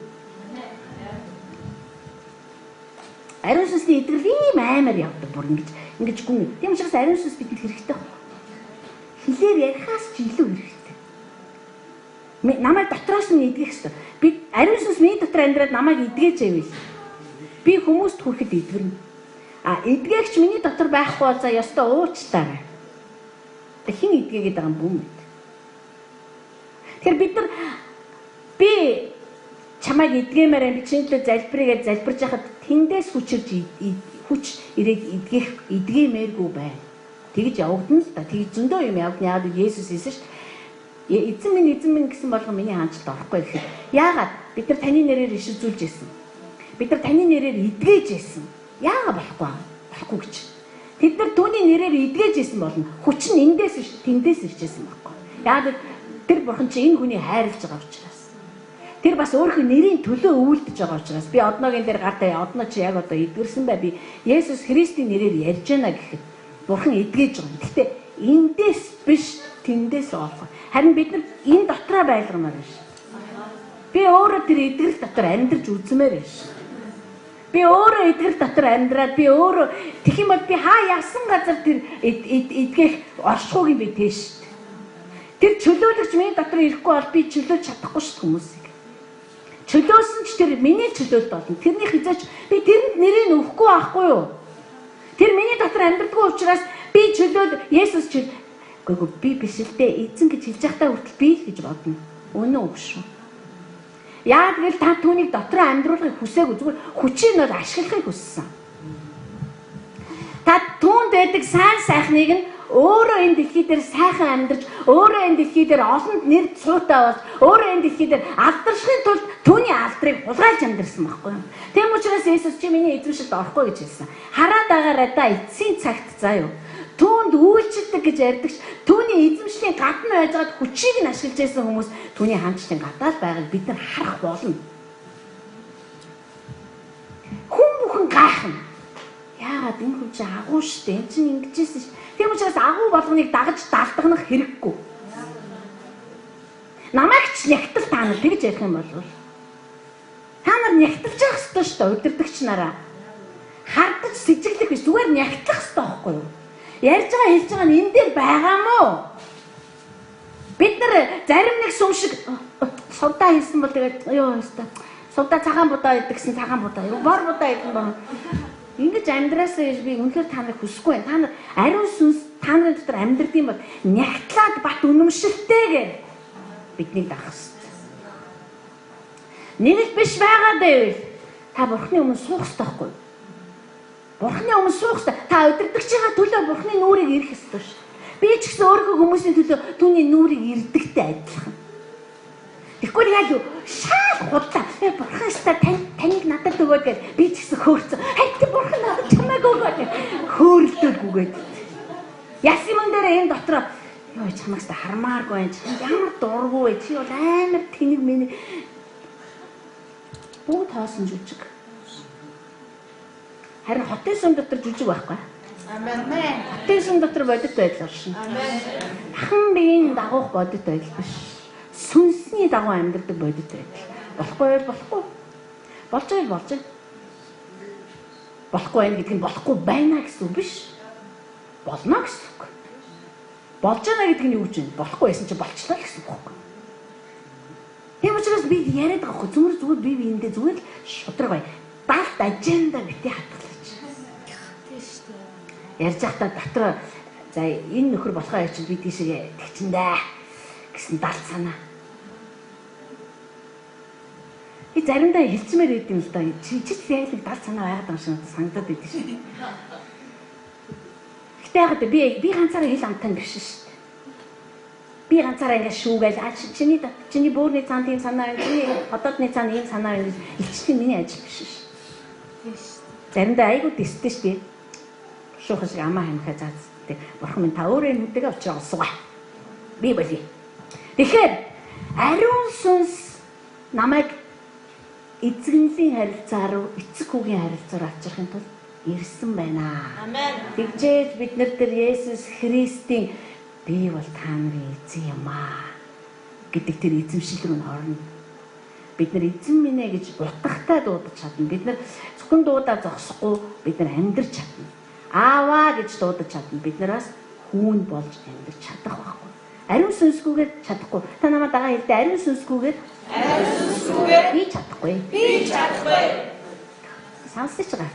S3: Ариун сүнсний итгэл ийм амар явдаг бүр ингэж гүн. Тийм учраас ариун сүнс бидэнд хэрэгтэй байна. Хилээр ярихаас ч илүү хэрэгтэй. Намайг дотроос нь эдгэх хэрэгтэй. Би ариун сүнс миний дотор амьдраад намайг эдгэж байвал би хүмүүст хүрэхэд эдгэрнэ. Эдгээгч миний дотор байхгүй бол за ёстой уучлаарай. Хин эдгээгээд байгаа юм бүү мэд. Тэгэхээр бид нар би чамайг эдгэмээр би чиний залбирыгээд залбирж байхад тэндээс хүч ирээд эдгэмээргүй бай. Тэгж явагдана л да. Тэгж зөндөө юм явагдана. Яагаад Есүс хэлсэн шүү дээ. Эзэн минь гэсэн болгон миний хаанчлалд орохгүй гэхэд. Яагаад бид нар таны нэрээр иш үзүүлж байсан. Бид нар таны нэрээр эдгэж байсан. Яагаад болохгүй гэж. Тэд нар түүний нэрээр эдгэж байсан болно. Хүч нь эндээс биш тэндээс иржсэн байхгүй. Яагаад тэр бурхан чи энэ хүний хайрлаж байгаа учраас. Тэр бас өөрийнхөө нэрийн төлөө өвөлдөж байгаа учраас би одноогийн дээр гартаа одноо чи яг одоо эдгэрсэн бай би Есүс Христийн нэрээр ярьж байна гэхэд бурхан эдгэж байгаа. Гэхдээ эндээс биш тэндээс олох. Харин бид нар энэ дотроо байлгамаар байна. Би өөрөө тэр эдгэрэл дотор амьдарч үзмээр байна. Би өөрөө эдгэрэл дотор амьдраад би өөрөө тэгэх юм бол би яасан газар тэр эдгэх оршихуйг би тийш. Тэр чөлөөлөгч миний дотор ирэхгүй бол би чөлөөлж чадахгүй шүү дээ хүмүүсийг. Чөлөөсөн ч тэр миний чөлөөлт болно. Тэрний хязгаарч би тэрэнд нэрийг өгөхгүй байхгүй юу? Тэр миний дотор амьдрдаггүй учраас би чөлөөл Есүс үгүй би биш л дээ эзэн гэж хэлж байхдаа хүртэл би л гэж бодно. Үнэн үг шүү. Яа тэгэл та түүнийг дотроо амьдруулахыг хүсээгүй зүгээр хүчийг нь ашиглахыг хүссэн. Та түүнд байдаг сайн сайхныг нь өөрөө энэ дэлхий дээр сайхан амьдарч, өөрөө энэ дэлхий дээр олонд нэр цуутай болж, өөрөө энэ дэлхий дээр алдаршихын тулд түүний алдрыг хулгайлж амьдарсан байхгүй юу? Тэм учраас Есүс чи миний эзэмшилд орохгүй гэж хэлсэн. Хараад байгаарай да эцсийн цагт заа юу. Түүнд үйлчлдэг гэж ярьдагч түүний эзэмшлийн гадна байжгаад хүчийг нь ашиглаж байсан хүмүүс түүний хаанчлалын гадаа л байгааг бид нар харах болно. Хүн бүхэн гайхна. Яагаад энэ хүн чинь агуу штэ энэ чинь ингэжсэн ш. Тийм учраас агуу болгоныг дагаж далдгнах хэрэггүй. Намайг ч нягтал та нар тэгж ярих юм бол та нар нягталж явах ёстой штэ удирдагч нараа. Хардаж сэжиглэх биш зүгээр нягтлах ёстой байхгүй юу? Ярьж байгаа хэлж байгаа нь энэ дээр байгаа мó? Бид нар зарим нэг сүм шиг сувдаа хийсэн бол тэгээд ёо ёстой. Сувдаа цагаан будаа идэх гэсэн цагаан будаа. Бор будаа идэх юм. Ингэж амьдраасаа гэж би үнэхээр та нарыг хүсэхгүй байна. Та нар ариун сүнс та нарын дотор амьдрд юм бол нягтлаад бат үнэмшилтэйгээр бидний дагах хэрэгтэй. Нэг л биш байгаа дээ. Та бурхны өмнө суух хэрэгтэй байхгүй юу? Бурхны өмнө суух хэрэгтэй. Та удирдагчийн төлөө бурхны нүрийг ирэх хэрэгтэй шүү. Би ч гэсэн өөрийнхөө хүмүүсийн төлөө түүний нүрийг ирдэгтэй адилхан. Тэгэхгүй яг юу шал худлаа. Бурханстаа таныг надад өгөөд гэж би ч гэсэн хөөрцөн. Хайт бурхан надад чамайг өгөөд хөөрөлдөөгүйгээд. Ясимэн дээр энэ дотроо ёо чамаас та хармааргүй юм. Ямар дургүй вэ? Чи бол амар тэнэг миний бүгд хоосон жүжиг. Харин хотын сүм дотор жүжиг байхгүй. Амен. Хотын сүм дотор бодит байдал оршин. Амен. Хахан биеийн дагуух бодит байдал биш. Сүнсний дагуу амьдардаг бодит байдал. Болохгүй. Болж байгаа. Болохгүй байх гэдэг нь болохгүй байна гэсэн үг биш. Болно гэсэн үг. Болж байгаа гэдэг нь юу гэж вэ? Болохгүй байсан чи болчлоо гэсэн үг байхгүй. Тийм учраас би яриад байгаа хөө зүгээр би эндээ зүгээр л шудраг бай. Даалт аженда битээ хадгалж. Ярьж байхдаа дотор за энэ нөхөр болохоо явчих би тийшээ тэгчэндээ гэсэн далд санаа. И заримдаа хэлцмээр идэм л да. Чи яг л далд санаа байгаад байгаа шиг санагдаад идэв шээ. Гэтэ яг би ганцаараа хэл амтан биш шүү дээ. Би ганцаараа ингэ шүүгээл чиний бөөрний цаанд ийм санаа, чиний хотоодны цаанд ийм санаа гэж илчдэг миний ажил биш шүү. Заримдаа айгуу дэстэй шүү дээ. Шуухай шиг амаа хамхаа заацдаг. Бурхан минь та өөрөө нүдгээ очроо олсугаа. Би болий. Тэгэхээр ариун сүнс намайг эзэгнлийн харилцаа руу, эцэг хүүгийн харилцаа руу авчрахын тулд ирсэн байна. Амен. Тэгжээж бид нар дээр Есүс Христийн би бол та нарын эзэн юм аа гэдэг тэр эзэмшил рүү орно. Бид нар эзэн минь ээ гэж утгатай дуудаж чадна. Бид нар зөвхөн дуудаа зогсохгүй бид нар амьдрч чадна. Ааваа гэж дуудаж чадна. Бид нараас хүүн болж амьдрч чадах байхгүй. Ариун сүнсгүйгээр чадахгүй. Та намайг дагаа хэлдэ ариун сүнсгүйгээр би чадахгүй. Би чадахгүй. Сонсож байгаа.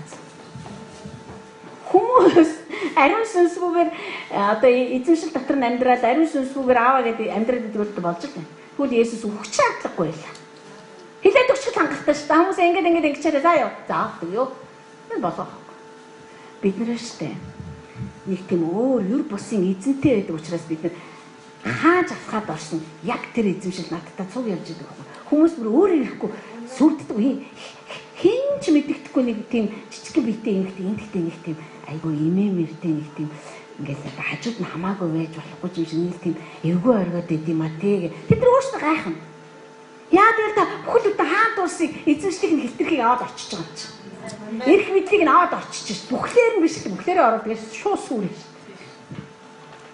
S3: Хүмүүс ариун сүнсгүйгээр одоо эзэмшил дотор амьдрал ариун сүнсгүйгээр ааваа гэдэг амьдрал гэдэг болж байна. Тэгвэл Есүс өгч чадлаггүй л. Хилээд өгч хангалттай шүү дээ. Хүмүүс ингэж чирээ заа юу. За юу. Энэ болох. Бид нэр штэ. Нэг тийм өөр юр бусын эзэнтэй байдаг учраас бид нар хааж авахад орсон. Яг тэр эзэмшил надтай цуг явж байгаа байхгүй. Хүмүүс бүр өөрөө ирэхгүй сүрддэг. Хинч мэддэхгүй нэг тийм жижиг биетэй ингэдэг нэг тийм айгу имэмэртэй нэг тийм ингээл хажууд нь хамаагүй байж болохгүй юм шиг нэг тийм эвгүй оргоод идэм а тэг. Тэд нар өөрсдөө гайхна. Яа дээр та бүхэл бүтэн хаант улсыг эзэмшлийг нь хэлтэрхийг аваад очиж байгаа юм чи. Эрх мэдлийг нь аваад очиж ш. Бүхлээр нь биш бүхлээрээ ороод тэгээс шууд сүрээ ш.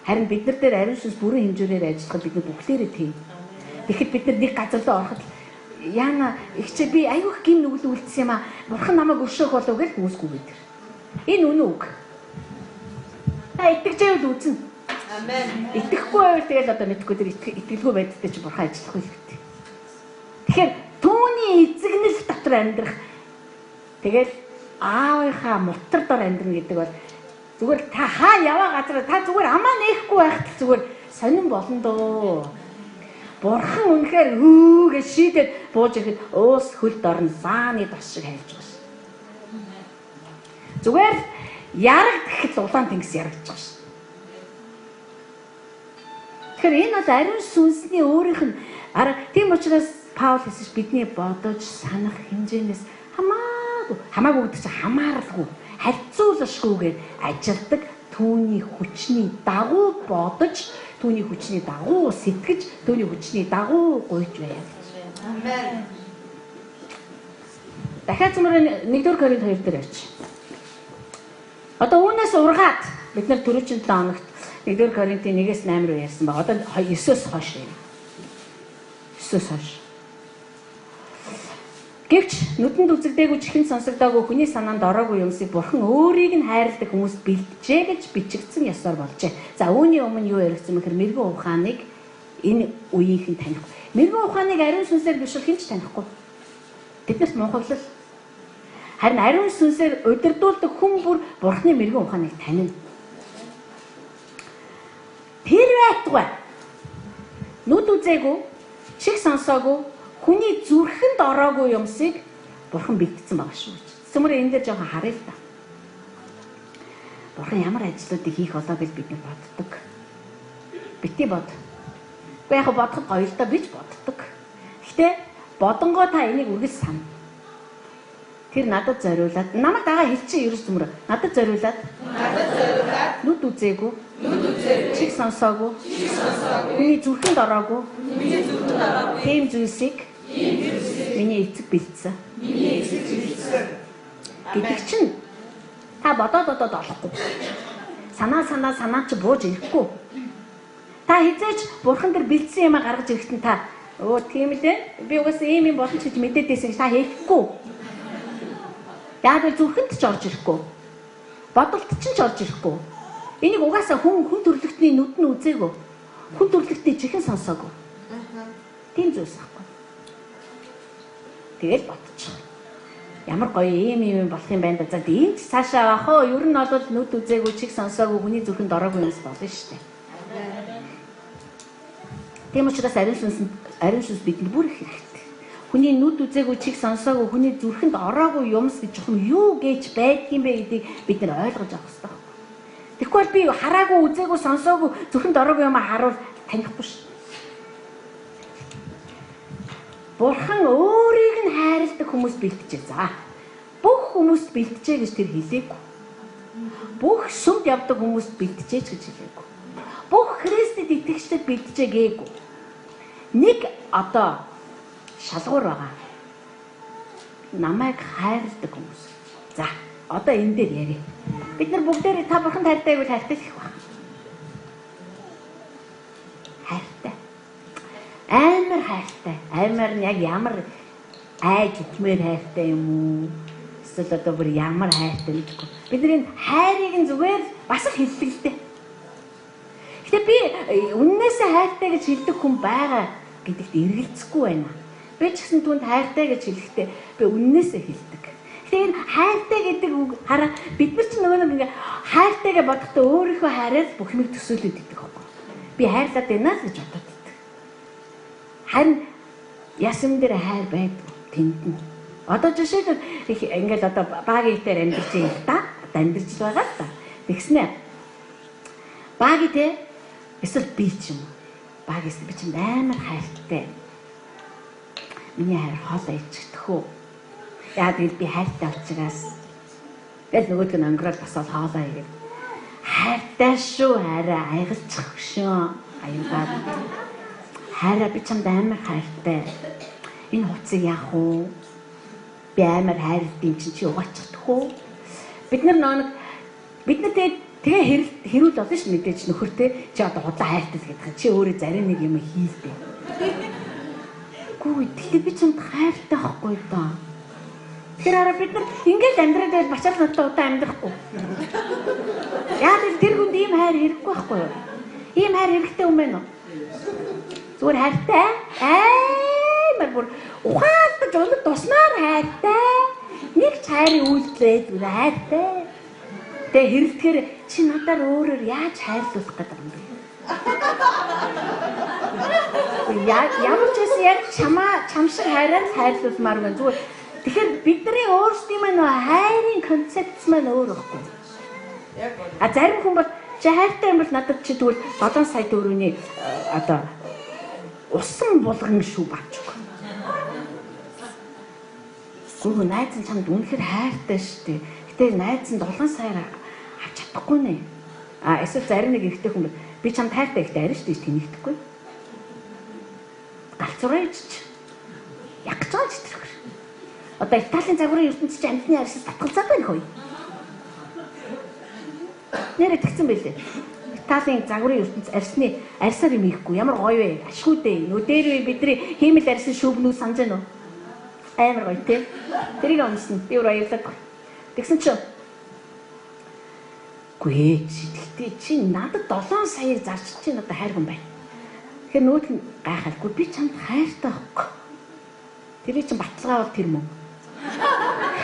S3: Харин бид нар дээр ариун сүнс бүрэн хэмжүүрээр ажиллахад бид нар бүхлээрээ тийм. Тэгэхэд бид нар нэг газар руу ороход яана ихчээ би аюух гин нүгэл үлдсэн юм а. Бурхан намайг өршөөх болов гэж хүмүүсгүй бид. Энэ үнэн үг. Та итгэжээвэл үзнэ. Амен. Итгэхгүй байвал тэгэл одоо мэдхгүй тэр итгэлгүй байдалтай чи бурхан ажиллахгүй хэрэгтэй. Тэгэхээр түүний эзэгнэл дотор амьдрах тэгэл аавынхаа мутар дор амьдрна гэдэг бол зүгээр та хаа яваа газар та зүгээр амаа нээхгүй байхад зүгээр сонирн болно доо. Бурхан үнэхээр гэж шийдээд бууж ирэхэд уус хөлд орно зааны тос шиг хайлж байгаа ш. Зүгээр ярагдах улаан тэнгис ярагдж байгаа ш. Тэгэхээр энэ бол ариун сүнсний өөрийнх нь тийм учраас Паул хэлсэн ш бидний бодож санах хэмжээнээс хамаагүй гэдэг чинь хамааралгүй харьцуулашгүйгээр ажилдаг түүний хүчний дагуу бодож түүний хүчний дагуу сэтгэж түүний хүчний дагуу гуйж байя. Амен. Дахиад зэмрээ 1-р Коринт 2 дээр авч. Одоо үүнээс ургаад бид нар түрүүчийн 7 хоногт 1-р Коринтын 1-8 руу ярьсан ба одоо 9-оос хойш юм. 9-оос хойш. Гэвч нүдэнд үзэгдээгүй чихэн сонсогдоогүй хүний санаанд ороогүй юмсыг бурхан өөрийг нь хайрладаг хүмүүст бэлджээ гэж бичигдсэн ёсоор болжээ. За үүний өмнө юу яригдсан мэхээр мэрэгэн ухааныг энэ үеийнхэн таних. Мэрэгэн ухааныг ариун сүнсээр биш хинч танихгүй. Тэднэрт мунхаглал. Харин ариун сүнсээр удирдуулдаг хүн бүр бурханы мэрэгэн ухааныг танина. Тэр байтугай нүд үзээгүй, чих сонсоогүй хүний зүрхэнд ороогүй юмсыг бурхан бэлдсэн байгаа шүү гэж. Сүмрээ энэ дээр жоохон харъя л да. Бурхан ямар ажлуудыг хийх болоо гэж бид боддог. Бити бод. Гэхдээ яг бодоход гоё л да бич боддог. Гэхдээ бодонгоо та энийг үргэлж сана. Тэр надад зориулаад намайг дагаа хэлчихээ ерөөс зүмрээ. Надад зориулаад нүд үзээгүй, чих сонсоогүй, хүний зүрхэнд ороогүй, тийм зүйлсийг миний эцэг бэлдсэн. Гэдэг чинь та бодоод олохгүй. Санаа чи бууж ирэхгүй. Та хизээч бурхан дээр бэлдсэн юм гаргаж ирэхэд та тийм л ээ. Би угаасаа ийм юм болно ч гэж мэдээдсэн гэж та хийхгүй. Яг л зүрхэнд ч орж ирэхгүй. Бодолт ч орж ирэхгүй. Энийг угаасаа хүн төрлөختний нүд нь үзээгүй. Хүн төрлөختний чихэн сонсоогүй. Тийм зүйлс аахгүй. Тэгэл бодчих. Ямар гоё ийм болох юм байна да. За энд цаашаа авах уу? Ер нь бол нүд үзээгүй чиг сонсоогүй хүний зүрхэнд ороогүй юмс болно шүү дээ. Тийм учраас ариун сүнс бидэнд бүр их хэрэгтэй. Хүний нүд үзээгүй чиг сонсоогүй хүний зүрхэнд ороогүй юмс гэж юм юу гэж байдгийм бэ гэдгийг бид нар ойлгож авах хэрэгтэй. Тэгэхгүй би хараагүй үзээгүй сонсоогүй зүрхэнд ороогүй юм харуул танихгүй шүү. Бурхан өөрийг нь хайрладаг хүмүүс бэлтжээ. За. Бүх хүмүүст бэлтжээ гэж тэр хэлээгүй. Бүх сүмд явдаг хүмүүст бэлтжээ гэж хэлээгүй. Бүх Христэд итгэгчдэд бэлтжээ гээгүй. Нэг одоо шалгуур байгаа. Намайг хайрладаг хүмүүс. За, одоо энэ дээр ярив. Бид нар бүгдээрээ та бурханд хайртай гэвэл хайртай гэх байна. Хайртай. Амар хайртай. Амар нь яг ямар айж ухмээр хайртай юм уу? Эсвэл одоо бүр ямар хайртай гэдэггүй. Бидний хайрыг нь зүгээр бас л хэлдэг л дээ. Гэтэ би үннээсээ хайртай гэж хэлдэг хүн байгаа гэдэгт эргэлзэхгүй байна. Би ч гэсэн түнд хайртай гэж хэлэхдээ би үннээсээ хэлдэг. Гэтэ энэ хайртай гэдэг үг хараа бид нар ч нөгөө нэг ингээ хайртайгаа бодохдоо өөрийнхөө хайраас бүх юмыг төсөөлөд идэг байхгүй. Би хайрлаад байна л гэж бодоод идэг. Харин ясам дээр хайр байдаг тэнд нь. Одоо жишээлбэл ингээл одоо багийн дээр амьдарч юм та амьдарч байгаа л та. Тэгснэ. Багий те эсвэл би ч юм. Багийс би ч амар хайртай. Миний хайр хоол ичгдэх үү. Яа тэгэл би хайртай учраас. Тэгэл нөгөөдг нь өнгөрөөд босоод хоолоо игээд. Хайртай шүү хараа айгалчих шүү. Аюулгаад. Хайраа би чамд амар хайртай. Энэ хуцыг яах вэ? Би амар хайртай юм чи угаачихдах уу? Бид нар тэгээ хэрүүл болно ш мэдээж нөхөртэй чи одоо худлаа хайртай л гэдэг. Чи өөрөө зарим нэг юм хийлдэ. Гүү тэгэхээр би чамд хайртай байхгүй доо. Тэгэхээр араа бид нар ингээд амьдраад байл бачаал надтай удаа амьдрахгүй. Яа тэр хүнд ийм хайр хэрэггүй байхгүй юу? Ийм хайр хэрэгтэй юм байна уу? Зүгээр хайртай. Амар бүр ухаалтаж өнөд туснаар хайртай. Нэг ч хайрын үйлдэлээд үгүй хайртай. Тэгээ хэрэглэхээр чи надаар өөрөөр яаж хайрлуулах гэдэг юм бэ? Ямар ч гэсэн яг чам шиг хайраар хайрлуулмаар байна. Зүгээр тэгэхээр бидний өөрсдийн маань хайрын концепц маань өөр байхгүй. А зарим хүн бол чи хайртай юм бол надад чи тэгвэл 7 сая төгрөгийн одоо усан булган шүү бачг. Гүн найз нь чамд үнэхээр хайртай шүү дээ. Гэтэ найз нь 7 саяар авч чадахгүй нэ. А эсвэл зарим нэг ихтэй хүн би чамд хайртай ихтэй арай шүү дээ тэнэгдэхгүй. Галзуурайч. Яг ч байгаа ч тэр. Одоо Италийн загварын ертөнцийн чи амьтны арьсаас татгалзаад байна хөөе. Нэрэ тэгсэн байлээ. Италийн загварын ертөнц арьсаар юм ихгүй ямар гоё вэ? Ашгүй дээ. Нүдээр бидний хиймэл арьсан шүүбнүү санаж байна уу? Амар гоё те. Тэрийг онсон. Би өөр аяглаад. Тэгсэн чи гүй чи надад 7 саяыг зарч чи надад хайр хүн байна. Тэгэхээр нүүд нь гайхалгүй би чамд хайртай байхгүй. Тэрийг чи баталгаа бол тэр мөн.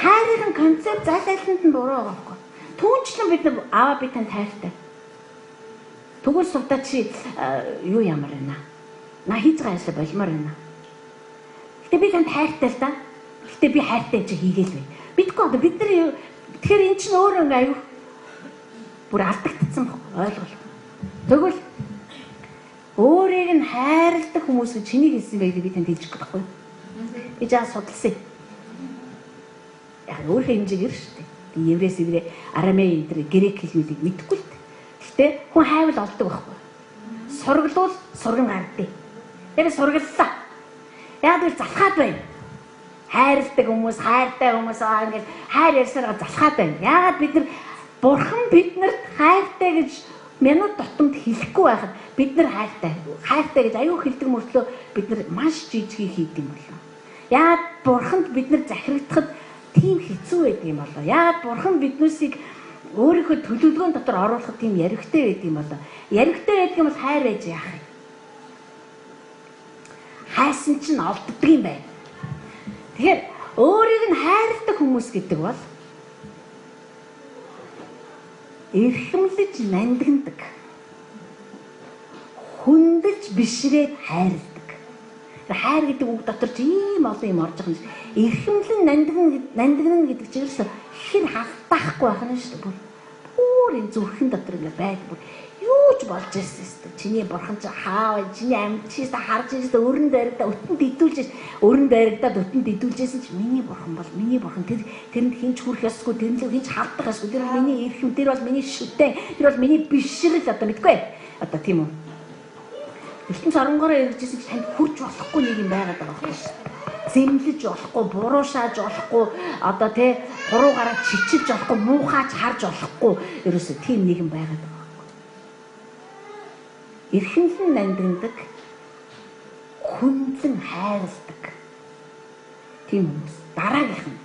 S3: Хайрын концепт зайлшаалтанд нь буруу байгаа байхгүй. Түүнчлэн бид аваа би танд хайртай. Тэгвэл сувдаа чи юу ямар байна? На хийж байгаа ажил болмоор байна. Гэтэ би танд хайртай л да. Гэтэ би хайртай чи хийгээл бай. Бидгүй одоо бид нар тэгэхээр эн чинь өөр ингээ аюу бүр алдагдсан байхгүй ойлголт. Тэгвэл өөрийг нь хайрладаг хүмүүс гэж чиний хэлсэн байгаад би танд хэлж өгөх байхгүй. Би жаа судалсан. Яг өөрийнхөө хэмжээгээр шүү дээ. Би еврей сэврэ арамей энэ грек хэлнийг мэдэхгүй л дээ. Гэхдээ хүн хайвал олдог байхгүй. Сургалуул сурган гардыг. Тэр сургаллаа. Яг л залхаад байна. Хайрладаг хүмүүс, хайртай хүмүүс ингээд хайр ярьсараа залхаад байна. Яагаад бид нар Бурхан биднэрт хайртай гэж минут тутамд хэлэхгүй байхад бид нар хайртай гэж аюу хэлдэг мөртлөө бид нар маш жижиг хийдэг юм болоо. Яагаад Бурханд бид нар захирагдахад тийм хэцүү байдаг юм болоо. Яагаад Бурхан биднүүсийг өөрийнхөө төлөвлөгөөний дотор оруулахад тийм яригтай байдаг юм болоо. Яригтай байдаг юм бол хайр байж яах юм? Хайсан чинь олддог юм байна. Тэгэхээр Өөрийг нь хайрладаг хүмүүс гэдэг бол эрхэмлэж нандиндаг. Хүндэлж бишрээд хайрладаг. Хайр гэдэг үг дотор ч ийм олон юм орж байгаа юм. Эрхэмлэн нандинна гэдэг чинь хэр халтаахгүй байх нь шүү дээ. Бүр энэ зүрхэн дотор ингэ байдаг. Юу ч болж ирсэн шүү дээ. Чиний бурхан ч хаав, чиний амьд чийс харж ирсэн өрн дайрагдаа өтөнд идүүлж, өрн дайрагдаад өтөнд идүүлжсэн чи миний бурхан бол миний бурхан тэрэнд хинч хүрэх ёсгүй, тэрэнд хинч хавдах ёсгүй. Тэр бол миний эрхэм, тэр бол миний шүтэн, тэр бол миний бишрэл одоо мэдгүй. Одоо тийм үү? Ертөнц оронгороо иргэжсэн чи танд хүрч болохгүй нэг юм байгаад байгаа байхгүй. Зэмлэж болохгүй, буруушааж болохгүй, одоо тэ хуруугаараа чичилж болохгүй, муухаач харж болохгүй. Ерөөсөө тийм нэг юм байгаад байгаа. Эрхэмлэн нандиндаг, хүндлэн хайрладаг. Тийм хүмүүс. Дараагийнх нь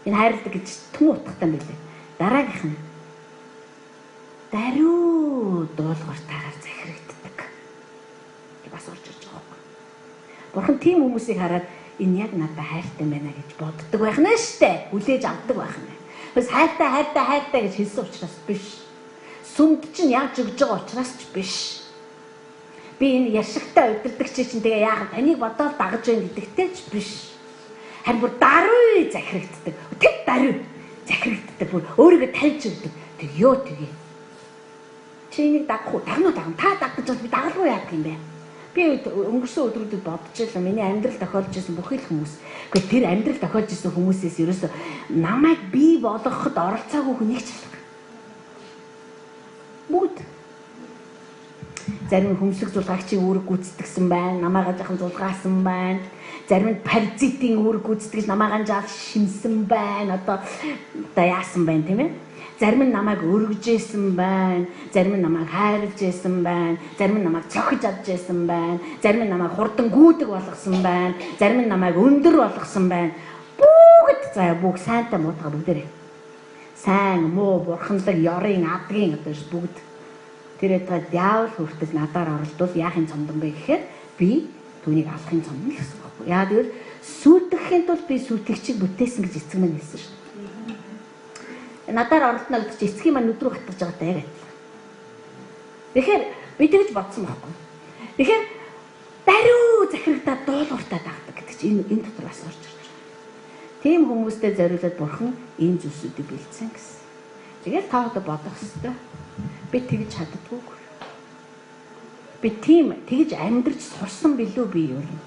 S3: энэ хайрладаг гэж түн утгатай юм билээ. Дараагийнх нь даруй дуулууртаараар захирагддаг. Бас орж ирж байгаа юм. Бурхан тийм хүмүүсийг хараад энэ яг надад хайртай байна гэж боддог байх нь штэ. Хүлээж авдаг байх нь. Бас хайртай гэж хэлсэн учраас биш. Сүмд чинь яаж өгж байгаа учраас ч биш. Би энэ яшигтай удирдах чинь тэгээ яагаад таныг бодоод дагаж байна гэдэгтэй ч биш. Харин бүр даруй захирагддаг. Тэг даруй захирагддаг. Бүр өөрийгөө тайлж өгдөг. Тэг ёо тэгээ. Чи энийг дагах уу? Дагнуу дагна. Та дагж бол би дагалгүй яах юм бэ? Би өнгөрсөн өдрүүдэд бодож байлаа. Миний амьдрал тохиолж исэн бүхэл хүмүүс. Гэхдээ тэр амьдрал тохиолж исэн хүмүүсээс ерөөсө намайг бий болгоход оролцоогүй хүн нэг ч алга. Бүгд зарим хүмслэг зулгаагчийн үүрэг гүйцэтгэсэн байна. Намайгаа жахан зулгаасан байна. Зарим нь паразитийн үүрэг гүйцэтгэж намайгаа жаал шинсэн байна. Одоо яасан байна тийм ээ? Зарим нь намайг өргөжсэн байна. Зарим нь намайг хайрлж байсан байна. Зарим нь намайг цохиж авч байсан байна. Зарим нь намайг хурдан гүйдэг болгосон байна. Зарим нь намайг өндөр болгосон байна. Бүгд заяа бүх сайнтай муутга бүгдээрээ. Сайн, муу, бурханлаг, ёрын, адгийн одоо бүгд. Тэр өдрөө диавол хүртэл надаар оролдвол яахын цомдон бэ гэхээр би түүнийг авахын цомдон гэсэн байхгүй. Яа гэвэл сүйтгэхийн тулд би сүйтгэгчийг бүтээсэн гэж эцэг маань хэлсэн шүү дээ. Надаар оролдоно гэдэг чинь эцгийн маань нүд рүү хатгаж байгаатай яг адилхан. Тэгэхээр би тэгж бодсон байхгүй. Тэгэхээр даруй захирагдаад дуулууртаа дагдаг гэдэг чинь энэ дотор бас орж ирж байна. Тийм хүмүүстэй зориулаад бурхан ийм зүйлсүүдийг бэлдсэн гэсэн. Тэгээд та одоо бодох хэрэгтэй. Би тэгж чаддгүй. Би тийм тэгж амьдрч сурсан билүү би юу юм.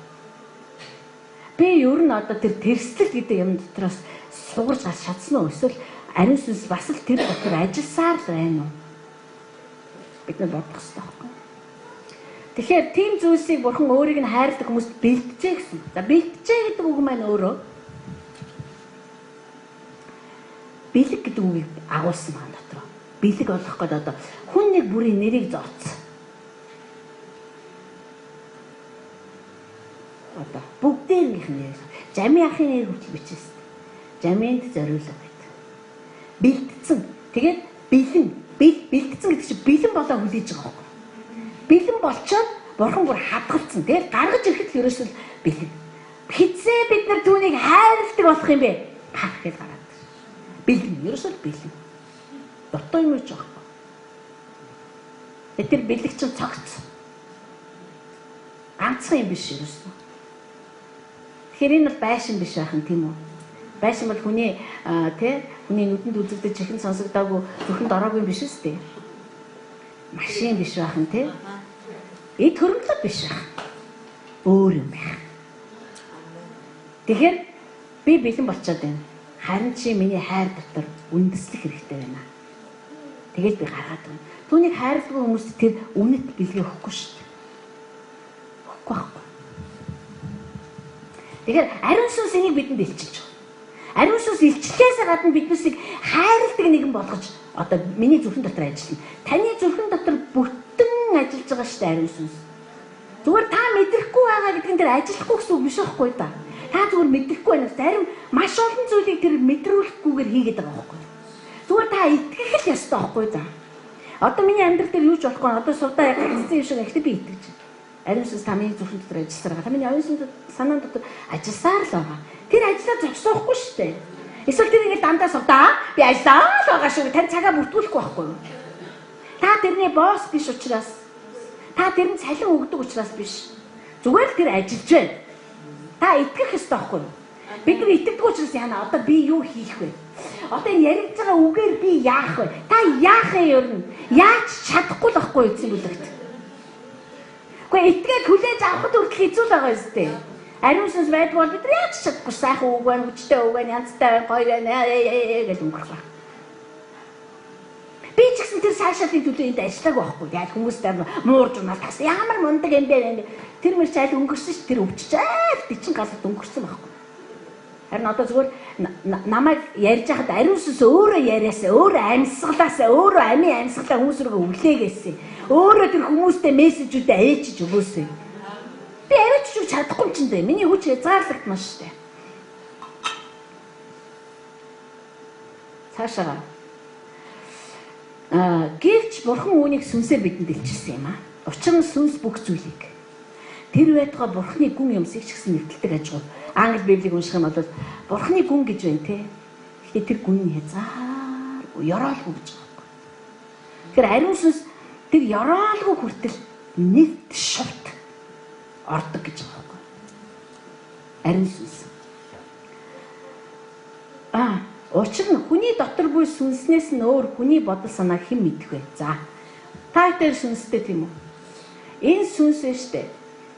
S3: Би ер нь одоо тэр тэрслэл гэдэг юм дотроос сугарч гарч чадсан уу? Эсвэл ариун сүнс бас л тэр дотор ажилласаар л байна уу? Бид нар бодох хэрэгтэй байхгүй. Тэгэхээр тийм зүйлсийг бурхан өөрийг нь хайрладаг хүмүүст бэлтжээ гэсэн. За бэлтжээ гэдэг үг маань өөрөө бэлэг гэдэг үгийг агуулсан маань дотор. Бэлэг олох гэдэг одоо хүн нэг бүрийн нэрийг зооцсон. Одоо бүгдээрнийх нь нэр. Жамин ахын нэр хүч бичсэн. Жаминд зориулаад байт. Бэлтцэн. Тэгээд бэлтцэн гэдэг чинь бэлэн болоо хүлээж байгаа байхгүй. Бэлэн болчоод бурхан бүр хадгалцсан. Тэгээд гаргаж ирэхэд л ерөөсөл бэлэн. Хизээ бид нар түүнийг хайрладаг болох юм бэ? Хах гэж гараад. Бэлэн. Ерөөсөл бэлэн. Дотоо юм гэж байгаа. Тэр бэлэг чинь цогц. Ганцхан юм биш ерөөсөө. Тэгэхээр энэ бол байшин биш байхын тийм үү? Байшин бол хүний хүний нүдэнд үзэгдэж чихэн сонсогдоогүй зөвхөн дороогүй биш үстэй. Машин биш байхын тийм. Эд хөрөнгөлөд биш байх. Өөр юм байх. Тэгэхээр би бэлэн болчиход байна. Харин чи миний хайр дотор үндэслэх хэрэгтэй байна. Тэгээд би гаргаад байна. Түүнийг хайрладаг хүмүүст тэр үнэт бэлгээ өгөхгүй шүү дээ. Өгөхгүй байхгүй. Тэгэхээр ариун сүнс энийг бидэнд илчилж байгаа. Ариун сүнс илчлэхээс гадна биднээсийг хайрладаг нэгэн болгож одоо миний зүрхэн дотор ажиллана. Таны зүрхэн дотор бүтэн ажиллаж байгаа шүү дээ ариун сүнс. Зүгээр та мэдрэхгүй байгаа гэдгэн тэр ажиллахгүй гэсэн үг биш байхгүй да. Та зүгээр мэдрэхгүй байна. Зарим маш олон зүйлийг тэр мэдрүүлэхгүйгээр хийгээд байгаа байхгүй. Зүгээр та итгэх л ёстой байхгүй да. Одоо миний амьдрал дээр юу ч болохгүй. Одоо сувдаа яг хэцсэн юм шиг ихтэй би итгэж байна. Ариун сүнс та миний зүрхэн дотор ажилласаар байгаа. Та миний оюун санаан дотор ажилласаар л байгаа. Тэр ажиллаад зогсоохгүй шүү дээ. Эсвэл тэр ингэ дандаа сувдаа би ажиллаа л байгаа шүү. Тань цагаа бүртгүүлэхгүй байхгүй юу? Та тэрний босс биш учраас, та тэрэнд цалин өгдөг учраас биш. Зүгээр л тэр ажиллаж байна. Та итгэх ёстой байхгүй юу? Бид нар итгэдэг учраас яана одоо би юу хийх вэ? Одоо энэ яригдж байгаа үгээр би яах вэ? Та яах юм? Яаж чадахгүй л байхгүй юу эзэн бүлэгт? Гэхдээ итгээд хүлээж авахд хүртэл хэцүү л байгаа юм зү. Ариун сүнс байдгүй бол бид нар яаж чадахгүй сайхан үг байна, хүчтэй үг байна, янзтай байна, гоё байна гэж өнгөрөх ба. Би ч гэсэн тэр сайшаалын төлөө энд ажиллаагүй байхгүй. Яг хүмүүстэй муурж унаад тас ямар мундаг юм бэ? Тэр мөр чайл өнгөрсөн ш тэр өвчжээл тийчин галд өнгөрсөн байхгүй. Харин одоо зүгээр намайг ярьж хахад ариун сүнс өөрөө яриасаа, өөрөө амьсгалаасаа, өөрөө амийн амьсгалаа хүмүүс рүү үлээгээсэй. Өөрөө тэр хүмүүстэй мессежүүдээ ээжиж өгөөсэй. Би арайч ч чадахгүй юм чинь дээ. Миний хүч хязгаарлагдмаа шүү дээ. Цаашаа. Гэвч бурхан үүнийг сүнсээр бидэнд илчилсэн юм аа. Учир нь сүнс бүх зүйлийг тэр байтугай бурханы гүн юмсыг ч гэсэн нэвтэлдэг аж гоо. Англи библийг унших юм бол бурханы гүн гэж байна те. Гэхдээ тэр гүн нь хязгааргүй, ёроолгүй гэж байгаа юм. Тэгэхээр ариун сүнс тэр ёроолгүй хүртэл нэгт шувт ордог гэж байгаа юм. Ариун сүнс. Учир нь хүний дотор буй сүнснээс нь өөр хүний бодол санаа хэн мэдэх вэ? За. Та тэр сүнстэй тийм үү? Энэ сүнс штэ.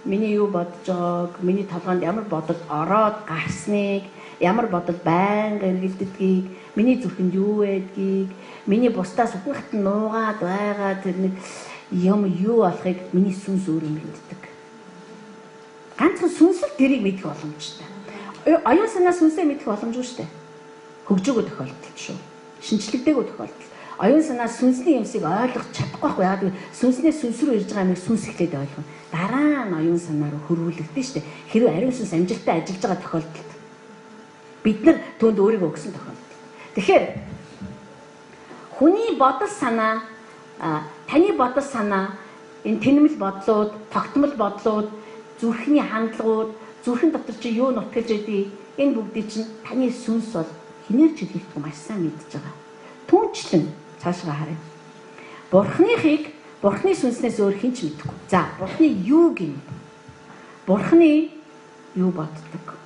S3: Миний юу бодож байгааг, миний толгойд ямар бодол ороод гарсныг, ямар бодол байнга эргэлддгийг, миний зүрхэнд юу байдгийг, миний бусдаас үхэгт нуугаад байгаа тэр нэг юм юу болохыг миний сүнс өөрөө мэддэг. Ганцхан сүнс л тэрийг мэдэх боломжтой. Оюун санаа сүнсээ мэдэх боломжгүй штэ. Хөгжөөгөө тохиолдол шүү. Шинжлэгдээгүй тохиолдол. Оюун санаа сүнсний юмсыг ойлгох чадахгүй байхгүй. Яг сүнснээс сүнс рүү ирж байгаа юмыг сүнс ихлээд ойлгоно. Дараа нь оюун санаа руу хөрвүүлэгдэн штэ. Хэрвээ ариун сүнс амжилттай ажиллаж байгаа тохиолдолд бид нар түүнд өөрийгөө өгсөн тохиолдол. Тэгэхээр хүний бодол санаа, таны бодол санаа, энэ тэнэмэл бодлууд, тогтмол бодлууд, зүрхний хандлагууд, зүрхэн дотор чи юу нутгаж байдгийг энэ бүгдийг чинь таны сүнс бол хинээр ч хэлэхгүй маш сайн мэдж байгаа. Түүнчлэн цаашгаа харъя. Бурхныхыг Бурхны сүнснээс өөр хэн ч мэдэхгүй. За, Бурхны юу гин? Бурхны юу боддог?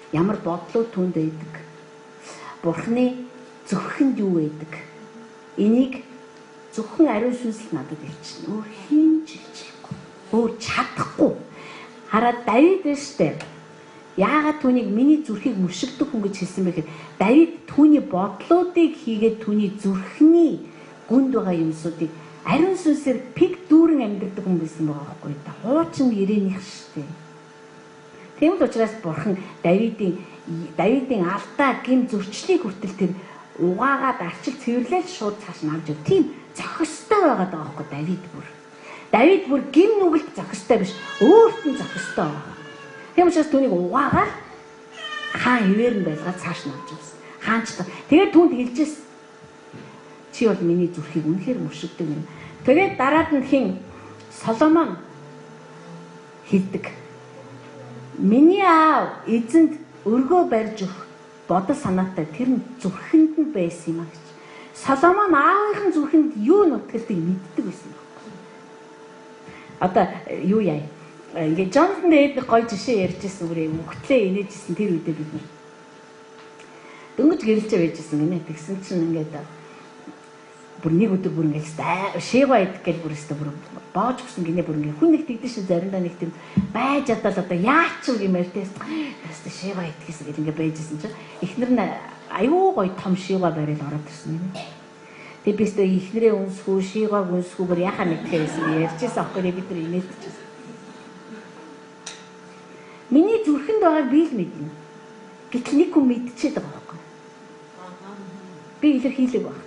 S3: Ямар бодлууд түүнд байдаг? Бурхны зүрхэнд юу байдаг? Энийг зөвхөн ариун сүнс л надад хэлчихнэ. Өөр хэн ч хэлчихгүй. Өөр чадахгүй. Хараад Давид штэ. Яагаад түүнийг миний зүрхийг мөшгдөг хүн гэж хэлсэн бэ гэхээр Давид түүний бодлуудыг хийгээд түүний зүрхний гүнд байгаа юмсуудыг ариун сүнсээр пиг дүүрэн амьддаг хүн байсан байгаа байхгүй да. Хуучин ирээнийх штэ. Тийм л учраас бурхан Давидын алдаа гин зөрчлийг хүртэл тэр угаагаад арчил цэвэрлэл шууд цааш нь авч ив. Тийм зохистой байгаад байгаа байхгүй Давид бүр гин нүгэлт зохистой биш. Өөрт нь зохистой байгаа. Тийм учраас түүнийг угаагаад хаан хിവэр нь байлгаад цааш нь авч явсан. Хаанч та. Тэгээд түүнд хэлжээс чи бол миний зүрхийг үнэхээр мөшгдөг юм. Тэгээд дараад нь хин Соломон хэлдэг. Миний аав эзэнд өргөө барьж өгөх бодол санаатай тэр нь зүрхэнд нь байсан юм а гэж. Соломон аавынхын зүрхэнд юу нутгалтыг мэддэг байсан юм. Одоо юу яа? Ингээд Джонсон дээр гоё жишээ ярьжсэн үрээ үхтлээ инээжсэн тэр үедээ бид нар дөнгөж гэрэлцээ байжсэн гинэ. Тэгсэн чинь ингээд бүр нэг өдөр бүр ингээд шийгаа идэх гэж бүр өстө бүр боож өгсөн гинэ бүр ингээд хүн нэг тэгдэж шин заримдаа нэг тийм байж чадал одоо яач юм гэмээр тест өстө шийгаа идэхээс гэл ингээд байжсэн чинь эхнэр нь аюу гоё том шийгаа барил ороод ирсэн юм. Тэгээ би өстө эхнэрээ үнсгүй шийгааг үнсгүй бүр яхаа мэдхээ байсан ярьжсэн аахгүй бид нар инээдчихсэн. Миний зүрхэнд байгааг би л мэднэ. Гэтэл нэг хүн мэдчихээд байгаа байхгүй. Би илэрхийлэг баг.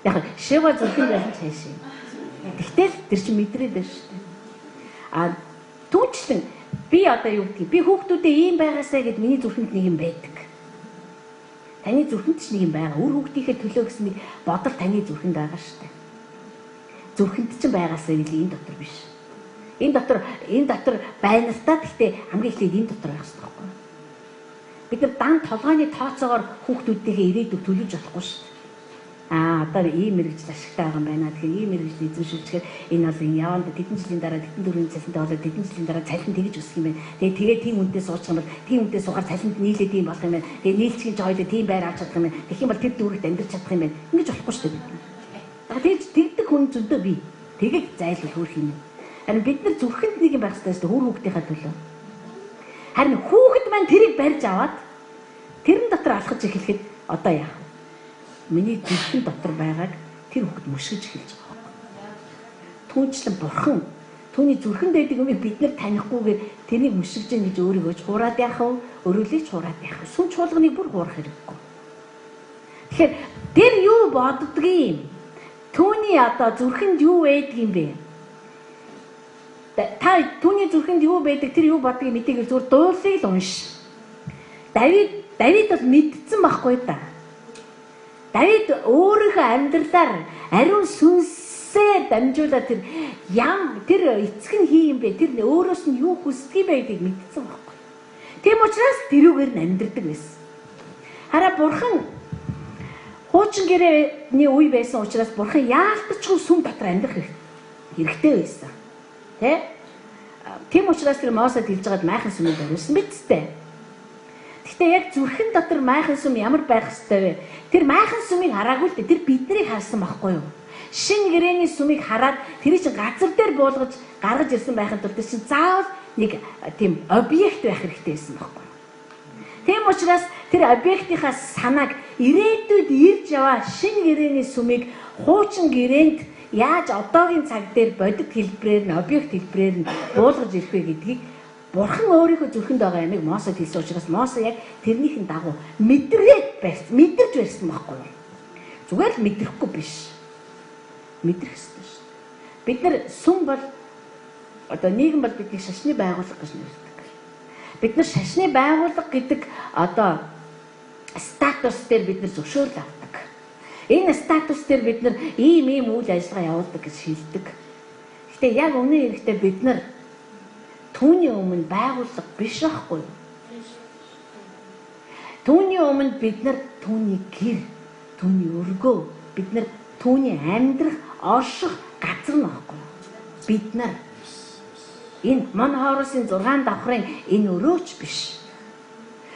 S3: Яг шива зүрхэнд байх цааш юм. Тэгтэл тэр чинь мэдрээд байна шүү дээ. Түүчлэн би одоо юу гэдгийг би хүүхдүүдээ ийм байгаасаа гэд миний зүрхэнд нэг юм байдаг. Таны зүрхэнд ч нэг юм байгаа. Үр хүүхдийнхээ төлөө гэсэн нэг бодол таны зүрхэнд байгаа шүү дээ. Зүрхэнд ч байгаасаа нэг энэ дотор биш. Энэ дотор байна л та. Гэхдээ хамгийн эхлээд энэ дотор байх хэрэгтэй байхгүй. Бид нар дан толгойн тооцоогоор хүүхдүүдтэйгээ ирээдүйг төлөвлөж болохгүй шүү дээ. Одоо ийм мэрэгжил ашигтай байгаа юм байна. Тэгэхээр ийм мэрэгжил эзэмшүүлчихээр энэ бол энэ яванд тэдэн жилийн дараа тэдэн дөрвийн цалинтай болоод тэдэн жилийн дараа цалин тэгж өсөх юм байна. Тэгээд тийм үнэтэй суучих юм бол тийм үнэтэй суугаар цалинд нийлээд ийм болох юм байна. Тэгээд нийлцгийн жойд тийм байр авч чадах юм байна. Тэгэх юм бол тэр дүүрэгт амьдрч чадах юм байна. Ингэж болохгүй шүү дээ. Тэгээд тэгдэг хүн зөндөө бий. Тэгээд зайлшгүй хөөх юм. Харин бид нар зүрхэнд нэг юм байх хэрэгтэй шүү дээ. Хөр хүүхдийнхаа төлөө. Харин хүүхэд маань тэрийг барьж аваад тэрэн дотор алхаж эхлэхэд одоо яах вэ? Миний зүрхэн дотор байгааг тэр хүүхэд мөшгөж эхэлж байгаа. Түүнчлэн бурхан түүний зүрхэнд байдаг юмыг бид нар танихгүйгээр тэрийг мөшгөж гэн гэж өөрийгөө ч хураад яах вэ? Өрөөлөж хураад яах вэ? Сүм чуулганыг бүр хуурах хэрэггүй. Тэгэхээр тэр юу боддгийм? Түүний одоо зүрхэнд юу байдаг юм бэ? Та түүний зүрхэнд юу байдаг? Тэр юу боддгийг мэдээгээр зүгээр дуулыг л унш. Давид бол мэдсэн байхгүй да. Давид өөрийнхөө амьдралаар ариун сүнсээр дамжуулаад тэр эцэг нь хий юм бэ? Тэр өөрөөс нь юу хүсдэг байдгийг мэдсэн байхгүй. Тийм учраас тэрүүгээр нь амьдрдаг байсан. Хараа бурхан хуучин гэрээний үе байсан учраас бурхан яалтчгүй сүм дотор амьдрах хэрэгтэй байсан. Тийм учраас тэр Мосед хэлж байгаад майхан сүмийг барьсан биз дээ. Гэхдээ яг зүрхэн дотор майхан сүм ямар байх ёстой вэ? Тэр майхан сүмийг хараагүй л дээ. Тэр биднийг харсан байхгүй юу? Шин гэрээний сүмийг хараад тэр чинь газар дээр буулгаж гаргаж ирсэн байхын тулд тэр чинь заавал нэг тийм объект байх хэрэгтэй байсан байхгүй юу? Тийм учраас тэр объектийнхаа санааг ирээдүйд ирж яваа шин гэрээний сүмийг хуучин гэрээнд яаж одоогийн цаг дээр бодит хэлбэрээр нь объект хэлбэрээр нь буулгаж ирэх вэ гэдгийг бурхан өөрийнхөө зүрхэнд байгаа ямиг Мосед хэлсэн учраас Мосе яг тэрнийхэн дагуу мэдэрч байсан байхгүй юу? Зүгээр л мэдрэхгүй биш. Мэдрэх ёстой шүү. Бид нар сүм бол одоо нийгэм бол бидний шашны байгууллага гэж нэрдэг. Бид нар шашны байгууллага гэдэг одоо статус дээр бид нар зөвшөөрөл авдаг. Энэ статус дээр бид нар ийм үйл ажиллагаа явуулдаг гэж хэлдэг. Гэтэ яг өмнө нь бид нар түүний өмнө байгууллага биш байхгүй юу? Түүний өмнө бид нар түүний гэр, түүний өргөө, бид нар түүний амьдрах, орших газар нь байхгүй юу? Бид нар энэ мон хооросын 6 давхрын энэ өрөөч биш.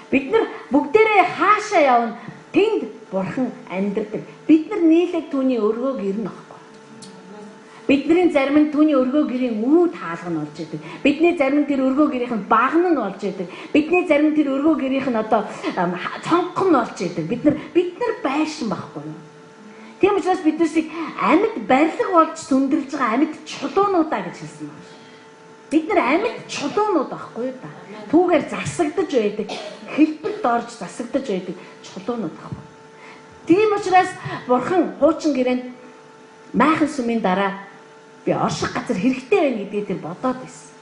S3: Бид нар бүгдээрээ хаашаа явна? Тэнд бурхан амьдардаг. Бид нар нийлээд түүний өргөөг ирнэ байхгүй. Бидний зарим нь түүний өргөө гэрийн үүд хаалга нь болж идэг. Бидний зарим нь тэр өргөө гэрийнх нь багна нь болж идэг. Бидний зарим тэр өргөө гэрийнх нь одоо цонхон нь болж идэг. Бид нар байшин байхгүй юу? Тийм учраас биднэрсийг амьд барилга болж сүндэрлж байгаа амьд чулуунуудаа гэж хэлсэн байна. Бид нар амьд чулуунууд байхгүй юу та? Түүгээр засагдж байдаг, хэлбэрт орж засагдж байдаг чулуунууд байхгүй. Тийм учраас бурхан хуучин гэрээнд майхан сүмийн дараа би орших газар хэрэгтэй байна гэдгийг тэр бодоод байсан.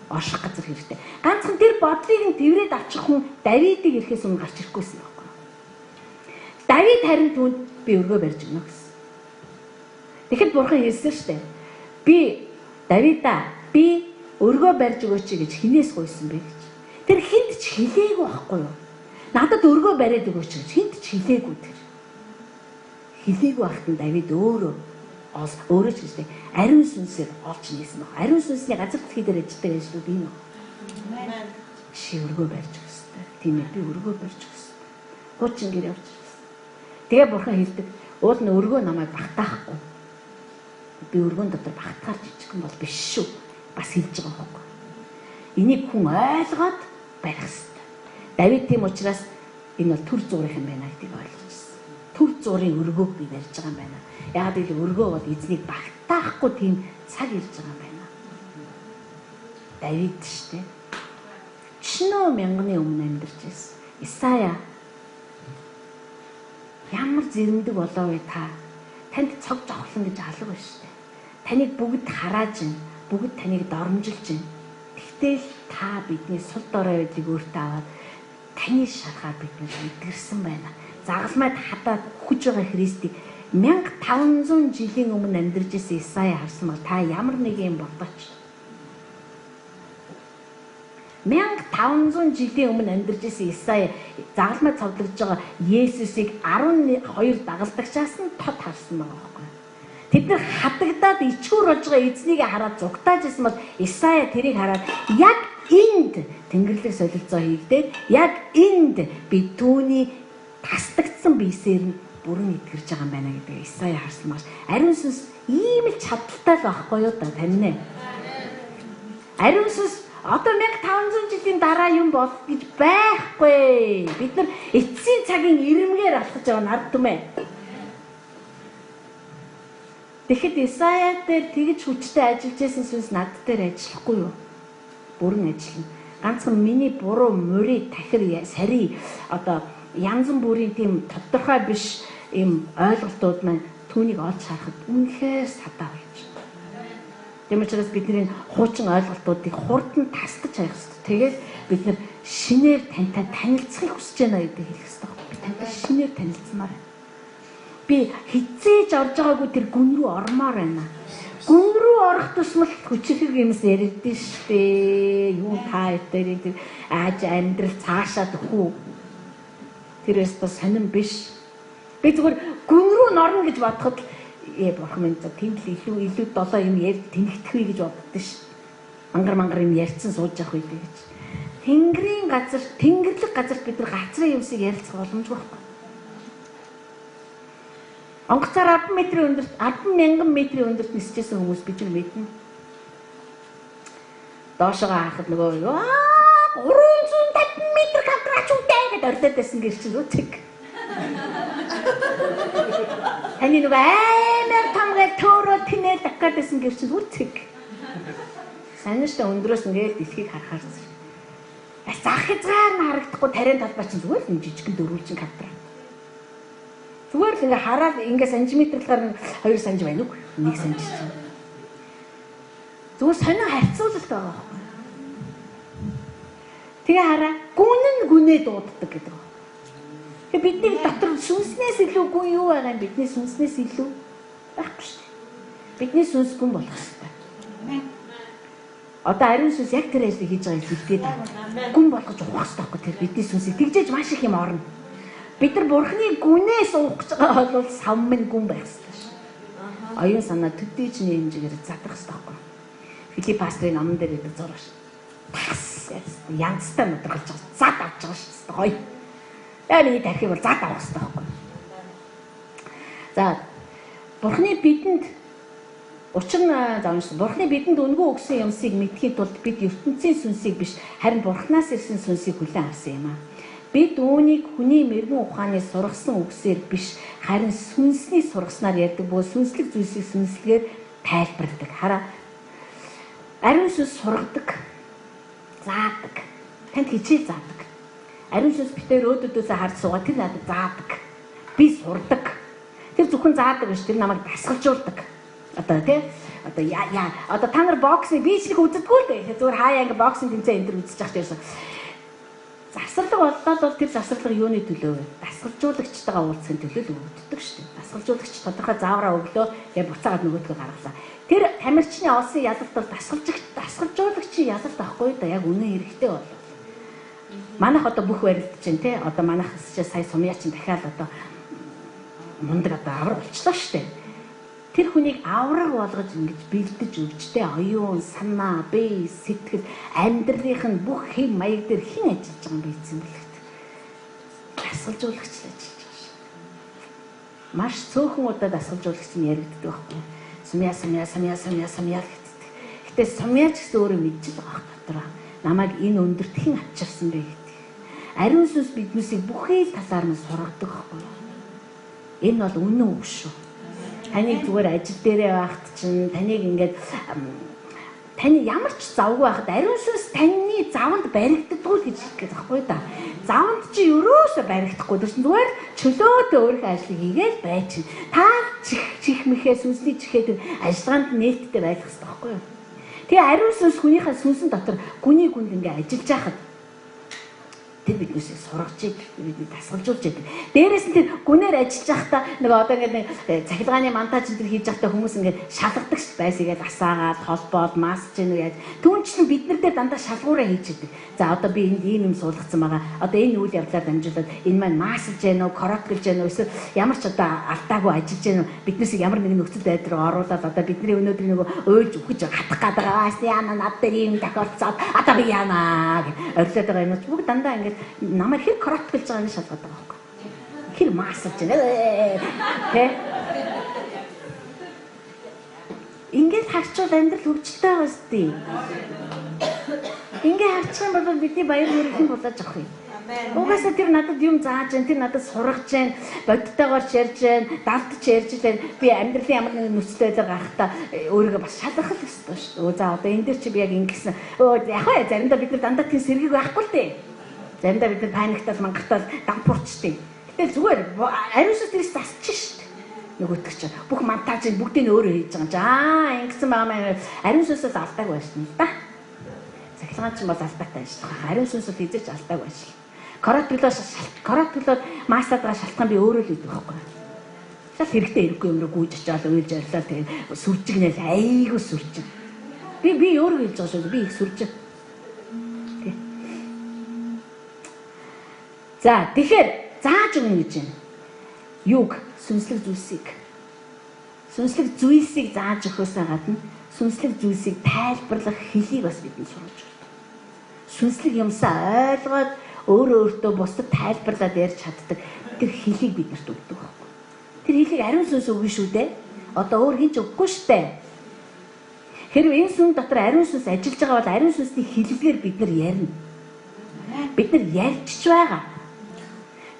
S3: Орших газар хэрэгтэй. Ганцхан тэр бодлыг нь тэрвэрэд авчих хүн Давидыг ирэхээс өмнө гарч ирэхгүйсэн байхгүй. Давид харин түүнд би өргөө барьж өгнө гэсэн. Тэгэхэд бурхан хэлсэн шүү дээ. Би Давидаа би өргөө барьж өгөөч гэж хинээс гуйсан бэ гэж. Тэр хинт ч хэлээгүй байхгүй юу? Надад өргөө бариад өгөөч гэж хинт ч хэлээгүй тэр. Хэлээгүй байхад Давид өөрөө ч гэжтэй ариун сүнсээр олж нээсэн баг. Ариун сүнсний газар дэлхий дээр ажилладаг ажлууд энэ баг. Амен. Чи өргөө барьж өгсөй. Тийм ээ би өргөө барьж өгсөн. Хуучин гэр явж ирсэн. Тэгээ бурхан хэлдэг. Уул нь өргөө намайг багтаахгүй. Би өргөөн дотор багтахаар жижигхэн бол биш шүү. Бас хэлж байгаа байхгүй. Энийг хүн ойлгоод барих хэрэгтэй. Давид тийм учраас энэ бол төр зургийн юм байна гэдгийг ойлгочихсон. Төр зургийн өргөөг би барьж байгаа юм байна. Яг л өргөө бол эзнийг багтаахгүй тийм цаг ирж байгаа юм байна. Давид штэ. 40 мянганы өмнө амьдарч байсан. Исая ямар зэрэмдэг болоо вэ та? Танд цог жавхлан гэж алга байна штэ. Таныг бүгд харааж байна. Бүгд таныг доромжилж байна. Тэгтэл та бидний сул дорой байдлыг өөртөө аваад таны шарахаар биднээс эдгэрсэн байна. Загалмайд хадаад өгч байгаа Христийг 1500 жилийн өмнө амьдарч ирсэн Исая харсан бол та ямар нэг юм бодооч. 1500 жилийн өмнө амьдарч исэн Исая загалмай цовдлогдож байгаа Есүсийг 12 дагалдагчаас нь тод харсан байгаа байхгүй. Тэд нар хадагдаад ичгүүр болж байгаа эзнийг хараад зугтааж исэн бол Исая тэрийг хараад яг энд Тэнгэрлэг солилцоо хийгдээд яг энд би түүний тасдагдсан биесээр нь бүрэн итгэрж байгаа юм байна гэдэг Исая харсан маш. Ариун сүнс ийм л чадaltaй л байхгүй юу та тань нэ. Ариун сүнс одоо 1500 жилийн дараа юм бол гэж байхгүй. Бид нар эцсийн цагийн ирэмгээр алхаж байгаа нард түмээ. Тэгэхэд Исая дээр тэгж хүчтэй ажиллаж байсан сүнс над дээр ажиллахгүй юу? Бүрэн ажиллана. Ганцхан миний буруу, мөрий, тахир, сари одоо янз бүрийн тийм тодорхой биш ийм ойлголтууд маань түүнийг олж харахад үнэхээр садаа байж байна. Тийм учраас бидний хуучин ойлголтуудыг хурдан тасдаж хаях хэрэгтэй. Тэгээд бид нар шинээр тантай танилцахыг хүсэж байна гэдэг хэлэх хэрэгтэй. Би тантай шинээр танилцмаар байна. Би хизээж орж байгаагүй тэр гүн рүү ормоор байна. Гүн рүү орох тусмал хүчрхэг юмс яригдэн штэ. Юу та дээр тэр ааж амьдрал цаашаа төхүү. Тэрээс бас сонирн биш. Би зүгээр гүн рүү норно гэж бодоход бурхан минь тийм л илүү 7 юм ярь тэнэгдэхүй гэж боддоо ш. Мангар юм ярьцсан сууж явах үед гэж. Тэнгэрийн газар, тэнгэрлэг газарт бид нар гацрын юмсыг ярилцах боломжгүй байхгүй. Онгоцоор 10 метрийн өндөрт 10,000 метрийн өндөрт нисчихсэн хүмүүс бид нар мэднэ. Доошоо харахад нөгөө 350 метр квадрат үтэй гэдээ ордод байсан гэр чинь үтэг. Таны нөгөө амар тамгаар төөрөө тинэл дахиад байсан гэр чинь үтэг. Санааштай өндрөөс ингээд дэлхийг харахаар зах хязгаар нь харагдахгүй тариан талбай чинь зүгээр л жижигэн дөрвөлжин квадрат. Зүгээр л ингээ хараад ингээ сантиметрлахаар 2 санти байна уу? 1 санти чинь. Зүгээр сонио харьцуулалт байгаа байхгүй. Тэгээ хараа гүнээ дууддаг гэдэг. Тэгээ бидний дотор сүнснээс илүү гүн юу байгаа юм? Бидний сүнснээс илүү байхгүй шүү дээ. Бидний сүнс гүн болох хэрэгтэй. Одоо ариун сүнс яг тэр ажлыг хийж байгаа хэлбэгээд гүн болгож ухах хэрэгтэй байхгүй. Тэр бидний сүнсийг тэгжээж маш их юм орно. Бид нар бурхны гүнээс уух гэж байгаа бол сав минь гүн байх хэрэгтэй шүү. Оюун санаа төдийчний хэмжээгээр задрах хэрэгтэй байхгүй. Филипп пастрын номон дээр гэдэг зураг шүү. Янзтай модорхолж байгаа. Зад авч байгаа шүү. Гоё. Яг нэг тархиг бол зад авах хэрэгтэй байхгүй. За бурхны бидэнд учир нь заавал бурхны бидэнд өнгөө өгсөн юмсыг мэдхийн тулд бид ертөнцийн сүнсийг биш харин бурхнаас ирсэн сүнсийг хүлээн авсан юм аа. Бид үүнийг хүний мэрэгэн ухааны сургасан үгсээр биш харин сүнсний сургаснаар ярьдаг бөгөөд сүнслэг зүйлсийг сүнслэгээр тайлбарладаг. Хараа ариун сүнс сургадаг, заадаг. Танд хичээл заадаг. Ариун сүнс битээр өөдөөдөөсөө харж суугаад тэр надад заадаг. Би сурдаг. Тэр зөвхөн заадаг биш, тэр намайг дасгалжуулдаг. Одоо тий одоо та нар боксыг би ч нэг үздэггүй л дээ. Зүгээр хаяа ингээ боксинг тэмцээн энэ төр үзэж явах гэсэн. Засварлаг боллоо бол тэр засварлага юуны төлөө вэ? Дасгалжуулагчтайгаа уулзахын төлөө л өгддөг шүү дээ. Дасгалжуулагч тодорхой заавраа өглөө тэгээ буцаагаад нөгөөдгөө гаргалаа. Тэр тамирчны олсон ялалт бол дасгалжуулагчийн ялалт байхгүй да яг үнэн хэрэгтэй болов. Манайх одоо бүх барилдаж чинь тий одоо манайхс чи сая сумья чинь дахиад одоо мундаг одоо авраг болчлоо шүү дээ. Тэр хүнийг авраг болгож ингэж бэлдэж өгчтэй оюун санаа, бие, сэтгэл, амьдралынх нь бүх хэм маяг дээр хэн ажиллаж байгаа юм бэ эзэмлэгт. Дасгалжуулагч л ажиллаж байгаа шүү. Маш цөөхөн удаа дасгалжуулагч нь яригддаг байхгүй. Сумья гэдэг. Гэтэ сумьяч гэсэн өөрөө мэдчихэж байгаа дотроо. Намайг энэ өндөрт хэн авчирсан бэ гэдэг. Ариун сүнс биднээсийг бүхий л талаар нь сургадаг байхгүй. Энэ бол үнэн үг шүү. Таныг зүгээр ажил дээрээ байхад чинь таныг ингээд таны ямар ч завгүй байхад ариун сүнс таны заванд баригддаггүй гэж хэлэх гээд байхгүй да. Заванд чи ерөөсөө баригдахгүй. Тэгсэн зүгээр чөлөөтэй өөрийнхөө ажлыг хийгээл байж чинь. Та чих мэхээ сүнсний чихээд ажиллагаанд нээлттэй байх хэрэгтэй байхгүй юу? Тэгээ ариун сүнс хүнийхээ сүнсэн дотор гүний гүнд ингээд ажиллаж байхад Тэр биднээс сургаж идэг, бидний дасгалжуулж идэг. Дээрээс нь тэр гүнээр ажиллаж байхдаа нэг одоо ингээд цахилгааны монтаж энэ хийж байхдаа хүмүүс ингээд шалгадаг ш байсгээд асаагаад холбоод масж гэнэ яаж. Түүнчлэн бид нар дээр дандаа шалгуураа хийж идэг. За одоо би энд ийм юм суулгацсан байгаа. Одоо энэ үйл явдлаар дамжуулаад энэ маань масж гэнэ үү, корот гэлж гэнэ үү, эсвэл ямар ч одоо алдаагүй ажиллаж гэнэ үү. Биднээс ямар нэгэн нөхцөл байдал руу оруулаад одоо бидний өнөөдөр нөгөө ойлж өгч хатах гэдэг байгаас яана над дээр ийм тохиолдсоод одоо би яана гэж орилоод байгаа юм уу бүгд дандаа ингээд намайг хэр корот гэлж байгааг нь шалгаад байгаа байхгүй. Хэр масж гэнэ тэ ингээд харчвал амьдрал хөвчлөлтэй байгаа сте. Ингээд харчих юм бол бидний баяр хүрэх юм болоод авах юм. Угаасаа тэр надад юм зааж гэн, тэр надад сургаж гэн, бодтойгоор ярьж гэн, далдч ярьж гэн. Би амьдралын ямар нэгэн нөхцөл байдал гарахтаа өөрийгөө бас шалгах хэрэгтэй шүү дээ. За одоо энэ дээр чи би яг ингэсэн. Яг хаа заримдаа бид нар дандаа тийм сэргийг байхгүй л дээ. Заримдаа бид нар паниктал мангартал дампуурчдیں۔ Гэтэл зүгээр ариусаас тэрс засчих шүү дээ. Нөгөөтг чи бүх монтажийг бүгдийг нь өөрөө хийж байгаа. За ингэсэн байгаа маань ариусаас алдааг байсан л да. Цахилгаан ч бол алдаатай шүү дээ. Ариусаас хийж алдааг байсан. Корот төлөө масаад байгаа шалтгаан би өөрөө л хийдэг байхгүй. Шал хэрэгтэй ирэхгүй юм руу гүйж очиад уйлж арилаа тэгээ сүржигнэл айгүй сүржиг. Би өөрөө хэлж байгаа шүү. Би их сүржиг. Тэг. За тэгэхээр зааж өгнө гэж байна. Юг сүнслэг зүйлсийг зааж өгөхөөс гадна сүнслэг зүйлсийг тайлбарлах хэлийг бас бидэнд сургаж байна. Сүнслэг юмсаа ойлгоод өөртөө бусдад тайлбарлаад ярьж чаддаг тэр хэлийг биднэрт өгдөг байхгүй. Тэр хэлийг ариун сүнс өгнө шүү дээ. Одоо өөр хин ч өгөхгүй шүү дээ. Хэрвээ энэ сүн дотор ариун сүнс ажиллаж байгаа бол ариун сүнсний хэллэгээр бид нар ярина. Бид нар ярьж байгаа.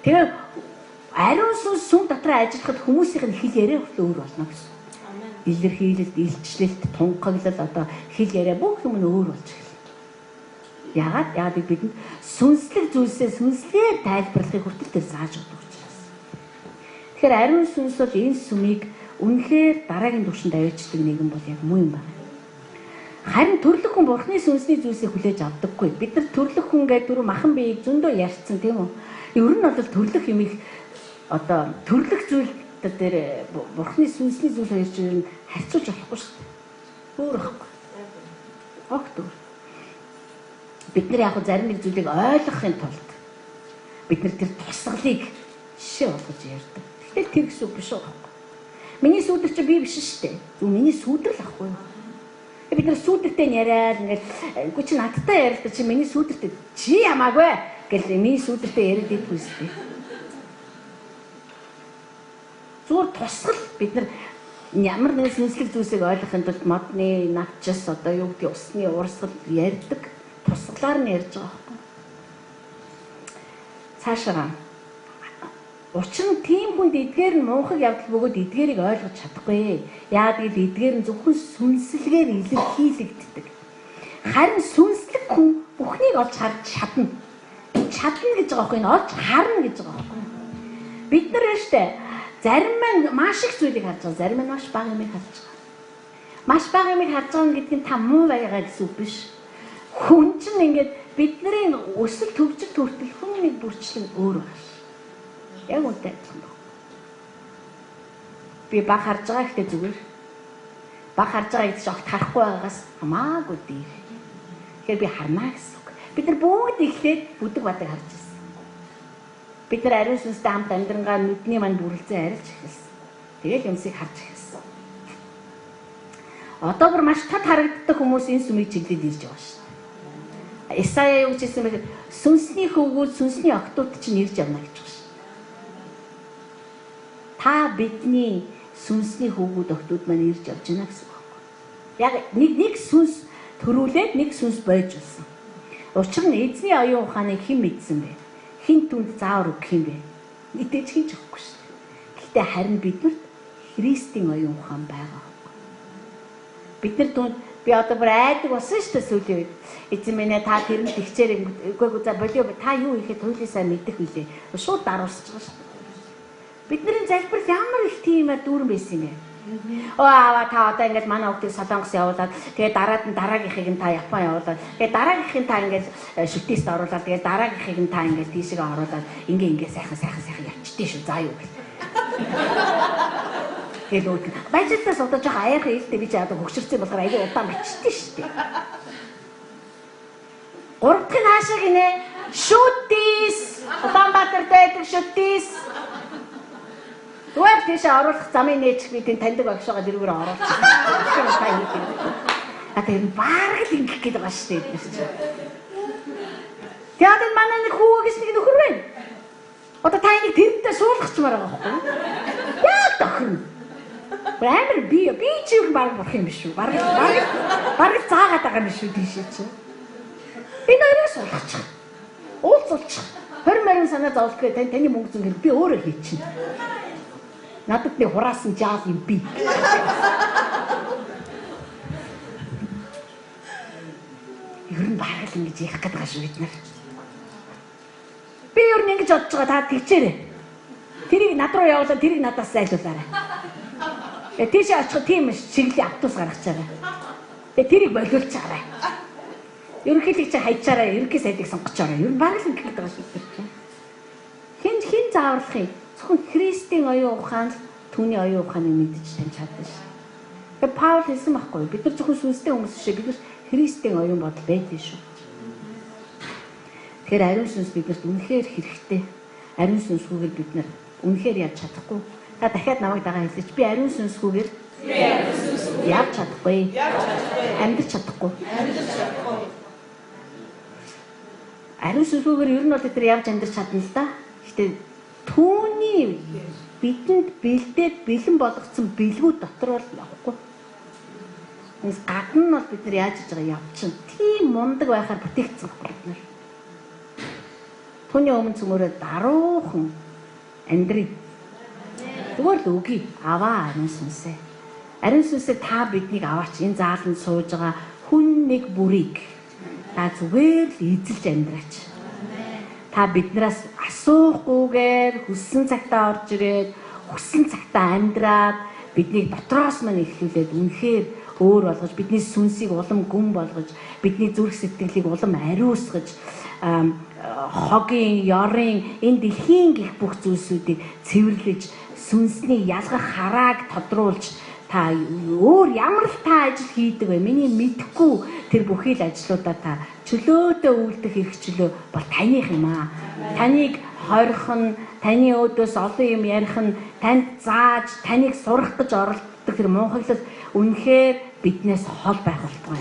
S3: Тэгэхээр ариун сүнс сүн дотор ажиллахад хүмүүсийн хэл яриа өөр болно гэсэн. Илэрхийлэлт, илчлэлт, тунхаглал одоо хэл яриа бүх юм нь өөр болж эхэлнэ. Яагаад бидэнд сүнслэг зүйлсээ сүнслэгээр тайлбарлахыг хүртэл тэр зааж өгдөг учраас. Тэгэхээр ариун сүнс бол энэ сүмийг үнэхээр дараагийн түвшинд аваачдаг нэгэн бол яг муу юм байна. Харин төрлөх хүн бурхны сүнсний зүйлсийг хүлээж авдаггүй. Бид нар төрлөх хүн гэдэг түр махан биеийг зөндөө ярьсан тийм үү? Ер нь бол төрлөх юмыг одоо төрлөх зүйл дээр бурхны сүнсний зүйл хоёр чинь харьцуулж болохгүй шүү дээ. Өөр байхгүй. Огт өөр. Бид нар яг зарим нэг зүйлийг ойлгохын тулд бид нар тэр тусгалыг жишээ болгож ярьдаг. Тэгвэл тэр гэсэн үг биш үү? Миний сүүдэр чи би биш шүү дээ. Зөв миний сүүдэр л ахгүй юу? Бид нар сүүдэртэй яриад ингээд үгүй чи надтай ярилдаг чи миний сүүдэртэй чи ямаагүй гэл миний сүүдэртэй яриад идэх үстэй. Зүгээр тусгал бид нар ямар нэгэн сүнслэг зүйлсийг ойлгохын тулд модны навчс одоо юу гэдэг усны уурсгал ярьдаг. Тусгалаар нь ярьж байгаа байхгүй. Цаашаа. Учир нь тийм хүнд эдгээр нь муухай явдал бөгөөд эдгээрийг ойлгож чадахгүй. Яагаад гэвэл эдгээр нь зөвхөн сүнслэгээр илэрхийлэгддэг. Харин сүнслэг хүн бүхнийг олж харж чадна. Чадна гэж байгаа байхгүй, олж харна гэж байгаа байхгүй. Бид нар штэ зарим нь маш их зүйлийг харж байгаа, зарим нь маш бага юмыг харж байгаа. Маш бага юмыг харж байгаа гэдэг нь та муу байгаа гэсэн үг биш. Хүн чинь ингээд бидний өсөл төвжил төртөл хүмүүний бүрчлэн өөр байна. Яг үнтэй адилхан байна. Би баг харж байгаа ихтэй зүгээр. Баг харж байгаа гэж огт харахгүй байгаагаас хамаагүй дээр. Тэгэхээр би харнаа гэсэн үг. Бид нар бүгд ихлээд бүдэг бадаг харж ирсэн. Бид нар ариун сүнстэй хамт амьдрангаа нүдний мань бүрлцэн арилж эхэлсэн. Тэгээд юмсыг харж эхэлсэн. Одоо бүр маш тод харагддаг хүмүүс энэ сүмийг чиглээд ирж байгаа шүү. Исая юу гэсэн бэ? Сүнсний хөвгүүд сүнсний октод чинь ирж явна гэж байна. Та бидний сүнсний хөвгүүд октод маань ирж явж байна гэсэн үг. Яг нэг сүнс төрүүлээд нэг сүнс бойж болсон. Учир нь эзний оюун ухааныг хэн мэдсэн бэ? Хэн түнд заавар өгөх юм бэ? Мэдээж хэн ч өгөхгүй шүү дээ. Гэхдээ харин биднэрт Христийн оюун ухаан байгаа. Бид нар түнд би одоо бүр айдаг болсон шүү дээ сүүлийн үед. Эзэн минь та тэр нь тэгчээр үгүй за болио та юу хийхэд туйлысаа мэдэх үлээ. Шууд даруусч байгаа шүү дээ. Бидний залбирал ямар их тийм дүүрэн байсан юм бэ? Оо та одоо ингээд манай хүүхдийг Солонгос явуулаад тэгээд дараад нь дараагийнхыг нь та Япон явуулаад тэгээд дараагийнхыг та ингээд шүтээст оруулаад тэгээд дараагийнхыг нь та ингээд тийшээ оруулаад ингээ сайхан явчихдээ шүү заа юу гэх. Тэгээд үүд баяжлаас одоо жоох аяархан илтэй би ч одоо хөгшөрсөн болохоор аягүй удаан бичтээ шүү дээ. Гуравдах нь хаашаа гинэ? Шүтээс. Улаанбаатар байдаг шүтээс. Зүгээр тийшээ оруулах замын нээж бидийн таньдаг багшаагаа дэргээр оруулчих. Тэр бараг л ингэх гээд байгаа шүү дээ. Тэгээд манай нэг хүүгээс нэг нөхөр байна. Одоо та энийг тэрнтэй суулгачмаар байгаа байхгүй юу? Яг тохирно. Амар би чи юу баг болох юм биш үү? Бараг заагаад байгаа юм биш үү тийшээ чи. Энэ хоёроо суулгачих. Уулзуулчих. 20 санаа зовлтгүй таны мөнгө зөнгөр би өөрөө хийчихнэ. Надад нэг хураасан жаал юм би. Ер нь бараг л ингэж яах гээд байгаа шүү бид нар. Би ер нь ингэж бодож байгаа та тэгчээрэй. Тэрийг над руу явуулаад тэрийг надаас зайлуулаарай. Тийшээ очих тийм шиглэлийн автус гаргачаарай. Тэрийг болиулчаарай. Ерөнхийлөг чи хайчаарай, ерөнхий сайдыг сонгочаарай. Ер нь бараг л ингэж байгаа шүү дээ. Хин зааварлах юм. Зөвхөн Христийн оюун ухаан түүний оюун ухааныг мэдж таньж чаддаг ш. Тэгээ Паул хэлсэн байхгүй бид нар зөвхөн сүнстэй хүмүүс биш бид нар Христийн оюун бодол байдаг шүү. Тэгэхээр ариун сүнс бидэрт үнэхээр хэрэгтэй. Ариун сүнсгүйгээр бид нар үнэхээр явж чадахгүй. Та дахиад намайг дагаа хэлээч. Би ариун сүнсгүйгээр явж чадахгүй. Амьдарч чадахгүй. Ариун сүнсгүйгээр ер нь бол бид нар явж амьдарч чадна л да. Гэтэ түүний бидэнд бэлдээд бэлэн болгоцсон бэлгүүд дотор бол явахгүй. Эс гадна нь бол бид нар яаж хийж байгаа явчихна. Тийм мундаг байхаар бүтээгдсэн байхгүй бид нар. Түүний өмнө цөмөрөө даруухан амьдрий. Зүгээр л үгүй аваа ариун сүнсээ. Ариун сүнсээ та биднийг аваач энэ зааланд сууж байгаа хүн нэг бүрийг та зүгээр л эзэлж амьдраач. Та биднээс асуухгүйгээр хүссэн цагтаа орж ирээд хүссэн цагтаа амьдраад биднийг дотроос мань эхлүүлээд үнэхээр өөр болгож бидний сүнсийг улам гүн болгож бидний зүрх сэтгэлийг улам ариусгаж хогийн ёрын энэ дэлхийн гих бүх зүйлсүүдийг цэвэрлэж сүнсний ялгах харааг тодруулж та өөр ямар л та ажил хийдэг вэ? Миний мэдхгүй тэр бүхий л ажлуудаа та чөлөөтэй үйлдэх эрх чөлөө бол таних юм аа. Таныг хорих нь, таны өөдөөс олон юм ярих нь, танд зааж, таныг сурах гэж оролддог тэр мунхаглал үнэхээр биднээс хол байх болтугай.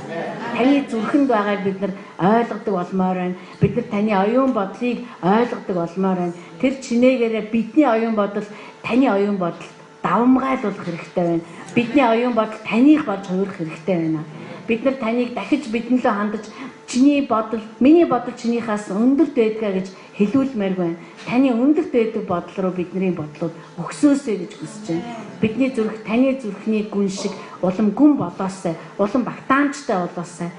S3: Таны зүрхэнд байгааг бид нар ойлгодог болмоор байна. Бид нар таны оюун бодлыг ойлгодог болмоор байна. Тэр чинээгээрээ бидний оюун бодол, таны оюун бодол давмгайлуулах хэрэгтэй байна. Бидний оюун бодол таних болж хувирах хэрэгтэй байна. Бид нар таныг дахиж биднэлөө хандаж чиний бодол, миний бодол чинийхээс өндөрт байдгаа гэж хэлүүлмээр байна. Таны өндөрт байдаг бодол руу бидний бодлууд өгсөөсэй гэж хүсэж байна. Бидний зүрх таны зүрхний гүн шиг улам гүн болоосай, улам багтаамжтай болоосай.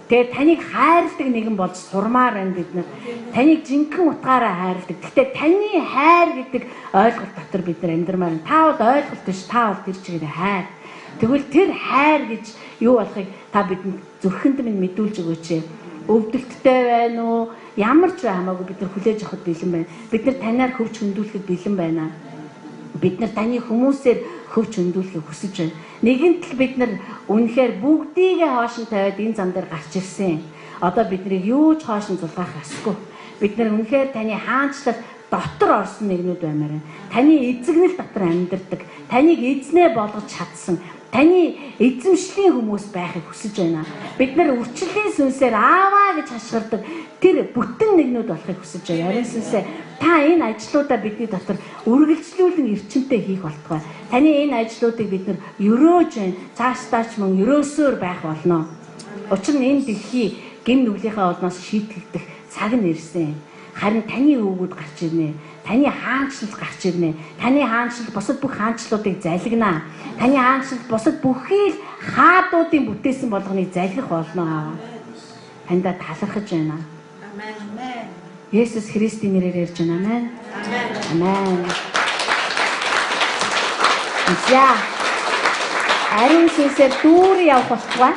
S3: Тэгээ таныг хайрладаг нэгэн болж сурмаар байна бид нар. Таныг жинхэнэ утгаараа хайрладаг. Гэхдээ таны хайр гэдэг ойлголт дотор бид нар амьдрмаар байна. Та бол ойлголт биш, та бол тэр чигээр хайр. Тэгвэл тэр хайр гэж юу болохыг та бидэнд зүрхэнд минь мэдүүлж өгөөч. Өвдөлттэй байна уу? Ямар ч бай хамаагүй бид нар хүлээж авахд бэлэн байна. Бид нар танаар хөвч хөндлөхөд бэлэн байна. Бид нар таны хүмүүсээр хөвч хөндлөхийг хүсэж байна. Нэгэнт л бид нар үнэхээр бүгдийгээ хоош нь тавиад энэ зам дээр гарч ирсэн. Одоо биднийг юу ч хоош нь зулгаах ёсгүй. Бид нар үнэхээр таны хаанчлал дотор орсон нэгнүүд баймаар байна. Таны эзэгнэл дотор амьдардаг, таныг эзнээ болгож чадсан, таны эзэмшлийн хүмүүс байхыг хүсэж байна. Бид нар үрчлэлийн сүнсээр ааваа гэж хашгирдаг тэр бүтэн нэгнүүд болохыг хүсэж байна. Ариун сүнсээ та энэ ажлуудаа бидний дотор үргэлжлүүлэн эрчимтэй хийх болтугай. Таны энэ ажлуудыг бид нар өрөөж байна. Цаашдаач мөн өрөөсөөр байх болно. Учир нь энэ дэлхий гэм нүглийнхаа олноос шийтгэгдэх цаг нь ирсэн. Харин таны өвгүүд гарч ирнэ. Таны хаанчлал гарч ирнэ. Таны хаанчлал бусад бүх хаанчлалуудыг залгинаа. Таны хаанчлал бусад бүхий л хаадуудын бүтээсэн болгоныг залгих болно. Таньда талархаж байна. Амен. Есүс Христийн нэрээр ярьж байна. Амен. Амен. За ариун сүнсээр дүүрэн явах болтугай.